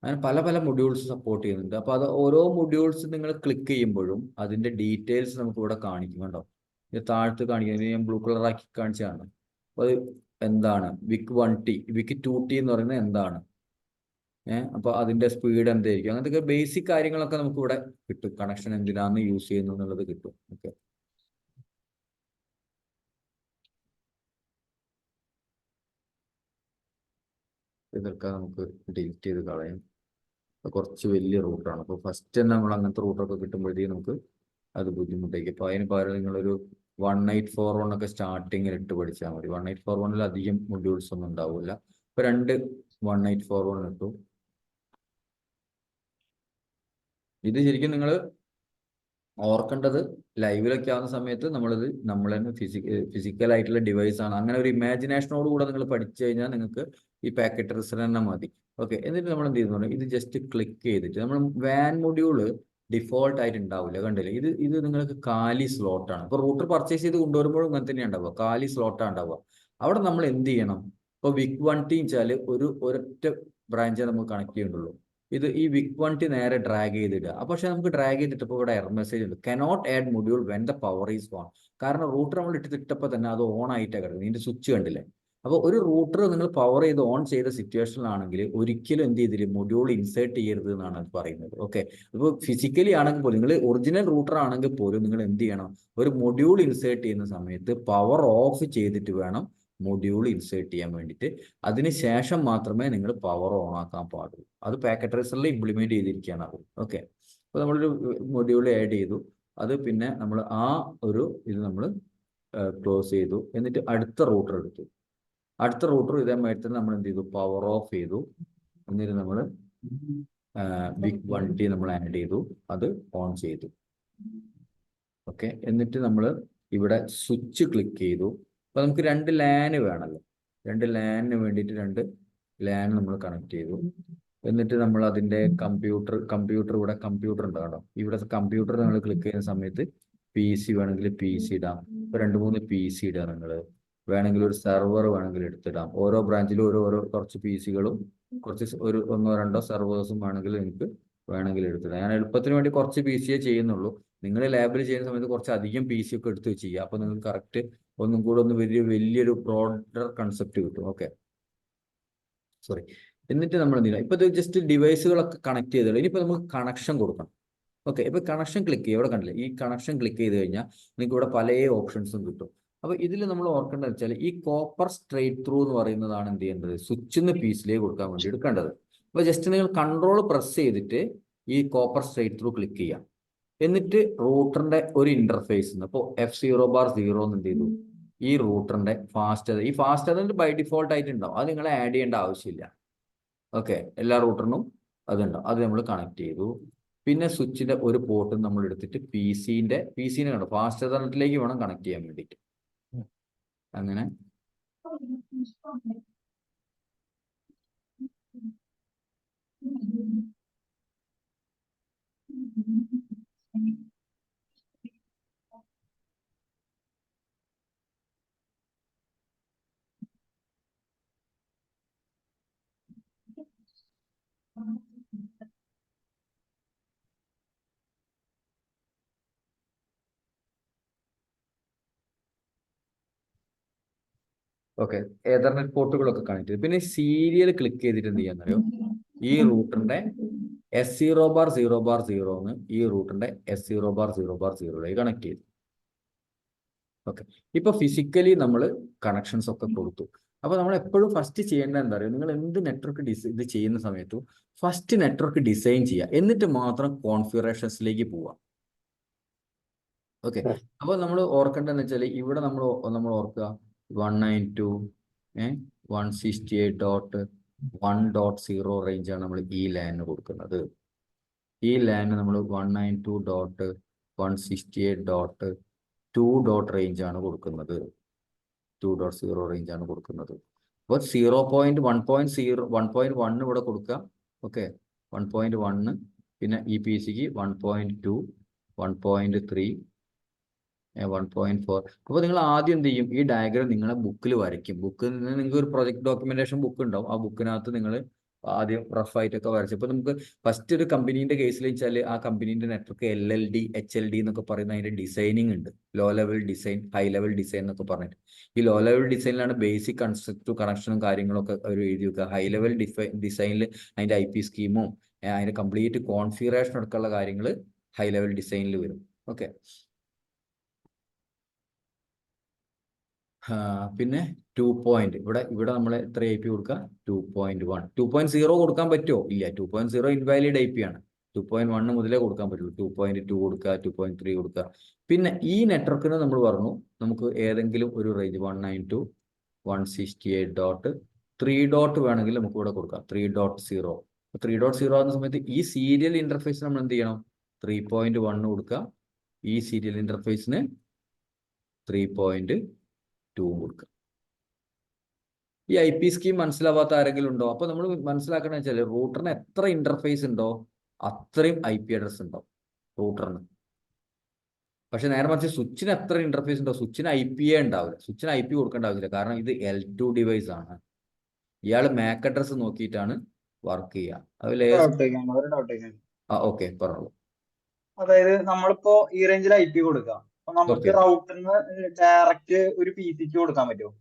Speaker 1: അങ്ങനെ പല പല മൊഡ്യൂൾസ് സപ്പോർട്ട് ചെയ്യുന്നുണ്ട്. അപ്പോൾ അത് ഓരോ മൊഡ്യൂൾസ് നിങ്ങൾ ക്ലിക്ക് ചെയ്യുമ്പോഴും അതിന്റെ ഡീറ്റെയിൽസ് നമുക്ക് ഇവിടെ കാണിക്കും. കണ്ടോ, ഇത് താഴത്ത് കാണിക്കുന്നത് ഞാൻ ബ്ലൂ കളർ ആക്കി കാണിച്ചതാണ്. അപ്പോൾ അത് എന്താണ്? WIC 1T WIC 2T എന്ന് പറയുന്നത് എന്താണ്? അപ്പോൾ അതിന്റെ സ്പീഡ് എന്തായിരിക്കും? അങ്ങനത്തെ ബേസിക് കാര്യങ്ങളൊക്കെ നമുക്ക് ഇവിടെ കിട്ടും. കണക്ഷൻ എന്തിനാണ് യൂസ് ചെയ്യുന്നത് എന്നുള്ളത് കിട്ടും. ഓക്കെ, ഇതൊക്കെ നമുക്ക് ഡിലീറ്റ് ചെയ്ത് കളയാം. കുറച്ച് വലിയ റൂട്ടാണ്. അപ്പോൾ ഫസ്റ്റ് തന്നെ നമ്മൾ അങ്ങനത്തെ റൂട്ടൊക്കെ കിട്ടുമ്പോഴത്തേക്കും നമുക്ക് അത് ബുദ്ധിമുട്ടായിരിക്കും. അപ്പോൾ അതിന് പകരം നിങ്ങളൊരു 1841 ഒക്കെ സ്റ്റാർട്ടിങ്ങിൽ ഇട്ട് പഠിച്ചാൽ മതി. 1841 അധികം മൊഡ്യൂൾസ് ഒന്നും ഉണ്ടാവില്ല. ഇപ്പോൾ 2 1841 ഇട്ടു. ഇത് ശരിക്കും നിങ്ങൾ ഓർക്കേണ്ടത്, ലൈവിലൊക്കെ ആവുന്ന സമയത്ത് നമ്മൾ തന്നെ ഫിസിക്കലായിട്ടുള്ള ഡിവൈസ് ആണ്. അങ്ങനെ ഒരു ഇമാജിനേഷനോട് കൂടെ നിങ്ങൾ പഠിച്ചു കഴിഞ്ഞാൽ നിങ്ങൾക്ക് ഈ പാക്കറ്റ് ട്രേസർ തന്നെ മതി. ഓക്കെ, എന്നിട്ട് നമ്മൾ എന്ത് ചെയ്യുന്നു? ഇത് ജസ്റ്റ് ക്ലിക്ക് ചെയ്തിട്ട് നമ്മൾ വാൻ മൊഡ്യൂള് ഡിഫോൾട്ട് ആയിട്ട് ഉണ്ടാവില്ല. കണ്ടില്ലേ? ഇത് നിങ്ങൾക്ക് കാലി സ്ലോട്ടാണ്. ഇപ്പോൾ റൂട്ടർ പർച്ചേസ് ചെയ്ത് കൊണ്ടുവരുമ്പോഴും അങ്ങനെ തന്നെയാണ് ഉണ്ടാവുക, കാലി സ്ലോട്ടാണ് ഉണ്ടാവുക. അവിടെ നമ്മൾ എന്ത് ചെയ്യണം? ഇപ്പോൾ WIC 1T വെച്ചാൽ ഒരൊറ്റ ബ്രാഞ്ചേ നമുക്ക് കണക്ട് ചെയ്യേണ്ടുള്ളൂ. ഇത് ഈ വിക്1T നേരെ ഡ്രാഗ് ചെയ്തിടുക. അപ്പോൾ പക്ഷെ നമുക്ക് ഡ്രാഗ് ചെയ്തിട്ടപ്പോൾ ഇവിടെ എറർ മെസ്സേജ് ഉണ്ട്, cannot add module when the power is on. കാരണം റൂട്ടർ നമ്മൾ ഇട്ടിട്ടപ്പോൾ തന്നെ അത് ഓൺ ആയിട്ടാണ് കിടക്കുന്നത്, ഇതിന്റെ സ്വിച്ച് കണ്ടില്ലേ. അപ്പോൾ ഒരു റൂട്ടർ നിങ്ങൾ പവർ ചെയ്ത് ഓൺ ചെയ്ത സിറ്റുവേഷനിലാണെങ്കിൽ ഒരിക്കലും എന്ത് ചെയ്തില്ല, മൊഡ്യൂൾ ഇൻസേർട്ട് ചെയ്യരുത് എന്നാണ് അത് പറയുന്നത്. ഓക്കെ, അപ്പോൾ ഫിസിക്കലി ആണെങ്കിൽ പോലും, നിങ്ങൾ ഒറിജിനൽ റൂട്ടർ ആണെങ്കിൽ പോലും നിങ്ങൾ എന്ത് ചെയ്യണം, ഒരു മൊഡ്യൂൾ ഇൻസേർട്ട് ചെയ്യുന്ന സമയത്ത് പവർ ഓഫ് ചെയ്തിട്ട് വേണം മൊഡ്യൂൾ ഇൻസേർട്ട് ചെയ്യാൻ വേണ്ടിയിട്ട്. അതിനുശേഷം മാത്രമേ നിങ്ങൾ പവർ ഓൺ ആക്കാൻ പാടുള്ളൂ. അത് പാക്കറ്റ് ട്രേസറിൽ ഇംപ്ലിമെന്റ് ചെയ്തിരിക്കുകയാണ് അത്. ഓക്കെ, അപ്പോൾ നമ്മളൊരു മൊഡ്യൂൾ ആഡ് ചെയ്തു, അത് പിന്നെ നമ്മൾ ആ ഒരു ഇത് നമ്മൾ ക്ലോസ് ചെയ്തു, എന്നിട്ട് അടുത്ത റൂട്ടർ എടുത്തു. അടുത്ത റൂട്ടർ ഇതേമാതിരി തന്നെ നമ്മൾ എന്ത് ചെയ്തു, പവർ ഓഫ് ചെയ്തു, എന്നിട്ട് നമ്മൾ വിക്1T നമ്മൾ ആഡ് ചെയ്തു, അത് ഓൺ ചെയ്തു. ഓക്കെ, എന്നിട്ട് നമ്മൾ ഇവിടെ സ്വിച്ച് ക്ലിക്ക് ചെയ്തു. അപ്പോൾ നമുക്ക് 2 ലാന് വേണമല്ലോ, 2 ലാനിന് വേണ്ടിയിട്ട് 2 ലാൻ നമ്മൾ കണക്ട് ചെയ്തു. എന്നിട്ട് നമ്മൾ അതിൻ്റെ കമ്പ്യൂട്ടർ ഇവിടെ കമ്പ്യൂട്ടർ ഉണ്ട് കേട്ടോ, ഇവിടെ കമ്പ്യൂട്ടർ നമ്മൾ ക്ലിക്ക് ചെയ്യുന്ന സമയത്ത് PC വേണമെങ്കിൽ PC ഇടാം, ഇപ്പോൾ 2-3 PC ഇടാം. നിങ്ങൾ വേണമെങ്കിൽ ഒരു സെർവർ വേണമെങ്കിൽ എടുത്തിടാം. ഓരോ ബ്രാഞ്ചിലും ഓരോ കുറച്ച് PCകളും കുറച്ച് ഒരു 1-2 സെർവേഴ്സും വേണമെങ്കിൽ എടുത്തിടാം. ഞാൻ എളുപ്പത്തിന് വേണ്ടി കുറച്ച് PCയെ ചെയ്യുന്നുള്ളൂ. നിങ്ങൾ ലാബിൽ ചെയ്യുന്ന സമയത്ത് കുറച്ച് അധികം PC ഒക്കെ എടുത്ത് ചെയ്യുക, അപ്പോൾ നിങ്ങൾക്ക് കറക്റ്റ് ഒന്നും കൂടെ വലിയൊരു ബ്രോഡർ കൺസെപ്റ്റ് കിട്ടും. Okay, sorry. എന്നിട്ട് നമ്മൾ എന്ത് ചെയ്യണം, ഇപ്പോൾ ഇത് ജസ്റ്റ് ഡിവൈസുകളൊക്കെ കണക്ട് ചെയ്തല്ലോ, ഇനിയിപ്പോൾ നമുക്ക് കണക്ഷൻ കൊടുക്കണം. ഓക്കെ, ഇപ്പോൾ കണക്ഷൻ ക്ലിക്ക് ചെയ്യുക, ഇവിടെ കണ്ടില്ലേ, ഈ കണക്ഷൻ ക്ലിക്ക് ചെയ്ത് കഴിഞ്ഞാൽ നിങ്ങൾക്ക് ഇവിടെ പല ഓപ്ഷൻസും കിട്ടും. അപ്പോൾ ഇതിൽ നമ്മൾ ഓർക്കേണ്ടത് വെച്ചാൽ ഈ കോപ്പർ സ്ട്രേറ്റ് ത്രൂ എന്ന് പറയുന്നതാണ് എന്ത് ചെയ്യേണ്ടത്, സ്വിച്ചിന്ന് പീസിലേക്ക് കൊടുക്കാൻ വേണ്ടി എടുക്കേണ്ടത്. അപ്പോൾ ജസ്റ്റ് നിങ്ങൾ കൺട്രോൾ പ്രസ് ചെയ്തിട്ട് ഈ കോപ്പർ സ്ട്രേറ്റ് ത്രൂ ക്ലിക്ക് ചെയ്യാം. എന്നിട്ട് റൂട്ടറിന്റെ ഒരു ഇന്റർഫേസ്, അപ്പോൾ F0/0 എന്ന് എന്ത് ചെയ്തു, ഈ റൂട്ടറിന്റെ ഫാസ്റ്റ് അതിന്റെ ബൈ ഡിഫോൾട്ട് ആയിട്ട് ഉണ്ടാവും, അത് നിങ്ങൾ ആഡ് ചെയ്യേണ്ട ആവശ്യമില്ല. ഓക്കെ, എല്ലാ റൂട്ടറിനും അതുണ്ടാവും, അത് നമ്മൾ കണക്ട് ചെയ്തു. പിന്നെ സ്വിച്ചിന്റെ ഒരു പോർട്ട് നമ്മൾ എടുത്തിട്ട് PC-നെ കണ്ടോ, ഫാസ്റ്റ് എതർനെറ്റിലേക്ക് വേണം കണക്ട് ചെയ്യാൻ വേണ്ടിയിട്ട്. അങ്ങനെ ഓക്കെ, എതർനെറ്റ് പോർട്ടുകളൊക്കെ കണക്ട് ചെയ്തു. പിന്നെ സീരിയൽ ക്ലിക്ക് ചെയ്തിട്ട് എന്ത് ചെയ്യാന്നറിയോ, ഈ റൂട്ടറിന്റെ S0/0/0 എന്ന് ഈ റൂട്ടറിന്റെ S0/0/0 കണക്ട് ചെയ്തു. ഓക്കെ, ഇപ്പൊ ഫിസിക്കലി നമ്മൾ കണക്ഷൻസ് ഒക്കെ കൊടുത്തു. അപ്പോൾ നമ്മൾ എപ്പോഴും ഫസ്റ്റ് ചെയ്യേണ്ടത് എന്താ പറയുക, നിങ്ങൾ എന്ത് നെറ്റ്വർക്ക് ഇത് ചെയ്യുന്ന സമയത്തും ഫസ്റ്റ് നെറ്റ്വർക്ക് ഡിസൈൻ ചെയ്യുക, എന്നിട്ട് മാത്രം കോൺഫിഗറേഷൻസിലേക്ക് പോവുക. ഓക്കെ, അപ്പോൾ നമ്മൾ ഓർക്കേണ്ടതെന്ന് വെച്ചാൽ ഇവിടെ നമ്മൾ ഓർക്കുക 192.168.1.0 റേഞ്ചാണ് നമ്മൾ ഈ ലാനിന് കൊടുക്കുന്നത്. ഈ ലാനിന് നമ്മൾ 192.168.2. റേഞ്ചാണ് കൊടുക്കുന്നത്, 2.0 റേഞ്ചാണ് കൊടുക്കുന്നത്. അപ്പോൾ 1.1 ഇവിടെ കൊടുക്കുക. ഓക്കെ, 1.1, പിന്നെ ഈ PCക്ക് 1.2, 1.3, 1.4. അപ്പോൾ നിങ്ങൾ ആദ്യം എന്ത് ചെയ്യും, ഈ ഡയഗ്രാം നിങ്ങളെ ബുക്കിൽ വരയ്ക്കും. ബുക്കിൽ നിന്ന് നിങ്ങൾക്ക് ഒരു പ്രൊജക്ട് ഡോക്യുമെന്റേഷൻ ബുക്ക് ഉണ്ടാവും, ആ ബുക്കിനകത്ത് നിങ്ങൾ ആദ്യം റഫായിട്ടൊക്കെ വരച്ചു. ഇപ്പോൾ നമുക്ക് ഫസ്റ്റ് ഒരു കമ്പനീൻ്റെ കേസിൽ വെച്ചാൽ ആ കമ്പനീൻ്റെ നെറ്റ്വർക്ക് LLD HLD എന്നൊക്കെ പറയുന്ന അതിൻ്റെ ഡിസൈനിങ് ഉണ്ട്, low level design, high level design എന്നൊക്കെ പറഞ്ഞിട്ട്. ഈ ലോ ലെവൽ ഡിസൈനിലാണ് ബേസിക് കൺസെപ്റ്റ് കണക്ഷനും കാര്യങ്ങളൊക്കെ അവർ എഴുതി വെക്കുക. ഹൈ ലെവൽ ഡിസൈനിൽ അതിൻ്റെ IP സ്കീമും അതിൻ്റെ കംപ്ലീറ്റ് കോൺഫിഗറേഷൻ അടക്കമുള്ള കാര്യങ്ങൾ ഹൈ ലെവൽ ഡിസൈനിൽ വരും. ഓക്കെ, പിന്നെ 2. ഇവിടെ നമ്മൾ എത്ര IP കൊടുക്കുക, 2.1. 2.0 കൊടുക്കാൻ പറ്റുമോ, ഇല്ല, 2.0 ഇൻവാലിഡ് IP ആണ്. 2.1 മുതലേ കൊടുക്കാൻ പറ്റുള്ളൂ. 2.2 കൊടുക്കുക, 2.3 കൊടുക്കുക. പിന്നെ ഈ നെറ്റ്വർക്കിന് നമ്മൾ പറഞ്ഞു നമുക്ക് ഏതെങ്കിലും ഒരു റേഞ്ച് 192.168.3. വേണമെങ്കിൽ നമുക്ക് ഇവിടെ കൊടുക്കാം 3.0. 3.0 ആകുന്ന സമയത്ത് ഈ സീരിയൽ ഇന്റർഫേസ് നമ്മൾ എന്ത് ചെയ്യണം, 3.1 കൊടുക്കുക. ഈ സീരിയൽ ഇന്റർഫേസിന് 3.2 കൊടുക്കുക. ഈ IP സ്കീം മനസ്സിലാവാത്ത ആരെങ്കിലും ഉണ്ടോ? അപ്പോൾ നമ്മൾ മനസ്സിലാക്കണമെന്ന് വെച്ചാൽ റൂട്ടറിന് എത്ര ഇന്റർഫേസ് ഉണ്ടോ അത്രയും IP അഡ്രസ് ഉണ്ടാവും റൂട്ടറിന്. പക്ഷെ നേരെ മറിച്ച് സ്വിച്ചിന് എത്ര ഇന്റർഫേസ് ഉണ്ടോ, സ്വിച്ചിന് IPയെ ഉണ്ടാവില്ല. സ്വിച്ചിന് IP കൊടുക്കേണ്ട ആവശ്യമില്ല, കാരണം ഇത് L2 ഡിവൈസ് ആണ്. ഇയാൾ MAC അഡ്രസ് നോക്കിയിട്ടാണ് വർക്ക് ചെയ്യുക. അത് ലേയേഴ്സ്.
Speaker 3: ഒരു ഡൗട്ട് ചോദിക്കാൻ.
Speaker 1: ഓക്കെ, പറഞ്ഞോളൂ.
Speaker 3: അതായത് നമ്മളിപ്പോ ഈ റേഞ്ചിൽ IP കൊടുക്കാം, അപ്പൊ നമുക്ക്
Speaker 1: ഓക്കെ,
Speaker 3: റൗട്ടറിന് ഡയറക്റ്റ് ഒരു PCക്ക് കൊടുക്കാൻ പറ്റുമോ?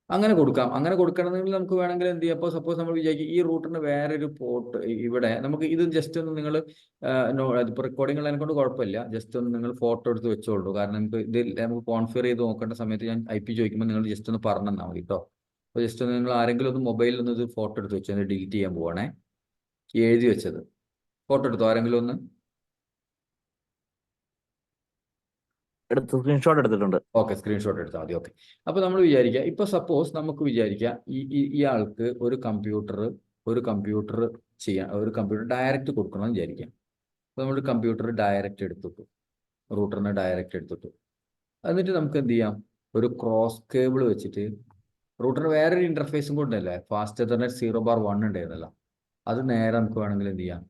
Speaker 1: അങ്ങനെ കൊടുക്കാം. അങ്ങനെ കൊടുക്കണമെങ്കിൽ നമുക്ക് വേണമെങ്കിൽ എന്ത് ചെയ്യാം, അപ്പോൾ സപ്പോസ് നമ്മൾ വിചാരിക്കും ഈ റൂട്ടിന് വേറൊരു പോർട്ട് ഇവിടെ നമുക്ക് ഇത് ജസ്റ്റ് ഒന്ന് നിങ്ങൾ ഇപ്പോൾ റെക്കോർഡിംഗ് ഉള്ളതിനെ കൊണ്ട് കുഴപ്പമില്ല, ജസ്റ്റ് ഒന്ന് നിങ്ങൾ ഫോട്ടോ എടുത്ത് വെച്ചോളൂ. കാരണം നമുക്ക് ഇതിൽ നമുക്ക് കോൺഫിഗർ ചെയ്ത് നോക്കേണ്ട സമയത്ത് ഞാൻ IP ചോദിക്കുമ്പോൾ നിങ്ങൾ ജസ്റ്റ് ഒന്ന് പറഞ്ഞു തന്നാൽ മതി കേട്ടോ. അപ്പോൾ ജസ്റ്റ് ഒന്ന് നിങ്ങൾ ആരെങ്കിലും ഒന്ന് മൊബൈലിൽ ഒന്ന് ഇത് ഫോട്ടോ എടുത്ത് വെച്ചു, അത് ഡിലീറ്റ് ചെയ്യാൻ പോവാണേ. ഈ എഴുതി വെച്ചത് ഫോട്ടോ എടുത്തോ ആരെങ്കിലും ഒന്ന്?
Speaker 5: സ്ക്രീൻഷോട്ട് എടുത്തിട്ടുണ്ട്.
Speaker 1: ഓക്കെ, സ്ക്രീൻഷോട്ട് എടുത്താൽ മതി. ഓക്കെ, അപ്പോൾ നമ്മൾ വിചാരിക്കുക, ഇപ്പോൾ സപ്പോസ് നമുക്ക് വിചാരിക്കുക ഇയാൾക്ക് ഒരു കമ്പ്യൂട്ടർ ചെയ്യാൻ, ഒരു കമ്പ്യൂട്ടർ ഡയറക്റ്റ് കൊടുക്കണമെന്ന് വിചാരിക്കാം. അപ്പോൾ നമ്മൾ കമ്പ്യൂട്ടർ ഡയറക്റ്റ് എടുത്തിട്ടു, റൂട്ടറിനെ ഡയറക്റ്റ് എടുത്തിട്ടു. എന്നിട്ട് നമുക്ക് എന്ത് ചെയ്യാം, ഒരു ക്രോസ് കേബിൾ വെച്ചിട്ട് റൂട്ടറിന് വേറൊരു ഇന്റർഫേസും കൊണ്ടല്ലേ, ഫാസ്റ്റ് എതർനെറ്റ് 0/1 ഉണ്ടായിരുന്നല്ലോ, അത് നേരെ നമുക്ക് വേണമെങ്കിൽ എന്ത് ചെയ്യാം,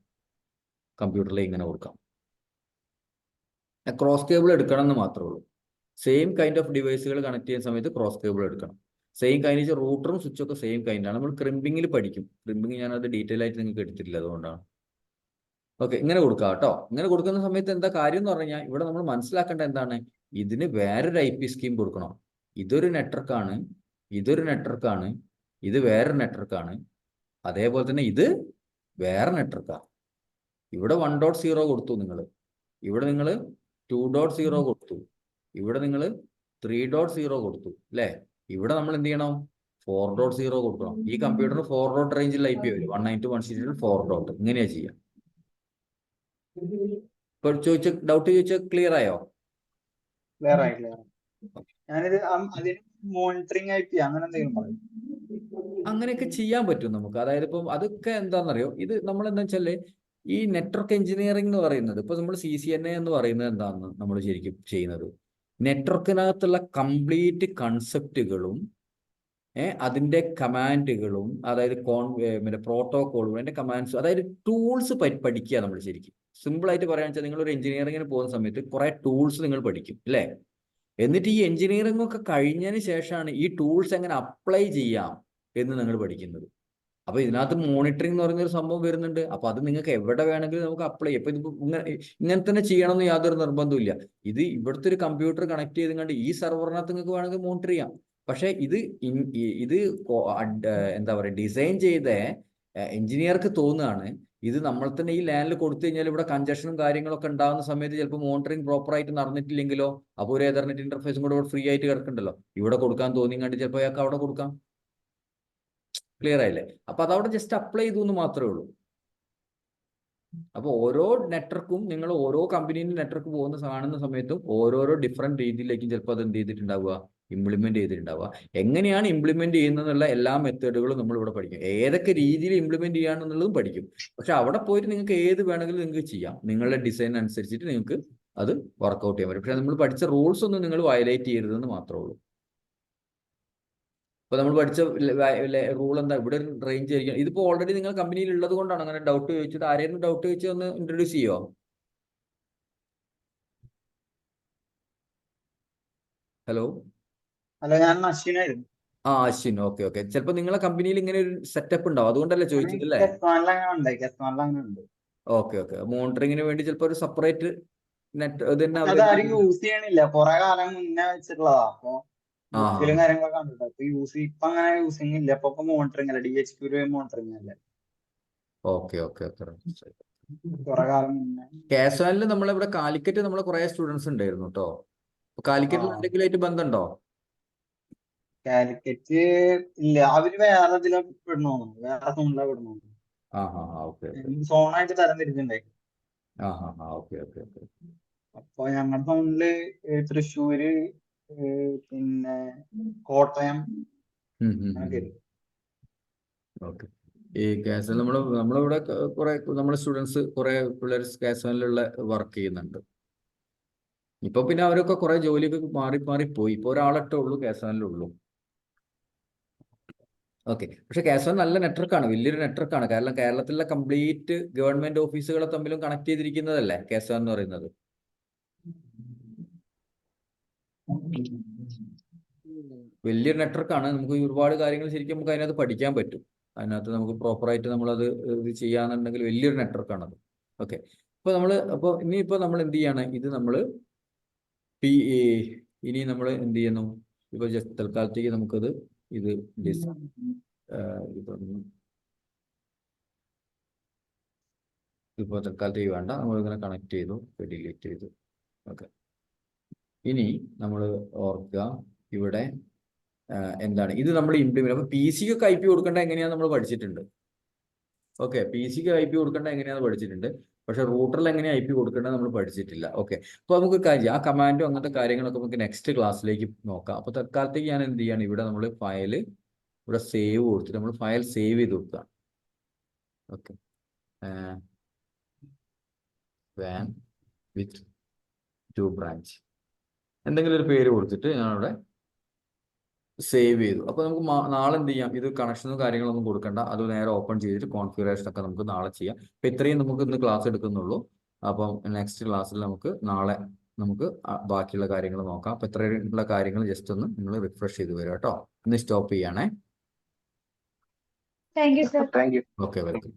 Speaker 1: കമ്പ്യൂട്ടറിൽ ഇങ്ങനെ കൊടുക്കാം. ക്രോസ് കേബിൾ എടുക്കണം എന്ന് മാത്രമേ ഉള്ളൂ. സെയിം കൈൻഡ് ഓഫ് ഡിവൈസുകൾ കണക്ട് ചെയ്യുന്ന സമയത്ത് ക്രോസ് കേബിൾ എടുക്കണം. സെയിം കൈൻഡ് റൂട്ടറും സ്വിച്ചും ഒക്കെ സെയിം കൈൻഡാണ്. നമ്മൾ ക്രിമ്പിങ്ങിൽ പഠിക്കും. ക്രിമ്പിങ് ഞാനത് ഡീറ്റെയിൽ ആയിട്ട് നിങ്ങൾക്ക് എടുത്തിട്ടില്ല, അതുകൊണ്ടാണ്. ഓക്കെ, ഇങ്ങനെ കൊടുക്കുക കേട്ടോ. ഇങ്ങനെ കൊടുക്കുന്ന സമയത്ത് എന്താ കാര്യം എന്ന് പറഞ്ഞു കഴിഞ്ഞാൽ, ഇവിടെ നമ്മൾ മനസ്സിലാക്കേണ്ട എന്താണ്, ഇതിന് വേറൊരു IP സ്കീം കൊടുക്കണം. ഇതൊരു നെറ്റ്വർക്കാണ്, ഇതൊരു നെറ്റ്വർക്കാണ്, ഇത് വേറൊരു നെറ്റ്വർക്കാണ്, അതേപോലെ തന്നെ ഇത് വേറെ നെറ്റ്വർക്കാണ്. ഇവിടെ 1.0 കൊടുത്തു നിങ്ങൾ, ഇവിടെ നിങ്ങൾ 2.0 കൊടുത്തു, ഇവിടെ നിങ്ങൾ 3.0 കൊടുത്തു അല്ലേ. ഇവിടെ നമ്മൾ എന്ത് ചെയ്യണം, 4.0 കൊടുക്കണം. ഈ കമ്പ്യൂട്ടറിന് 4 റേഞ്ചിൽ IP വരും, 192.168.4. ഇങ്ങനെയാ ചെയ്യാം. ഇപ്പോൾ ഡൗട്ട് ചോദിച്ച ക്ലിയർ ആയോ?
Speaker 3: ക്ലിയർ ആയി. ഞാനിത് അതിന് മോണിറ്ററിങ് IP അങ്ങനെ എന്തെങ്കിലും പറയും?
Speaker 1: അങ്ങനെയൊക്കെ ചെയ്യാൻ പറ്റും നമുക്ക്. അതായത് ഇപ്പം അതൊക്കെ എന്താണെന്നറിയോ, ഇത് നമ്മൾ എന്താ വെച്ചാല് ഈ നെറ്റ്വർക്ക് എഞ്ചിനീയറിംഗ് എന്ന് പറയുന്നത്, ഇപ്പൊ നമ്മൾ CCNA എന്ന് പറയുന്നത് എന്താണെന്ന് നമ്മൾ ശരിക്കും ചെയ്യുന്നത്, നെറ്റ്വർക്കിനകത്തുള്ള കംപ്ലീറ്റ് കൺസെപ്റ്റുകളും അതിന്റെ കമാൻഡുകളും, അതായത് മറ്റേ പ്രോട്ടോകോളും അതിന്റെ കമാൻഡ്സും, അതായത് ടൂൾസ് പഠിക്കുക നമ്മൾ ശരിക്കും. സിമ്പിൾ ആയിട്ട് പറയാന്ന് വെച്ചാൽ, നിങ്ങൾ ഒരു എഞ്ചിനീയറിംഗിന് പോകുന്ന സമയത്ത് കുറെ ടൂൾസ് നിങ്ങൾ പഠിക്കും അല്ലേ. എന്നിട്ട് ഈ എഞ്ചിനീയറിംഗ് ഒക്കെ കഴിഞ്ഞതിന് ശേഷമാണ് ഈ ടൂൾസ് എങ്ങനെ അപ്ലൈ ചെയ്യാം എന്ന് നിങ്ങൾ പഠിക്കുന്നത്. അപ്പൊ ഇതിനകത്ത് മോണിറ്ററിംഗ് എന്ന് പറയുന്ന ഒരു സംഭവം വരുന്നുണ്ട്. അപ്പൊ അത് നിങ്ങൾക്ക് എവിടെ വേണമെങ്കിലും നമുക്ക് അപ്ലൈ ചെയ്യാം. അപ്പൊ ഇതിപ്പോ ഇങ്ങനെ തന്നെ ചെയ്യണമെന്ന് യാതൊരു നിർബന്ധമില്ല. ഇത് ഇവിടുത്തെ ഒരു കമ്പ്യൂട്ടർ കണക്ട് ചെയ്ത് കണ്ട് ഈ സെർവറിനകത്ത് നിങ്ങൾക്ക് വേണമെങ്കിൽ മോണിറ്റർ ചെയ്യാം. പക്ഷെ ഇത് എന്താ പറയുക, ഡിസൈൻ ചെയ്ത എഞ്ചിനീയർക്ക് തോന്നുകയാണ് ഇത് നമ്മൾ തന്നെ ഈ ലാൻഡിൽ കൊടുത്തു കഴിഞ്ഞാൽ ഇവിടെ കൺജഷനും കാര്യങ്ങളൊക്കെ ഉണ്ടാകുന്ന സമയത്ത് ചിലപ്പോൾ മോണിറ്ററിംഗ് പ്രോപ്പർ ആയിട്ട് നടന്നിട്ടില്ലെങ്കിലോ, അപ്പോൾ ഒരു എതർനെറ്റ് ഇന്റർഫേസും കൂടെ ഫ്രീ ആയിട്ട് കിടക്കണ്ടല്ലോ, ഇവിടെ കൊടുക്കാൻ തോന്നി കണ്ട് ചിലപ്പോൾ അയാൾക്ക് അവിടെ കൊടുക്കാം. ക്ലിയർ ആയില്ലേ? അപ്പൊ അതവിടെ ജസ്റ്റ് അപ്ലൈ ചെയ്തു എന്ന് മാത്രമേ ഉള്ളൂ. അപ്പൊ ഓരോ നെറ്റ്വർക്കും, നിങ്ങൾ ഓരോ കമ്പനീൻ്റെ നെറ്റ്വർക്ക് കാണുന്ന സമയത്തും ഓരോരോ ഡിഫറെന്റ് രീതിയിലേക്കും ചിലപ്പോൾ അത് എന്ത് ചെയ്തിട്ടുണ്ടാവുക, ഇംപ്ലിമെന്റ് ചെയ്തിട്ടുണ്ടാവുക. എങ്ങനെയാണ് ഇംപ്ലിമെന്റ് ചെയ്യുന്നതെന്നുള്ള എല്ലാ മെത്തേഡുകളും നമ്മൾ ഇവിടെ പഠിക്കും. ഏതൊക്കെ രീതിയിൽ ഇംപ്ലിമെന്റ് ചെയ്യാന്നുള്ളതും പഠിക്കും. പക്ഷെ അവിടെ പോയിട്ട് നിങ്ങൾക്ക് ഏത് വേണമെങ്കിലും നിങ്ങൾക്ക് ചെയ്യാം. നിങ്ങളുടെ ഡിസൈൻ അനുസരിച്ചിട്ട് നിങ്ങൾക്ക് അത് വർക്ക്ഔട്ട് ചെയ്യാൻ പറ്റും. പക്ഷെ നമ്മൾ പഠിച്ച റൂൾസ് ഒന്നും നിങ്ങൾ വയലേറ്റ് ചെയ്യരുതെന്ന് മാത്രമേ ഉള്ളൂ. ഇപ്പൊ നമ്മൾ പഠിച്ച റൂൾ എന്താ, ഇവിടെ ഒരു റേഞ്ച് ആയിരിക്കും. ഇതിപ്പോ ഓൾറെഡി നിങ്ങൾ കമ്പനിയിൽ ഉള്ളത് കൊണ്ടാണ് അങ്ങനെ ഡൗട്ട് ചോദിച്ചത്. ആരെയും ഡൗട്ട് ചോദിച്ചത് ഒന്ന് ഇൻട്രൊഡ്യൂസ് ചെയ്യോ? ഹലോ,
Speaker 3: ഞാൻ അശ്വിനായിരുന്നു.
Speaker 1: അശ്വിൻ. ഓക്കെ. ചിലപ്പോൾ നിങ്ങളെ കമ്പനിയിൽ ഇങ്ങനെ ഒരു സെറ്റപ്പ് ഉണ്ടാവും, അതുകൊണ്ടല്ലേ ചോദിച്ചത് അല്ലേ? ഓക്കെ. മോണിറ്ററിങ്ങിന് വേണ്ടി ചിലപ്പോൾ ഒരു സെപ്പറേറ്റ് നെറ്റ്
Speaker 3: അതാരും യൂസ് ചെയ്യണില്ല, കുറെ കാലം മുന്നേ വെച്ചിട്ടുള്ളതാ. അപ്പൊ ബുക്കിലും കാര്യങ്ങളൊക്കെ കണ്ടിട്ട് ഇപ്പൊ ഇപ്പൊ അങ്ങനെ യൂസിങ് ഇല്ല. അപ്പൊ മോണിറ്ററിംഗ് അല്ല, DHQ മോണിറ്ററിംഗ് അല്ലേ.
Speaker 1: ഓക്കെ.
Speaker 3: കുറെ കാലം മുന്നേ
Speaker 1: കാസ്വാനിൽ നമ്മളിവിടെ കാലിക്കറ്റ് നമ്മളെ കുറെ സ്റ്റുഡൻസ് ഉണ്ടായിരുന്നു കേട്ടോ. കാലിക്കറ്റിൽ എന്തെങ്കിലും ആയിട്ട് ബന്ധമുണ്ടോ?
Speaker 3: കാലിക്കറ്റ് ഇല്ല, അവര് വേറെ ഇതിലെ വിടണോ, വേറെ സോണിലാണ് വിടണോ. സോണായിട്ട് തരം തിരിച്ചിട്ടുണ്ടേ.
Speaker 1: ഓക്കെ.
Speaker 3: അപ്പൊ ഞങ്ങളുടെ സോണില് തൃശ്ശൂര്, പിന്നെ കോട്ടയം.
Speaker 1: ഓക്കെ. ഈ കാസ്വാനിൽ നമ്മളിവിടെ കുറെ നമ്മുടെ സ്റ്റുഡൻസ്, കുറെ പിള്ളേർ കാസ്വാനിലുള്ള വർക്ക് ചെയ്യുന്നുണ്ട്. ഇപ്പൊ പിന്നെ അവരൊക്കെ കുറെ ജോലിയൊക്കെ മാറി പോയി. ഇപ്പൊ ഒരാളൊക്കെ ഉള്ളൂ കാസ്വാനിലുള്ളൂ. ഓക്കെ. പക്ഷെ കാസ്വാൻ നല്ല നെറ്റ്വർക്കാണ്, വലിയൊരു നെറ്റ്വർക്കാണ്. കാരണം കേരളത്തിലെ കംപ്ലീറ്റ് ഗവൺമെന്റ് ഓഫീസുകളെ തമ്മിലും കണക്ട് ചെയ്തിരിക്കുന്നതല്ലേ കാസ്വാൻ എന്ന് പറയുന്നത്. വലിയൊരു നെറ്റ്വർക്കാണ്. നമുക്ക് ഒരുപാട് കാര്യങ്ങൾ ശരിക്കും നമുക്ക് അതിനകത്ത് പഠിക്കാൻ പറ്റും. അതിനകത്ത് നമുക്ക് പ്രോപ്പറായിട്ട് നമ്മളത് ഇത് ചെയ്യാന്നുണ്ടെങ്കിൽ വലിയൊരു നെറ്റ്വർക്കാണത്. ഓക്കെ, അപ്പോൾ ഇനിയിപ്പോൾ നമ്മൾ എന്ത് ചെയ്യാണ്, ഇത് നമ്മൾ ഇനി നമ്മൾ എന്ത് ചെയ്യുന്നു, ഇപ്പോൾ ജസ്റ്റ് തൽക്കാലത്തേക്ക് നമുക്കത് ഇപ്പോൾ തൽക്കാലത്തേക്ക് വേണ്ട, നമ്മളിങ്ങനെ കണക്ട് ചെയ്തു, ഡിലീറ്റ് ചെയ്തു. ഓക്കെ, ഇനി നമ്മൾ ഓർക്കുക ഇവിടെ എന്താണ് ഇത് നമ്മൾ ഇംപ്ലിമെന്റ്. അപ്പോൾ പി സിക്കൊക്കെ IP കൊടുക്കേണ്ട എങ്ങനെയാണെന്ന് നമ്മൾ പഠിച്ചിട്ടുണ്ട്. ഓക്കെ, പി സിക്ക് IP കൊടുക്കേണ്ട എങ്ങനെയാണെന്ന് പഠിച്ചിട്ടുണ്ട്, പക്ഷെ റൂട്ടറിൽ എങ്ങനെയാണ് IP കൊടുക്കേണ്ടത് നമ്മൾ പഠിച്ചിട്ടില്ല. ഓക്കെ, അപ്പോൾ നമുക്ക് കാര്യം ആ കമാൻഡും അങ്ങനത്തെ കാര്യങ്ങളൊക്കെ നമുക്ക് നെക്സ്റ്റ് ക്ലാസ്സിലേക്ക് നോക്കാം. അപ്പോൾ തൽക്കാലത്തേക്ക് ഞാൻ എന്ത് ചെയ്യാണ്, ഇവിടെ നമ്മൾ ഫയൽ ഇവിടെ സേവ് കൊടുത്തിട്ട് നമ്മൾ ഫയൽ സേവ് ചെയ്ത് കൊടുക്കുക. ഓക്കെ, വാൻ വിത്ത് 2 ബ്രാഞ്ച് എന്തെങ്കിലും ഒരു പേര് കൊടുത്തിട്ട് ഞാനിവിടെ സേവ് ചെയ്തു. അപ്പോൾ നമുക്ക് നാളെ എന്ത് ചെയ്യാം, ഇത് കണക്ഷനും കാര്യങ്ങളൊന്നും കൊടുക്കണ്ട, അത് നേരെ ഓപ്പൺ ചെയ്തിട്ട് കോൺഫിഗറേഷൻ ഒക്കെ നമുക്ക് നാളെ ചെയ്യാം. അപ്പം ഇത്രയും നമുക്ക് ഇന്ന് ക്ലാസ് എടുക്കുന്നുള്ളൂ. അപ്പം നെക്സ്റ്റ് ക്ലാസ്സിൽ നാളെ നമുക്ക് ബാക്കിയുള്ള കാര്യങ്ങൾ നോക്കാം. അപ്പം ഇത്രയുള്ള കാര്യങ്ങൾ ജസ്റ്റ് ഒന്ന് നിങ്ങൾ റിഫ്രഷ് ചെയ്ത് വരും കേട്ടോ. ഇന്ന് സ്റ്റോപ്പ് ചെയ്യണേ.
Speaker 4: Thank you sir.
Speaker 2: Thank you.
Speaker 1: Okay, welcome.